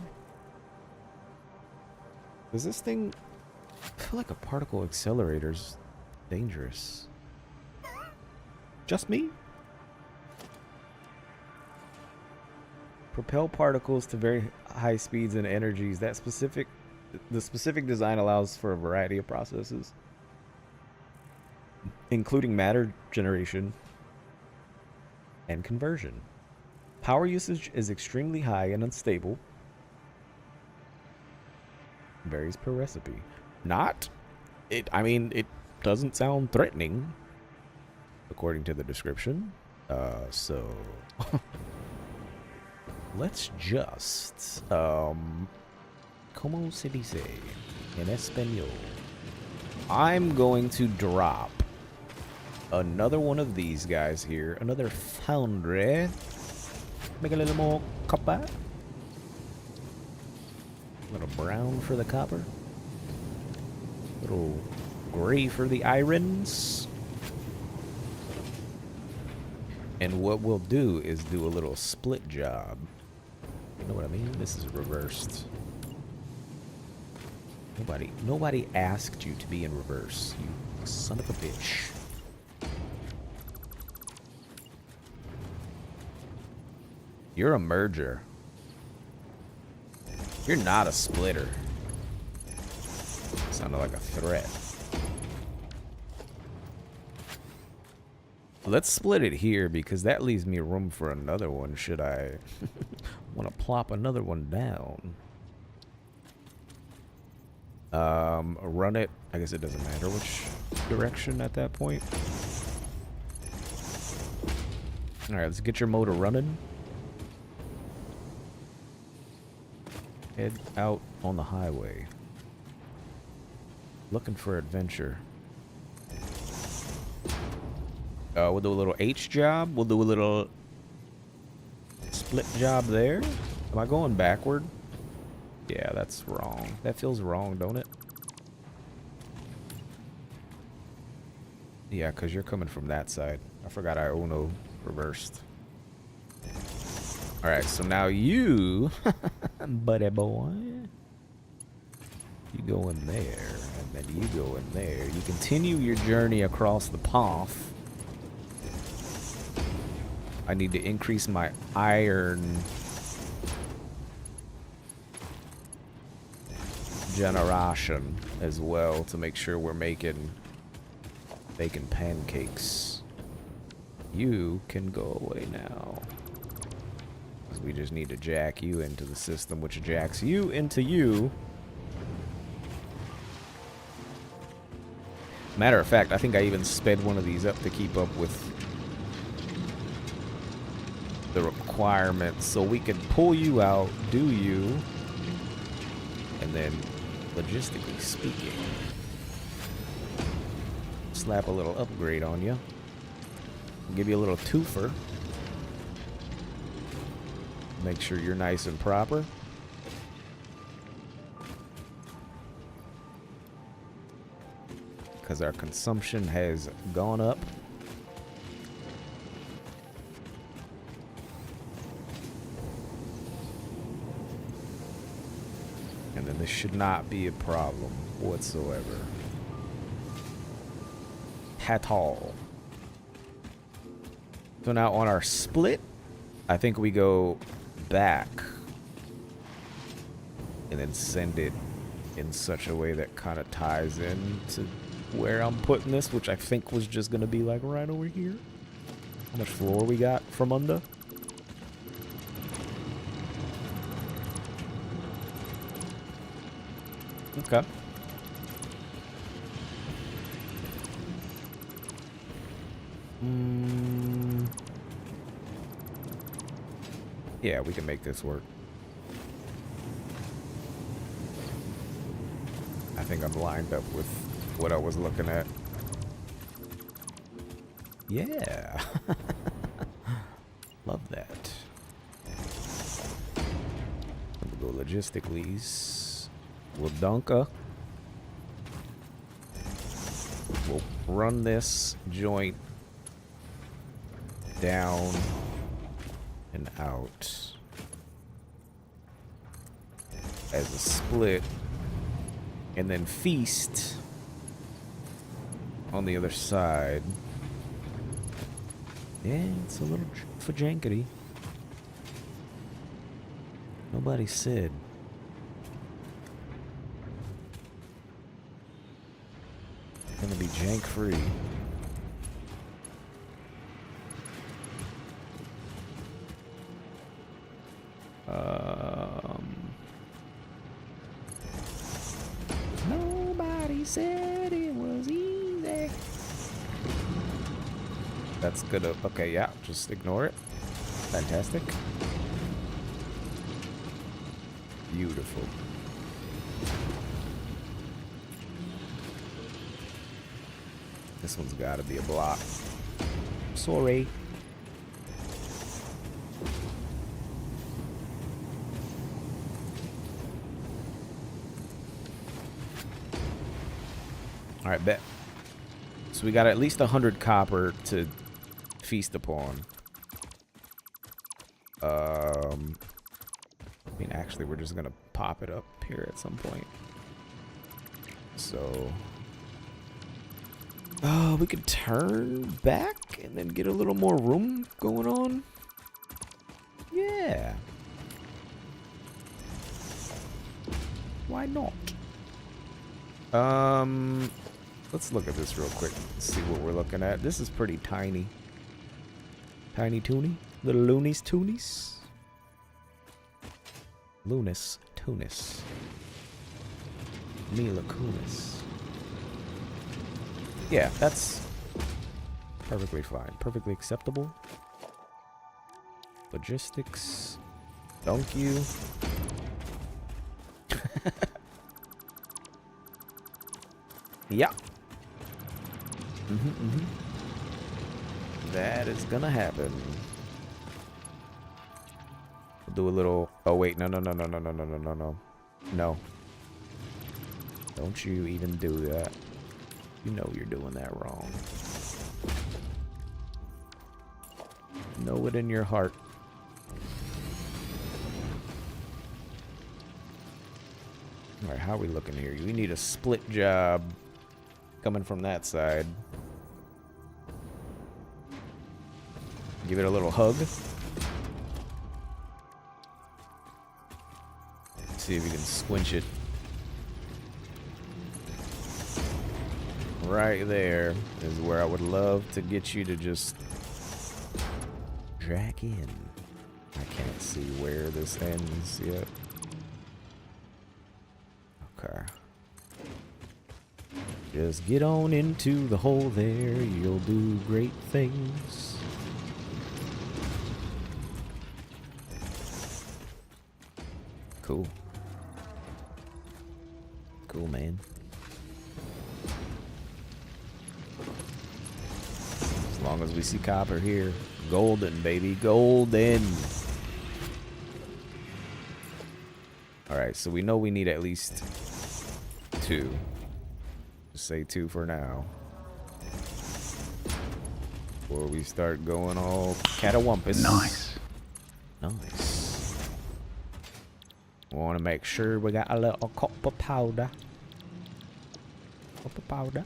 Does this thing... I feel like a particle accelerator's dangerous. Just me? Propel particles to very high speeds and energies. The specific design allows for a variety of processes, including matter generation and conversion. Power usage is extremely high and unstable. Varies per recipe. I mean, it doesn't sound threatening, according to the description. So let's just, como se dice en español? I'm going to drop another one of these guys here, another foundry. Make a little more copper. A little brown for the copper. A little gray for the irons. And what we'll do is do a little split job. You know what I mean? This is reversed. Nobody asked you to be in reverse, you son of a bitch. You're a merger. You're not a splitter. Sounded like a threat. Let's split it here because that leaves me room for another one should I want to plop another one down. Run it. I guess it doesn't matter which direction at that point. Alright, let's get your motor running. Head out on the highway. Looking for adventure. We'll do a little H job. We'll do a little split job there. Am I going backward? Yeah, that's wrong. That feels wrong, don't it? Yeah, because you're coming from that side. I forgot I Uno reversed. Alright, so now you, buddy boy, You go in there, and then you go in there. You continue your journey across the path. I need to increase my iron generation as well to make sure we're making pancakes. You can go away now. Because we just need to jack you into the system, which jacks you into you. Matter of fact, I think I even sped one of these up to keep up with the requirements, so we can pull you out, do you, and then, logistically speaking, slap a little upgrade on you. Give you a little twofer. Make sure you're nice and proper. Because our consumption has gone up. And then this should not be a problem whatsoever. At all. So now on our split, I think we go back and then send it in such a way that kind of ties in to where I'm putting this, which I think was just going to be like right over here. How much floor we got from under? Okay. Yeah, we can make this work. I think I'm lined up with what I was looking at. Yeah. Love that. We'll go logistically. We'll dunker. We'll run this joint down and out as a split, and then feast on the other side. Yeah, it's a little fajankety. Nobody said. It's gonna be jank free. Nobody said it was easy. That's good. Okay, yeah, just ignore it. Fantastic. Beautiful. This one's got to be a block. Sorry. All right, bet. So we got at least 100 copper to feast upon. I mean, actually, we're just gonna pop it up here at some point. So, we could turn back and then get a little more room going on. Yeah. Why not? Let's look at this real quick and see what we're looking at. This is pretty tiny. Tiny toony. Little loonies toonies. Lunis Tunis. Mila Kunis. Yeah, that's perfectly fine. Perfectly acceptable. Logistics. Thank you. Yeah. That is gonna happen. We'll do a little. Oh wait, no. No. Don't you even do that. You know you're doing that wrong. Know it in your heart. . All right, how are we looking here? We need a split job coming from that side. Give it a little hug. See if we can squinch it. Right there is where I would love to get you to just jack in. I can't see where this ends yet. Okay. Just get on into the hole there. You'll do great things. Cool. Cool, man. As long as we see copper here. Golden, baby. Golden. Alright, so we know we need at least 2. Just say 2 for now. Before we start going all catawampus. Nice. Nice. Want to make sure we got a little copper powder. Copper powder.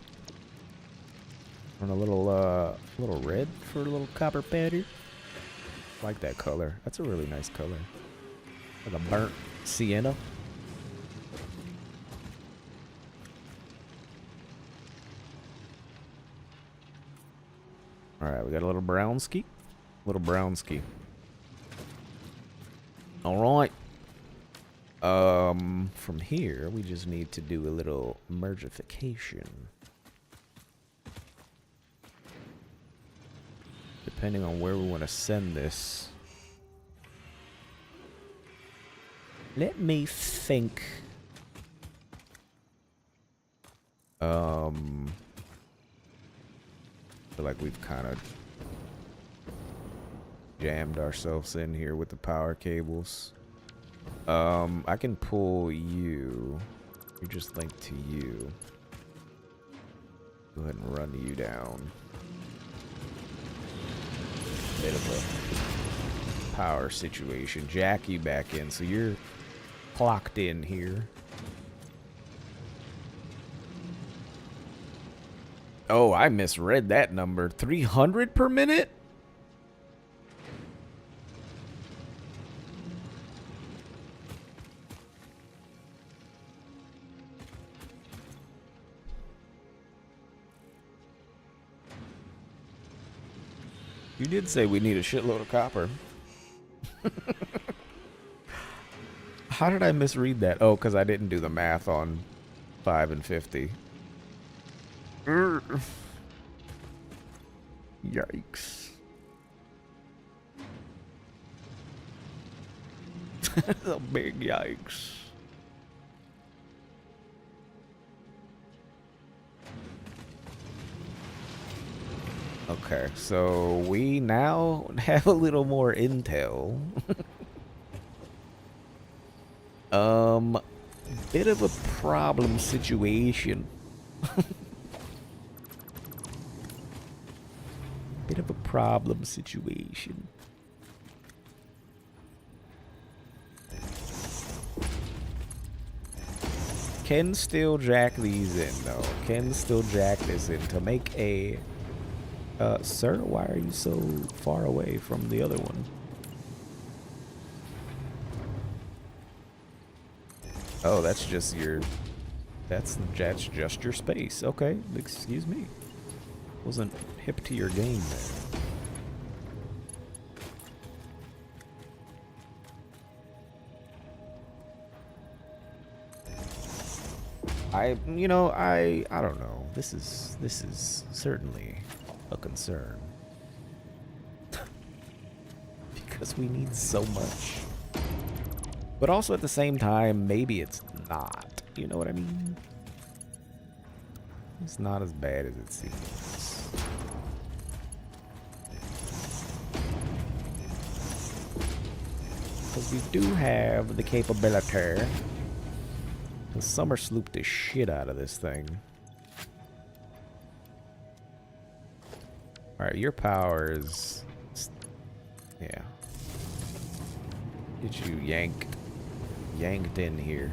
And a little red for a little copper powder. Like that color. That's a really nice color. Like a burnt sienna. Alright, we got a little brownski. Little brownski. Alright. From here, we just need to do a little mergification. Depending on where we want to send this. Let me think. I feel like we've kind of jammed ourselves in here with the power cables. I can pull you. You just link to you. Go ahead and run you down. Bit of a power situation. Jack you back in, so you're clocked in here. Oh, I misread that number. 300 per minute? You did say we need a shitload of copper. How did I misread that? Oh, because I didn't do the math on 5 and 50. Yikes. That's a big yikes. Okay, so we now have a little more intel. Bit of a problem situation. Bit of a problem situation. Can still jack these in though. Can still jack this in to make a sir, why are you so far away from the other one? Oh, that's just your... That's just your space. Okay, excuse me. Wasn't hip to your game there. I don't know. This is certainly a concern. Because we need so much. But also at the same time, maybe it's not. You know what I mean? It's not as bad as it seems. Because we do have the capability to summer sloop the shit out of this thing. Alright, your power is... Yeah. Get you yanked in here.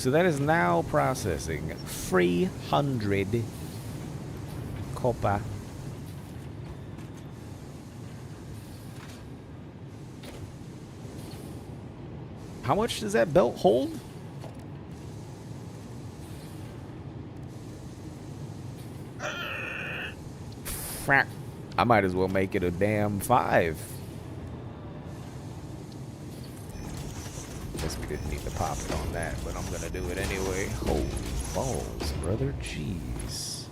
So that is now processing 300 copper. How much does that belt hold? Frack. I might as well make it a damn 5. Guess we didn't need to pop it on that, but I'm gonna do it anyway. Holy balls, brother. Jeez.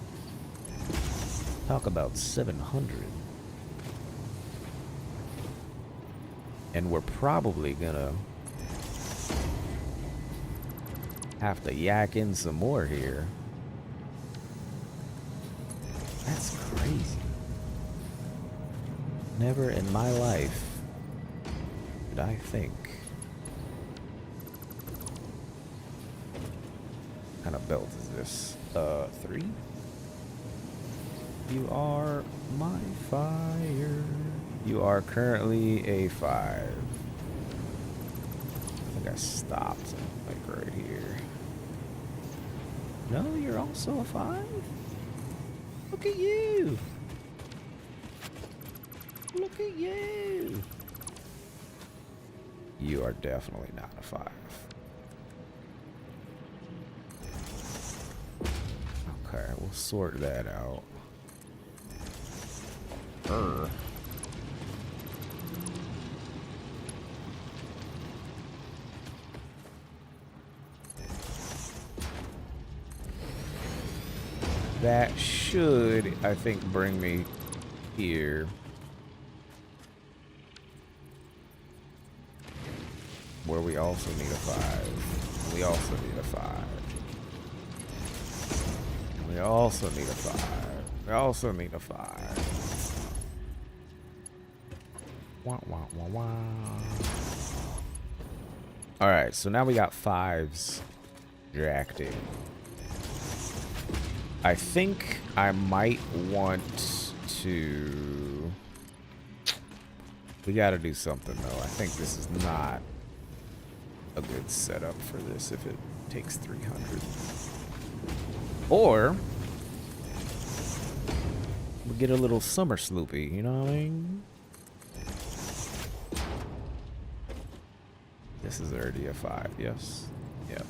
Talk about 700. And we're probably gonna have to yak in some more here. That's crazy. Never in my life did I think. What kind of belt is this? 3? You are my fire. You are currently a 5. I think I stopped like right here. No, you're also a 5? Look at you. Look at you. You are definitely not a 5. Okay, we'll sort that out. That should, I think, bring me here. Where we also need a 5. We also need a 5. We also need a 5. We also need a 5. Wah, wah, wah, wah. Alright, so now we got 5s jacked in. I think I might want to... We gotta do something though. I think this is not a good setup for this if it takes 300. Or we get a little summer sloopy, you know what I mean? This is already a 5, yes. Yep.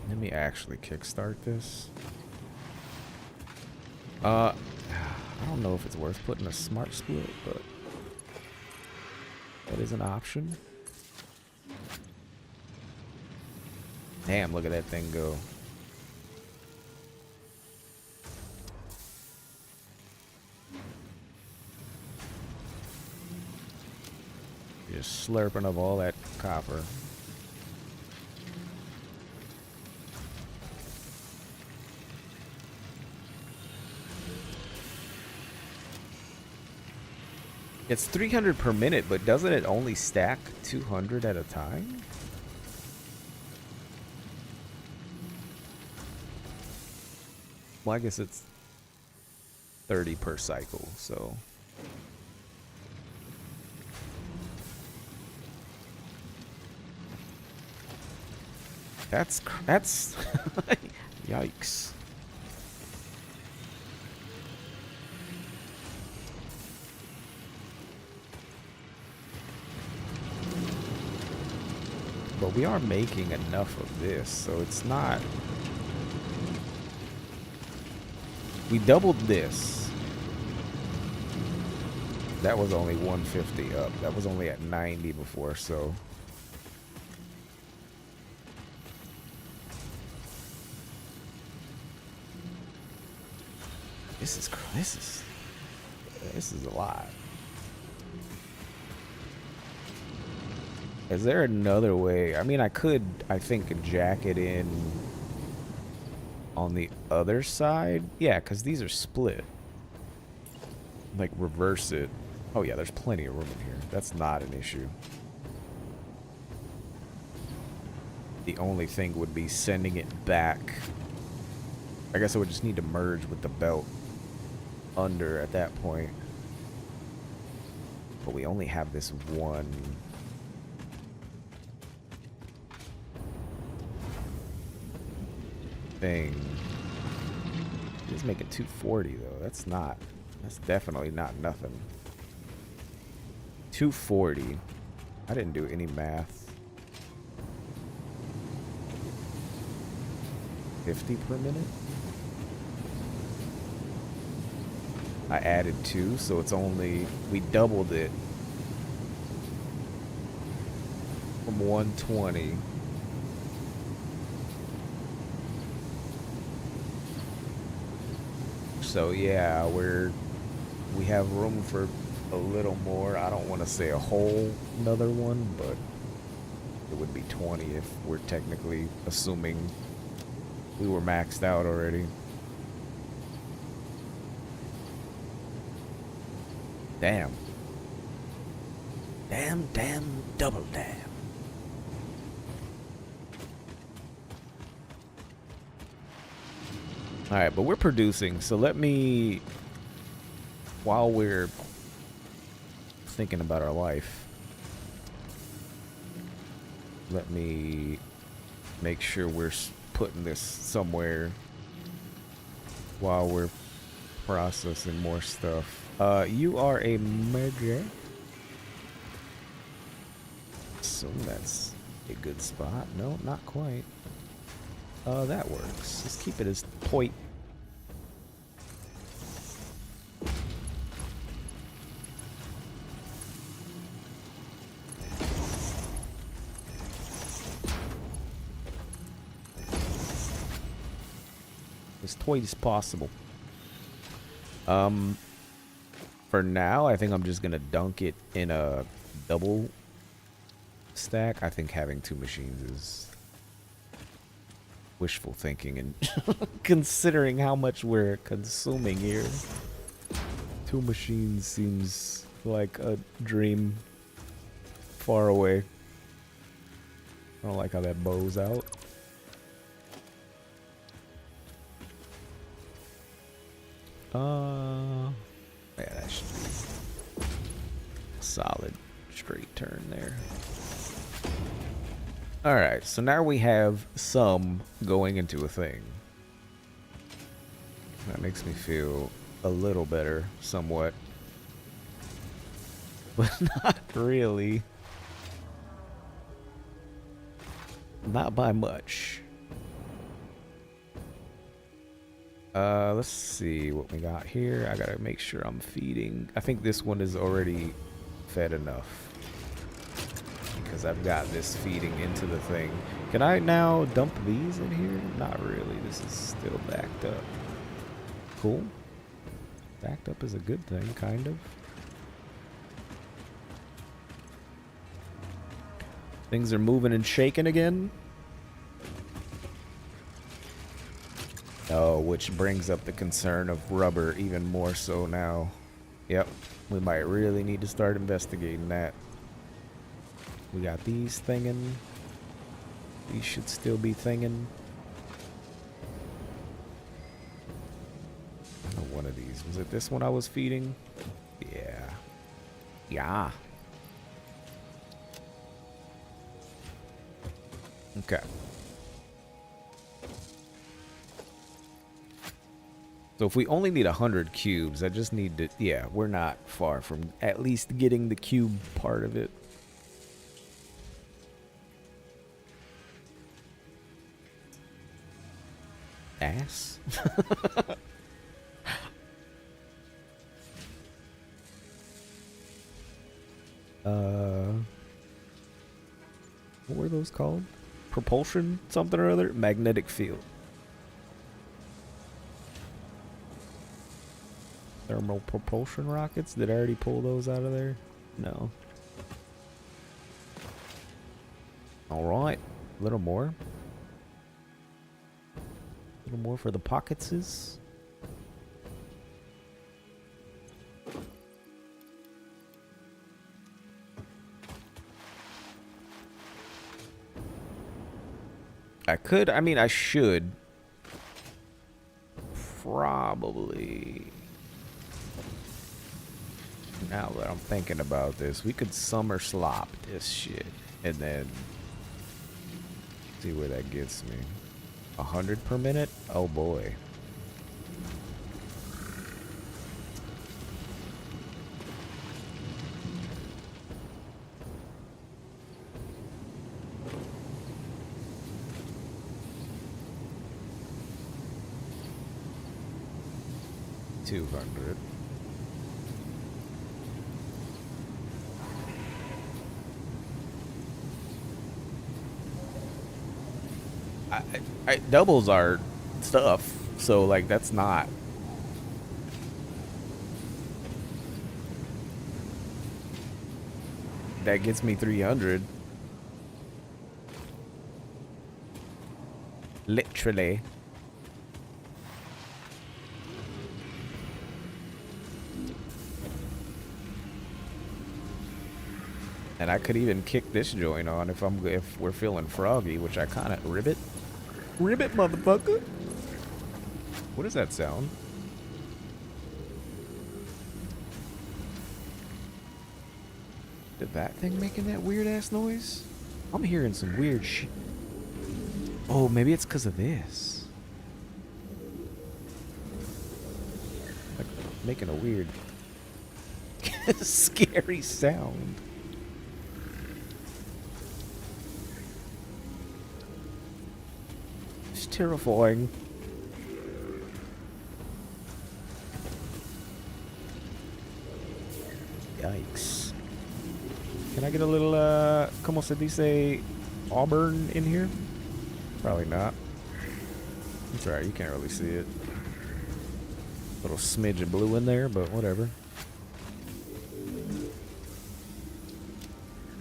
Let me actually kickstart this. I don't know if it's worth putting a smart split, but that is an option. Damn, look at that thing go. Just slurping up all that copper. It's 300 per minute, but doesn't it only stack 200 at a time? Well, I guess it's 30 per cycle, so... That's yikes. But we are making enough of this, so it's not... We doubled this. That was only 150 up. That was only at 90 before, so... This is a lot. Is there another way? I mean, I could, I think, jack it in on the other side. Yeah, because these are split. Like, reverse it. Oh, yeah, there's plenty of room in here. That's not an issue. The only thing would be sending it back. I guess I would just need to merge with the belt under at that point. But we only have this one thing. He's making 240 though. That's definitely not nothing. 240. I didn't do any math. 50 per minute? I added 2, so it's only, we doubled it from 120. So yeah, we have room for a little more. I don't want to say a whole another one, but it would be 20 if we're technically assuming we were maxed out already. Damn. Damn, double damn. Alright, but we're producing, so let me, while we're thinking about our life, let me make sure we're putting this somewhere while we're processing more stuff. You are a merger. So that's a good spot. No, not quite. That works. Let's keep it as point. As tight as possible. For now, I think I'm just gonna dunk it in a double stack. I think having 2 machines is wishful thinking, and considering how much we're consuming here, 2 machines seems like a dream far away. I don't like how that bows out. Yeah, that should be a solid straight turn there. Alright, so now we have some going into a thing. That makes me feel a little better, somewhat. But not really. Not by much. Let's see what we got here. I gotta make sure I'm feeding. I think this one is already fed enough, because I've got this feeding into the thing. Can I now dump these in here? Not really. This is still backed up. Cool. Backed up is a good thing, kind of. Things are moving and shaking again. Oh, which brings up the concern of rubber even more so now. Yep, we might really need to start investigating that. We got these thinging. These should still be thinging. Oh, one of these. Was it this one I was feeding? Yeah. Yeah. Okay. So if we only need 100 cubes, I just need to, yeah, we're not far from at least getting the cube part of it. Ass? What were those called? Propulsion something or other? Magnetic field. Thermal propulsion rockets? Did I already pull those out of there? No. Alright. A little more. A little more for the pocketses. I mean, I should probably, now that I'm thinking about this, we could summer slop this shit and then see where that gets me. 100 per minute? Oh boy. $200. Doubles are stuff, so like that's not. That gets me 300. Literally. And I could even kick this joint on if we're feeling froggy, which I kind of ribbit. Ribbit, motherfucker. What does that sound? Did that thing making that weird ass noise? I'm hearing some weird shit. Oh, maybe it's because of this. Like making a weird, scary sound. It's terrifying. Yikes. Can I get a little, como se dice, auburn in here? Probably not. It's alright, you can't really see it. Little smidge of blue in there, but whatever.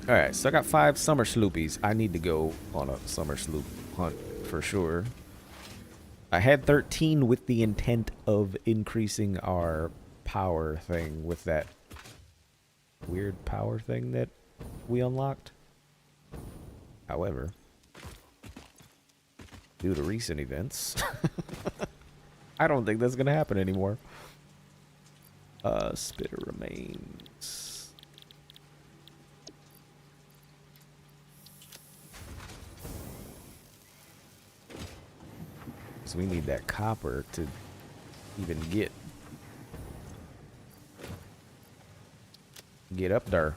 Alright, so I got 5 summer sloopies. I need to go on a summer sloop hunt for sure. I had 13 with the intent of increasing our power thing with that weird power thing that we unlocked. However, due to recent events, I don't think that's gonna happen anymore. Spitter remains. So we need that copper to even get up there.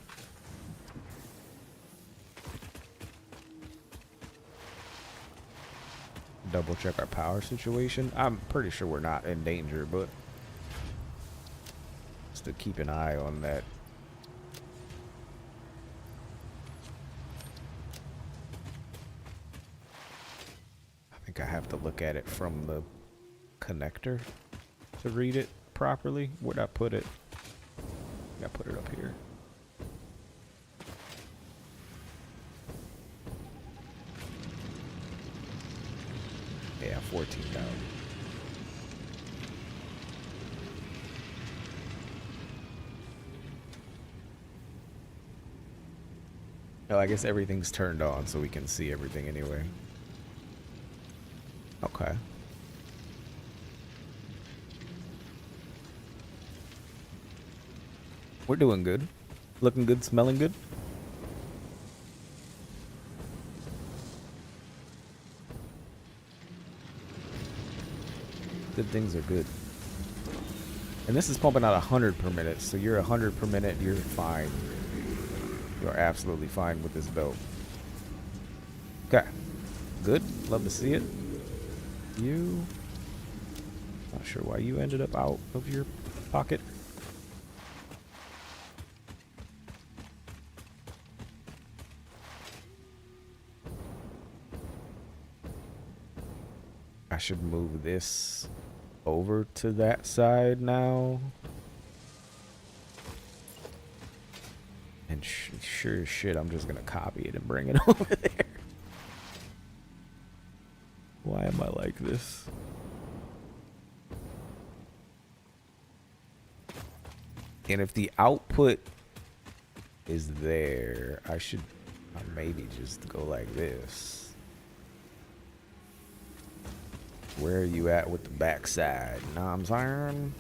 Double check our power situation. I'm pretty sure we're not in danger, but just to keep an eye on that. I think I have to look at it from the connector to read it properly. Where'd I put it? I put it up here. Yeah, 14,000. Oh, I guess everything's turned on so we can see everything anyway. Okay. We're doing good. Looking good, smelling good. Good things are good. And this is pumping out 100 per minute, so you're 100 per minute, you're fine. You're absolutely fine with this belt. Okay. Good. Love to see it. You. Not sure why you ended up out of your pocket. I should move this over to that side now. And sure as shit, I'm just gonna copy it and bring it over there. Why am I like this? And if the output is there, I should maybe just go like this. Where are you at with the backside? Know what I'm saying?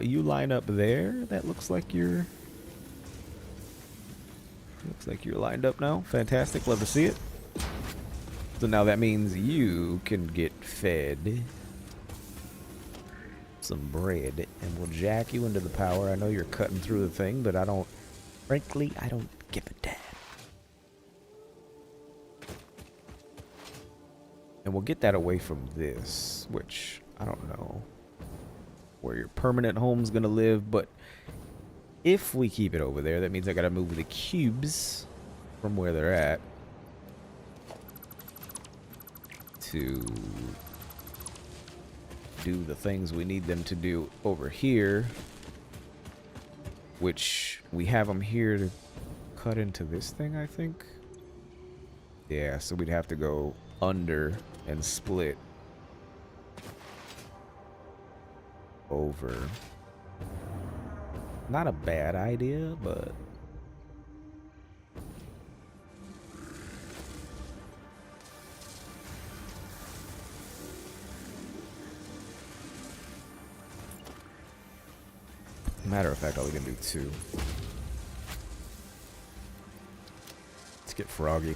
You line up there. That looks like you're lined up now. Fantastic. Love to see it. So now that means you can get fed some bread, and we'll jack you into the power. I know you're cutting through the thing, but frankly, I don't give a damn. And we'll get that away from this, which I don't know where your permanent home's gonna live, but if we keep it over there, that means I gotta move the cubes from where they're at to do the things we need them to do over here, which we have them here to cut into this thing, I think. Yeah, so we'd have to go under and split over. Not a bad idea, but matter of fact, all we can do 2. Let's get froggy.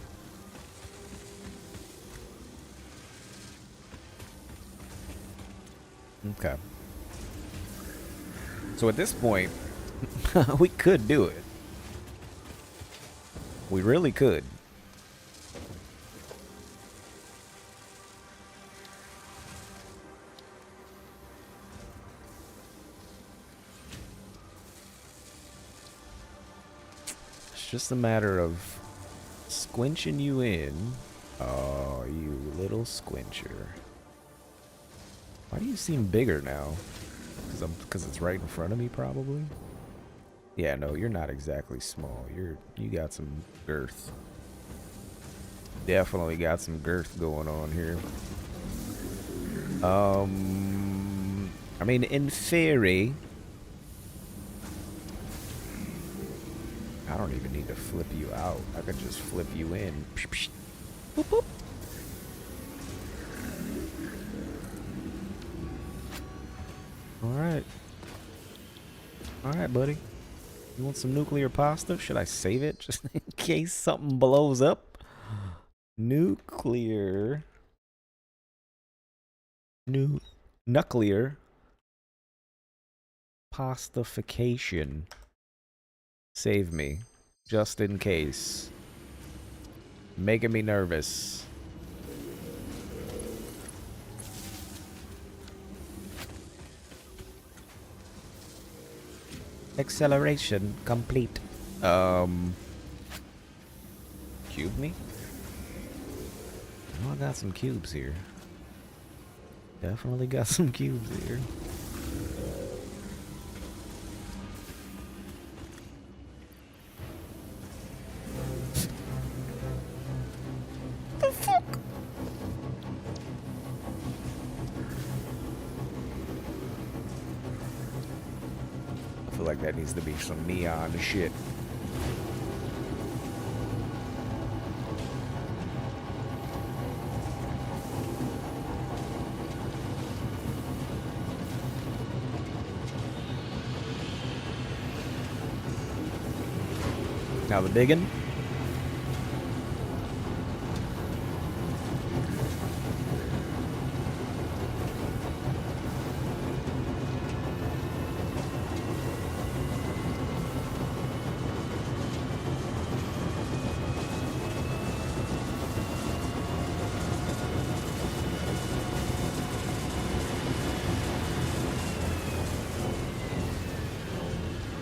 Okay. So at this point, we could do it. We really could. It's just a matter of squinching you in. Oh, you little squincher. Why do you seem bigger now? Because it's right in front of me, probably. Yeah, no, you're not exactly small. You got some girth. Definitely got some girth going on here. I mean, in theory, I don't even need to flip you out. I could just flip you in. Boop, boop. Alright. Alright, buddy. You want some nuclear pasta? Should I save it just in case something blows up? Nuclear pastification. Save me. Just in case. Making me nervous. Acceleration complete. Cube me? Oh, I got some cubes here. Definitely got some cubes here. The fuck? I feel like that needs to be some neon shit. Now the biggin.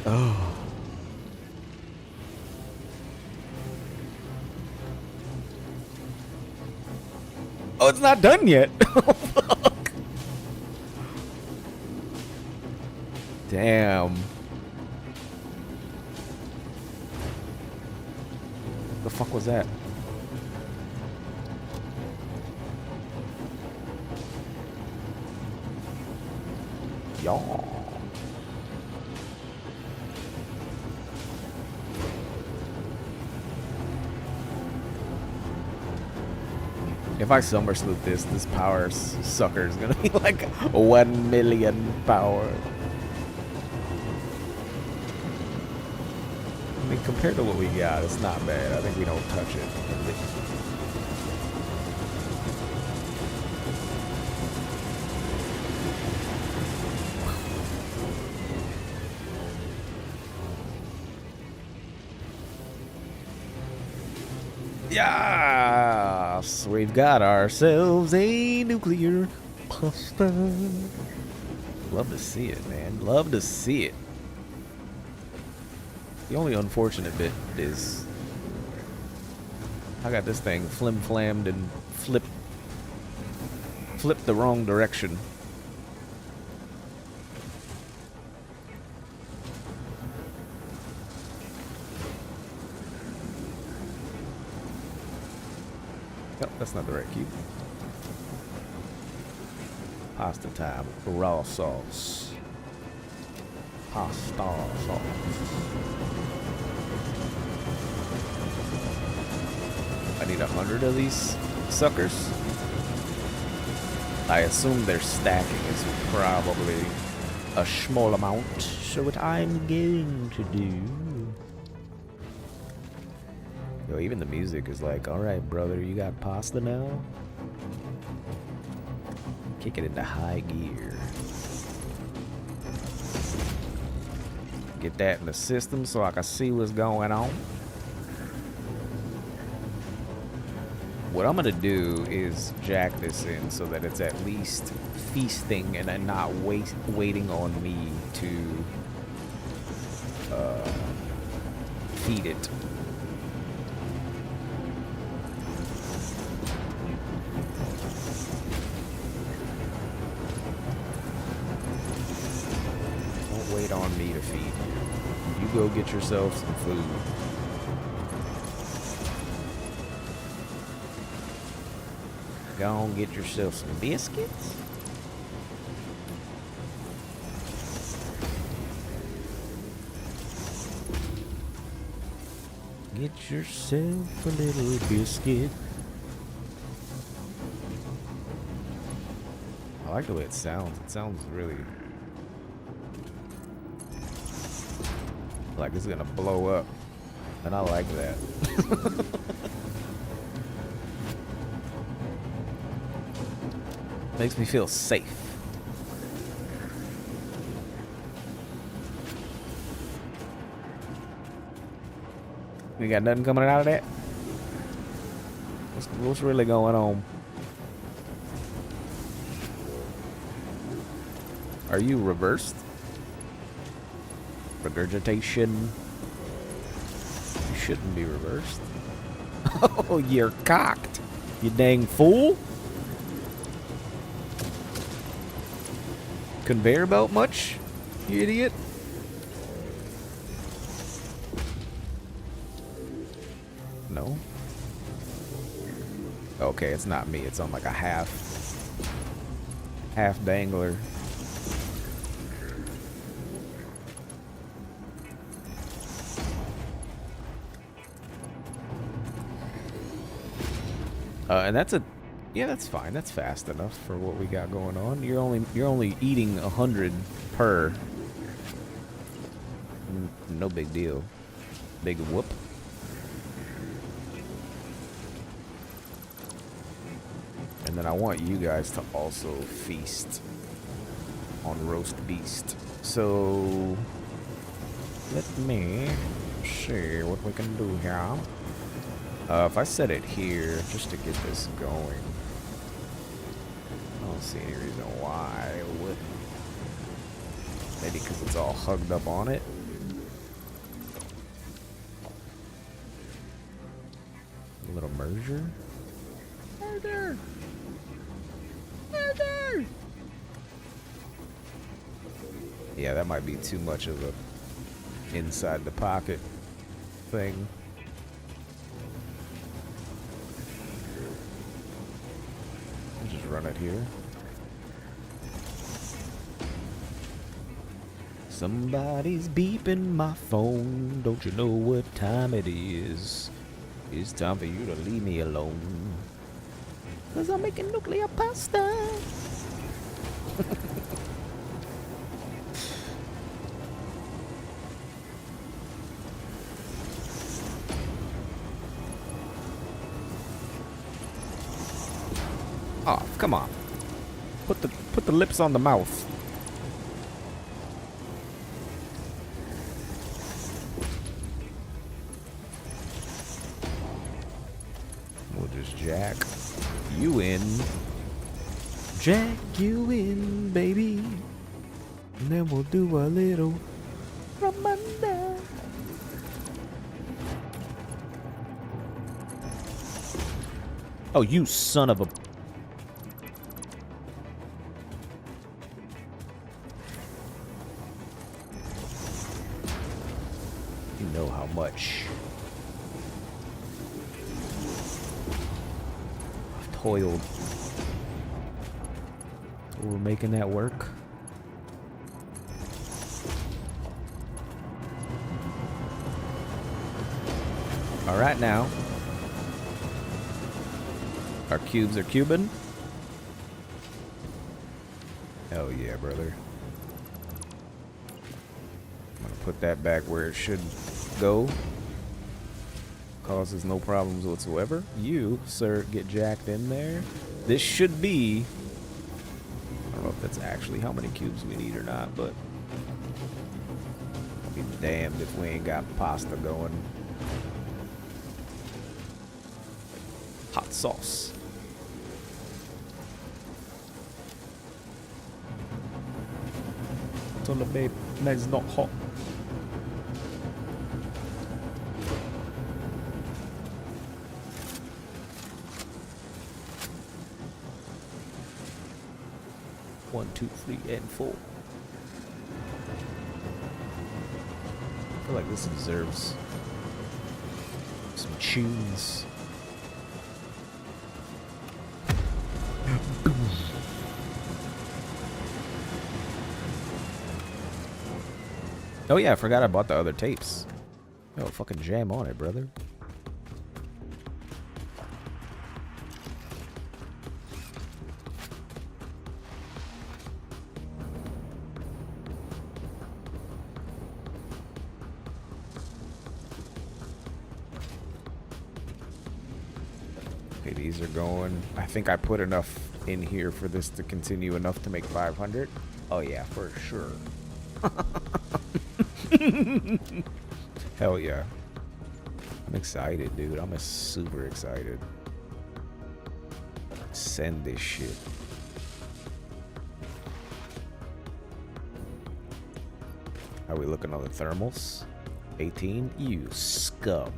Oh. Oh, it's not done yet. Fuck. Damn. The fuck was that? Y'all. If I summer sloop this power sucker is gonna be like 1 million power. I mean, compared to what we got, it's not bad. I think we don't touch it. Yes, we've got ourselves a nuclear pasta. Love to see it, man. Love to see it. The only unfortunate bit is I got this thing flim-flammed and flipped the wrong direction. Oh, that's not the right cube. Pasta time. Raw sauce. Pasta sauce. I need 100 of these suckers. I assume their stacking is probably a small amount. So what I'm going to do... Yo, even the music is like, alright, brother, you got pasta now? Kick it into high gear. Get that in the system so I can see what's going on. What I'm gonna do is jack this in so that it's at least feasting and then not waiting on me to feed it. Don't wait on me to feed you. You go get yourself some food. Go on, get yourself some biscuits. Get yourself a little biscuit. I like the way it sounds. It sounds really like it's gonna blow up. And I like that. Makes me feel safe. We got nothing coming out of that? What's really going on? Are you reversed? Regurgitation. You shouldn't be reversed. Oh, you're cocked. You dang fool. Conveyor belt much, you idiot? No. Okay, it's not me. It's on like a half dangler. And that's a, yeah, that's fine. That's fast enough for what we got going on. You're only eating 100 per. No big deal. Big whoop. And then I want you guys to also feast on roast beast. So let me see what we can do here. If I set it here just to get this going, I don't see any reason why it wouldn't. Maybe because it's all hugged up on it. A little merger. Merger! Merger! Yeah, that might be too much of a inside the pocket thing. Just run it here. Somebody's beeping my phone. Don't you know what time it is? It's time for you to leave me alone. 'Cause I'm making nuclear pasta. Oh, come on. Put the lips on the mouth. Let's jack you in. Jack you in, baby. And then we'll do a little from under. Oh, you son of a... You know how much I've toiled over making that work. All right, now our cubes are cubing. Hell yeah, brother. I'm gonna put that back where it should go. Causes no problems whatsoever. You, sir, get jacked in there. This should be... I don't know if that's actually how many cubes we need or not, but... I'll be damned if we ain't got pasta going. Hot sauce. Tell the babe, that's not hot. One, two, three, and four. I feel like this deserves some tunes. Oh yeah, I forgot I bought the other tapes. Yo, fucking jam on it, brother. Okay, these are going. I think I put enough in here for this to continue enough to make 500. Oh yeah, for sure. Hell yeah. I'm excited, dude. I'm super excited. Send this shit. How are we looking on the thermals? 18? You scum.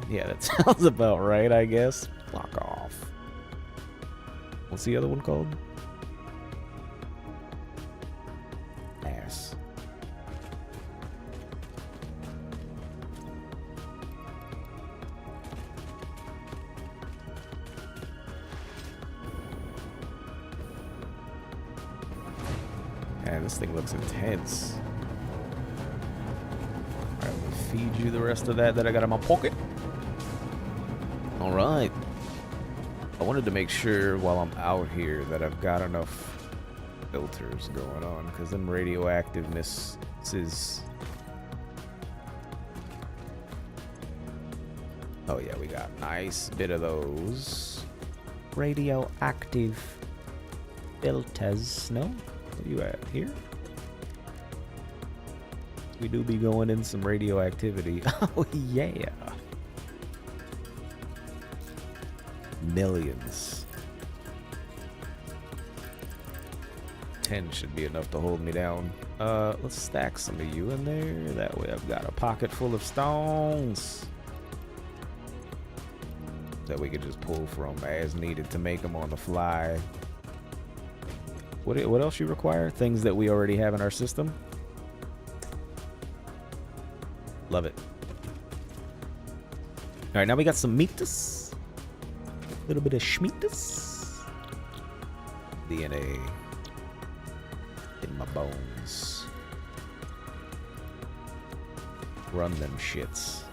Yeah, that sounds about right, I guess. Fuck off. What's the other one called? Ass. Man, this thing looks intense. Alright, I'm gonna feed you the rest of that I got in my pocket. Alright. I wanted to make sure while I'm out here that I've got enough filters going on, because them radioactiveness is... Oh yeah, we got a nice bit of those. Radioactive filters. No? Where you at? Here? We do be going in some radioactivity. Oh yeah. Millions. 10 should be enough to hold me down. Let's stack some of you in there. That way I've got a pocket full of stones that we could just pull from as needed to make them on the fly. What else you require? Things that we already have in our system. Love it. All right, now we got some meatus. A little bit of schmeatus. DNA in my bones. Run them shits.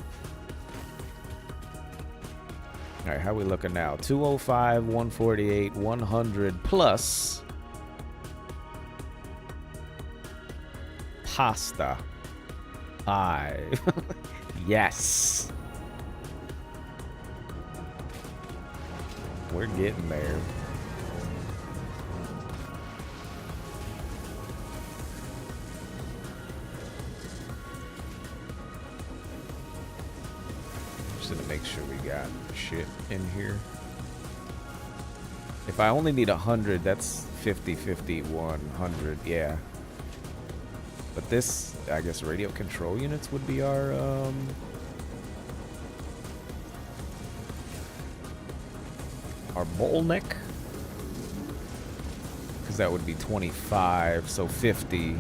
All right, how we looking now? 205, 148, 100 plus pasta. 5. Yes. We're getting there. got shit in here. If I only need 100, that's 50, 50, 100, yeah. But this, I guess radio control units would be our, bottleneck. Because that would be 25, so 50.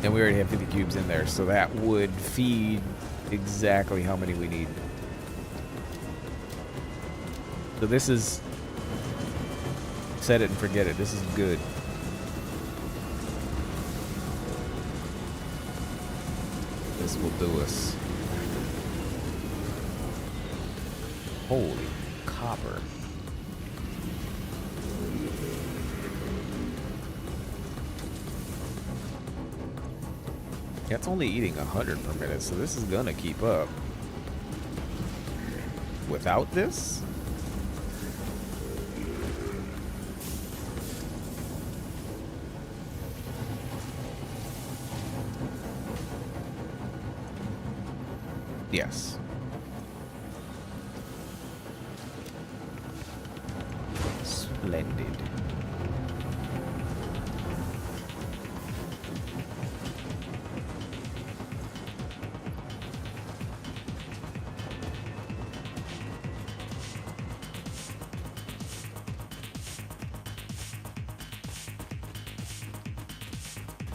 And we already have 50 cubes in there, so that would feed exactly how many we need. So this is... set it and forget it. This is good. This will do us. Holy copper. Yeah, it's only eating 100 per minute, so this is gonna keep up. Without this? Yes. Splendid.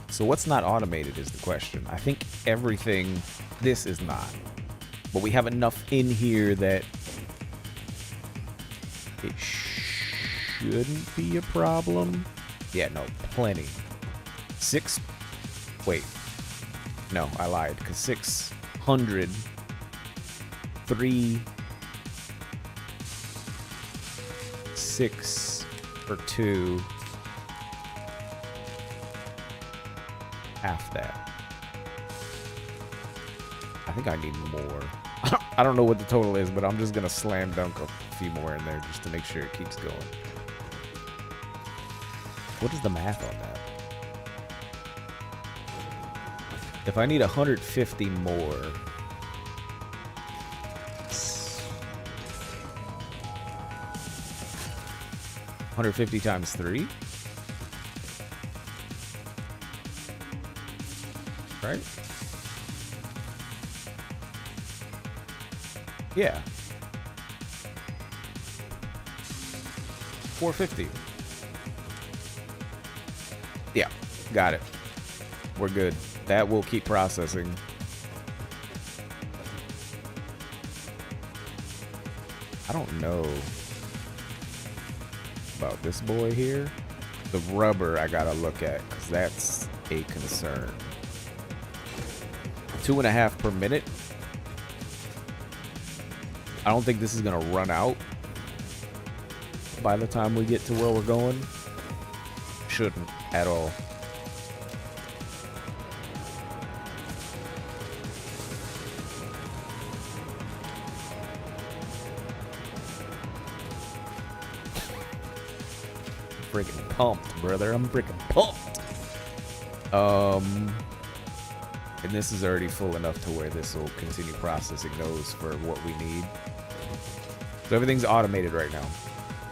So what's not automated is the question. I think everything, this is not. But we have enough in here that it shouldn't be a problem. Yeah, no, plenty. Wait. No, I lied, because 600, 3, 6 for 2, half that. I think I need more. I don't know what the total is, but I'm just gonna slam dunk a few more in there just to make sure it keeps going. What is the math on that? If I need 150 more, 150 times 3? Right? Yeah. 450. Yeah, got it. We're good. That will keep processing. I don't know about this boy here. The rubber I gotta look at, because that's a concern. 2.5 per minute. I don't think this is gonna run out by the time we get to where we're going. Shouldn't at all. Freaking pumped, brother. I'm freaking pumped. And this is already full enough to where this will continue processing those for what we need. So everything's automated right now,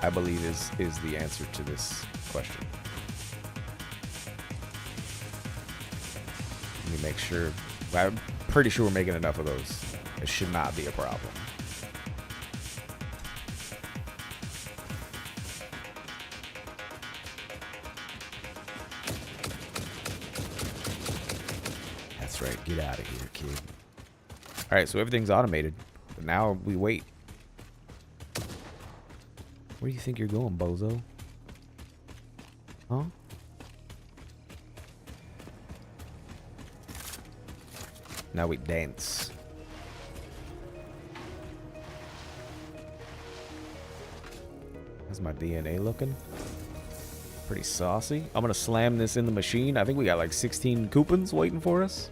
I believe is the answer to this question. Let me make sure. I'm pretty sure we're making enough of those. It should not be a problem. That's right. Get out of here, kid. All right, so everything's automated. Now we wait. Where do you think you're going, bozo? Huh? Now we dance. How's my DNA looking? Pretty saucy. I'm gonna slam this in the machine. I think we got like 16 coupons waiting for us.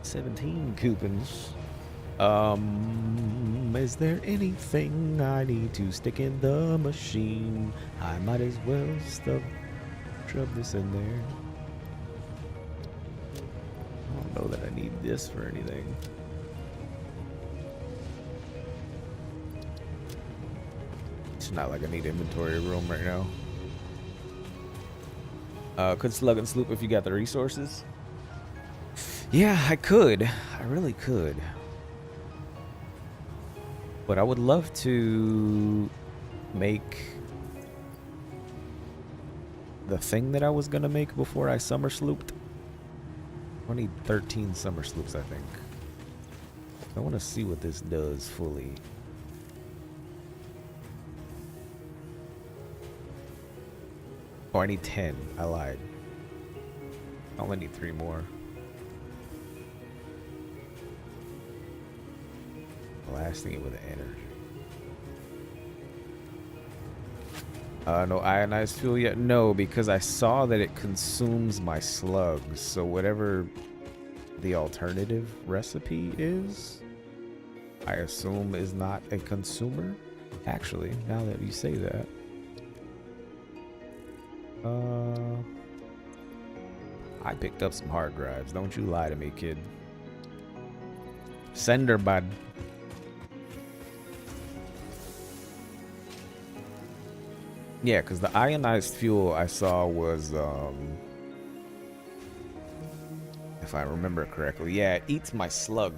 17 coupons. Is there anything I need to stick in the machine? I might as well shove this in there. know that I need this for anything. It's not like I need inventory room right now. Could slug and sloop if you got the resources. Yeah, I could. I really could. But I would love to make the thing that I was gonna make before I summer slooped. I need 13 summer sloops, I think. I want to see what this does fully. Oh, I need 10. I lied. I only need 3 more. Blasting it with energy. No ionized fuel yet? No, because I saw that it consumes my slugs. So whatever the alternative recipe is, I assume is not a consumer. Actually, now that you say that. I picked up some hard drives. Don't you lie to me, kid. Sender bud. Yeah, because the ionized fuel I saw was, if I remember correctly, yeah, it eats my slug.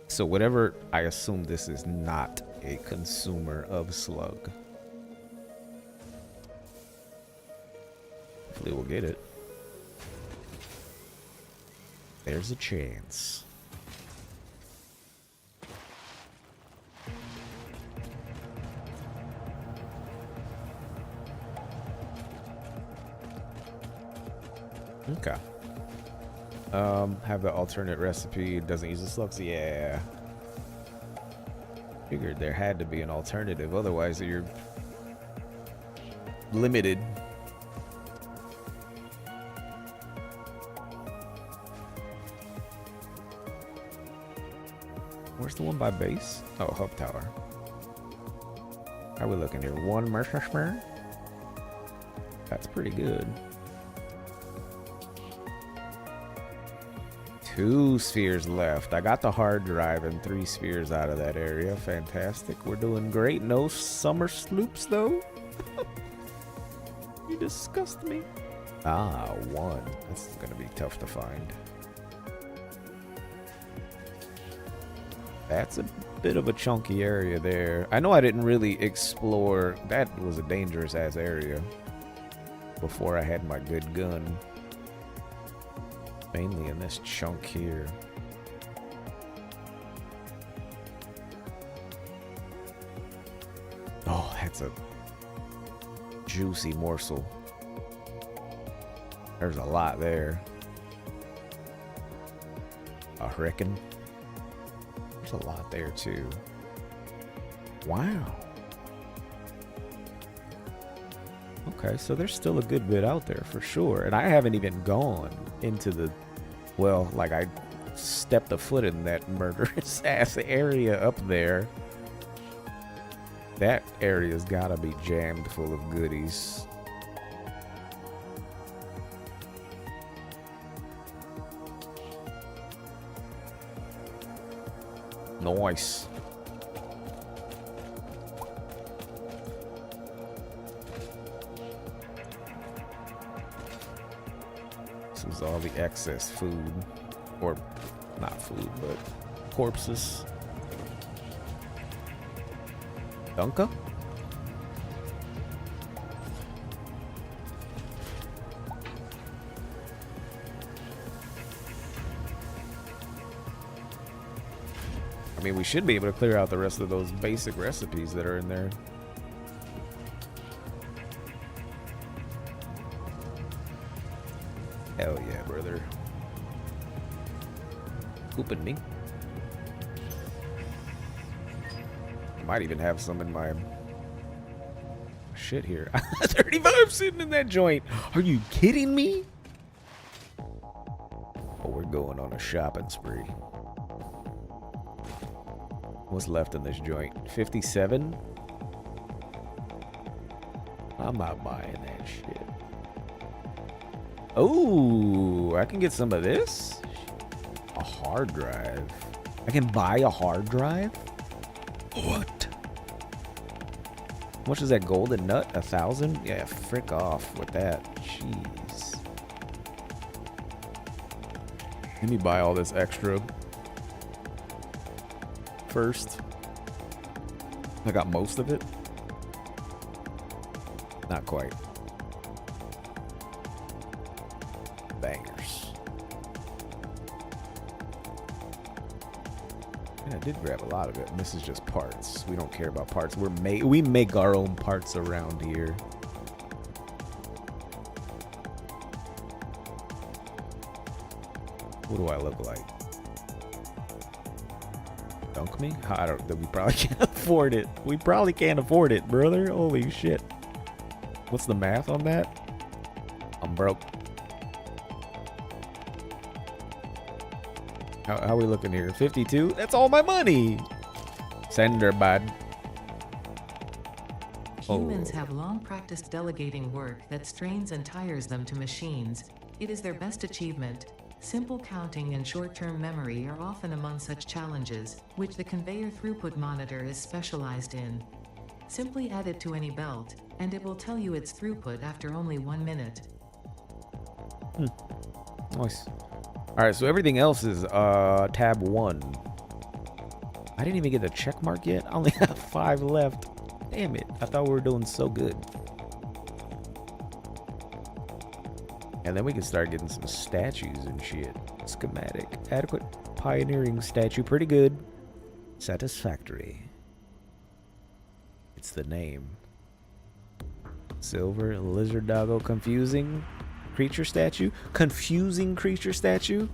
So whatever, I assume this is not a consumer of slug. Hopefully we'll get it. There's a chance. Okay. Have the alternate recipe. It doesn't use the slugs. Yeah. Figured there had to be an alternative. Otherwise, you're limited. Where's the one by base? Oh, Hub Tower. How are we looking here? 1 Mercer Spur? That's pretty good. 2 spheres left. I got the hard drive and 3 spheres out of that area. Fantastic. We're doing great. No summer sloops, though. You disgust me. Ah, 1. This is going to be tough to find. That's a bit of a chunky area there. I know I didn't really explore. That was a dangerous ass area before I had my good gun. Mainly in this chunk here. Oh, that's a juicy morsel. There's a lot there. I reckon. There's a lot there too. Wow. Okay, so there's still a good bit out there for sure. And I haven't even gone into the, well, like I stepped a foot in that murderous ass area up there. That area's gotta be jammed full of goodies. Nice. This is all the excess food. Or, not food, but corpses. Dunka? I mean, we should be able to clear out the rest of those basic recipes that are in there. Hell yeah, brother. Cooping me. I might even have some in my shit here. 35 sitting in that joint. Are you kidding me? Oh, we're going on a shopping spree. What's left in this joint? 57? I'm not buying that shit. Oh, I can get some of this. A hard drive. I can buy a hard drive? What? How much is that golden nut? 1,000? Yeah, frick off with that. Jeez. Let me buy all this extra first. I got most of it. Not quite. Bangers. And I did grab a lot of it, and this is just parts. We don't care about parts. We make our own parts around here. What do I look like? Dunk me? I don't. We probably can't afford it. We probably can't afford it, brother. Holy shit. What's the math on that? I'm broke. How are we looking here? 52? That's all my money. Send her, bud. Humans have long practiced delegating work that strains and tires them to machines. It is their best achievement. Simple counting and short-term memory are often among such challenges, which the conveyor throughput monitor is specialized in. Simply add it to any belt, and it will tell you its throughput after only 1 minute. Nice. Alright, so everything else is tab 1. I didn't even get the check mark yet. I only have 5 left. Damn it. I thought we were doing so good. And then we can start getting some statues and shit. Schematic. Adequate pioneering statue. Pretty good. Satisfactory. It's the name. Silver. Lizard doggo. Confusing creature statue. Confusing creature statue?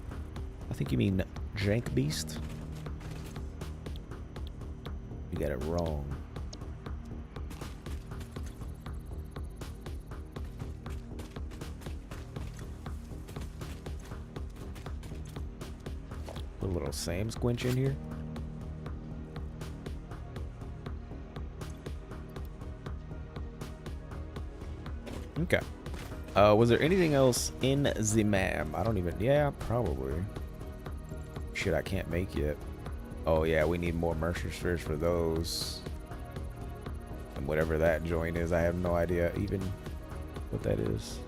I think you mean jank beast. You got it wrong. Put a little Sam Squinch in here. Okay. Was there anything else in the map? I don't even... Yeah, probably. Shit, I can't make yet. Oh, yeah, we need more Mercer Spheres for those. And whatever that joint is, I have no idea even what that is.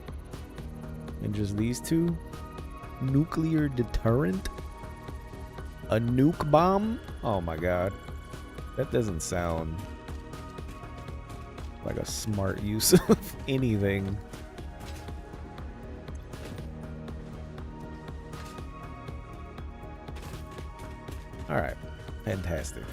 And just these two? Nuclear deterrent? A nuke bomb? Oh, my God. That doesn't sound like a smart use of anything. Alright, fantastic.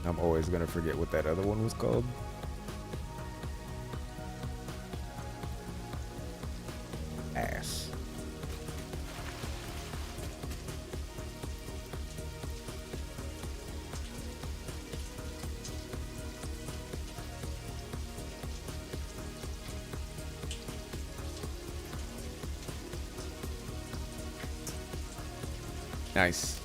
I'm always gonna forget what that other one was called. Ass. Nice.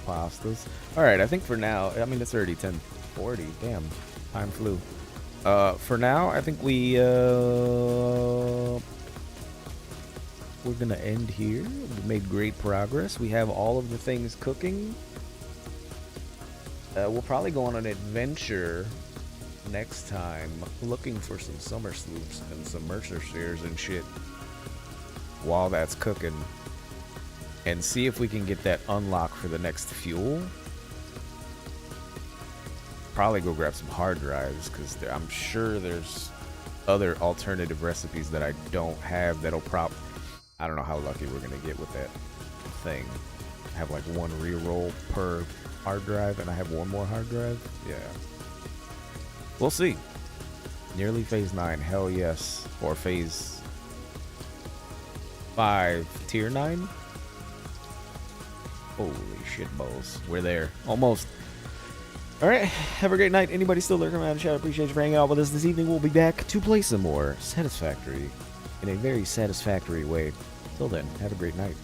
Pastas. All right, I think for now, I mean, it's already 10:40. Damn, time flew. For now, I think we're gonna end here. We made great progress. We have all of the things cooking. We'll probably go on an adventure next time, looking for some summer sloops and some Mercer Spheres and shit while that's cooking. And see if we can get that unlock for the next fuel. Probably go grab some hard drives, because I'm sure there's other alternative recipes that I don't have that'll I don't know how lucky we're going to get with that thing. I have like 1 reroll per hard drive, and I have 1 more hard drive. Yeah. We'll see. Nearly phase 9. Hell yes. Or phase 5. Tier 9? Holy shit balls. We're there. Almost. All right, have a great night. Anybody still lurking around the chat, I appreciate you for hanging out with us this evening. We'll be back to play some more Satisfactory in a very satisfactory way. Till then, have a great night.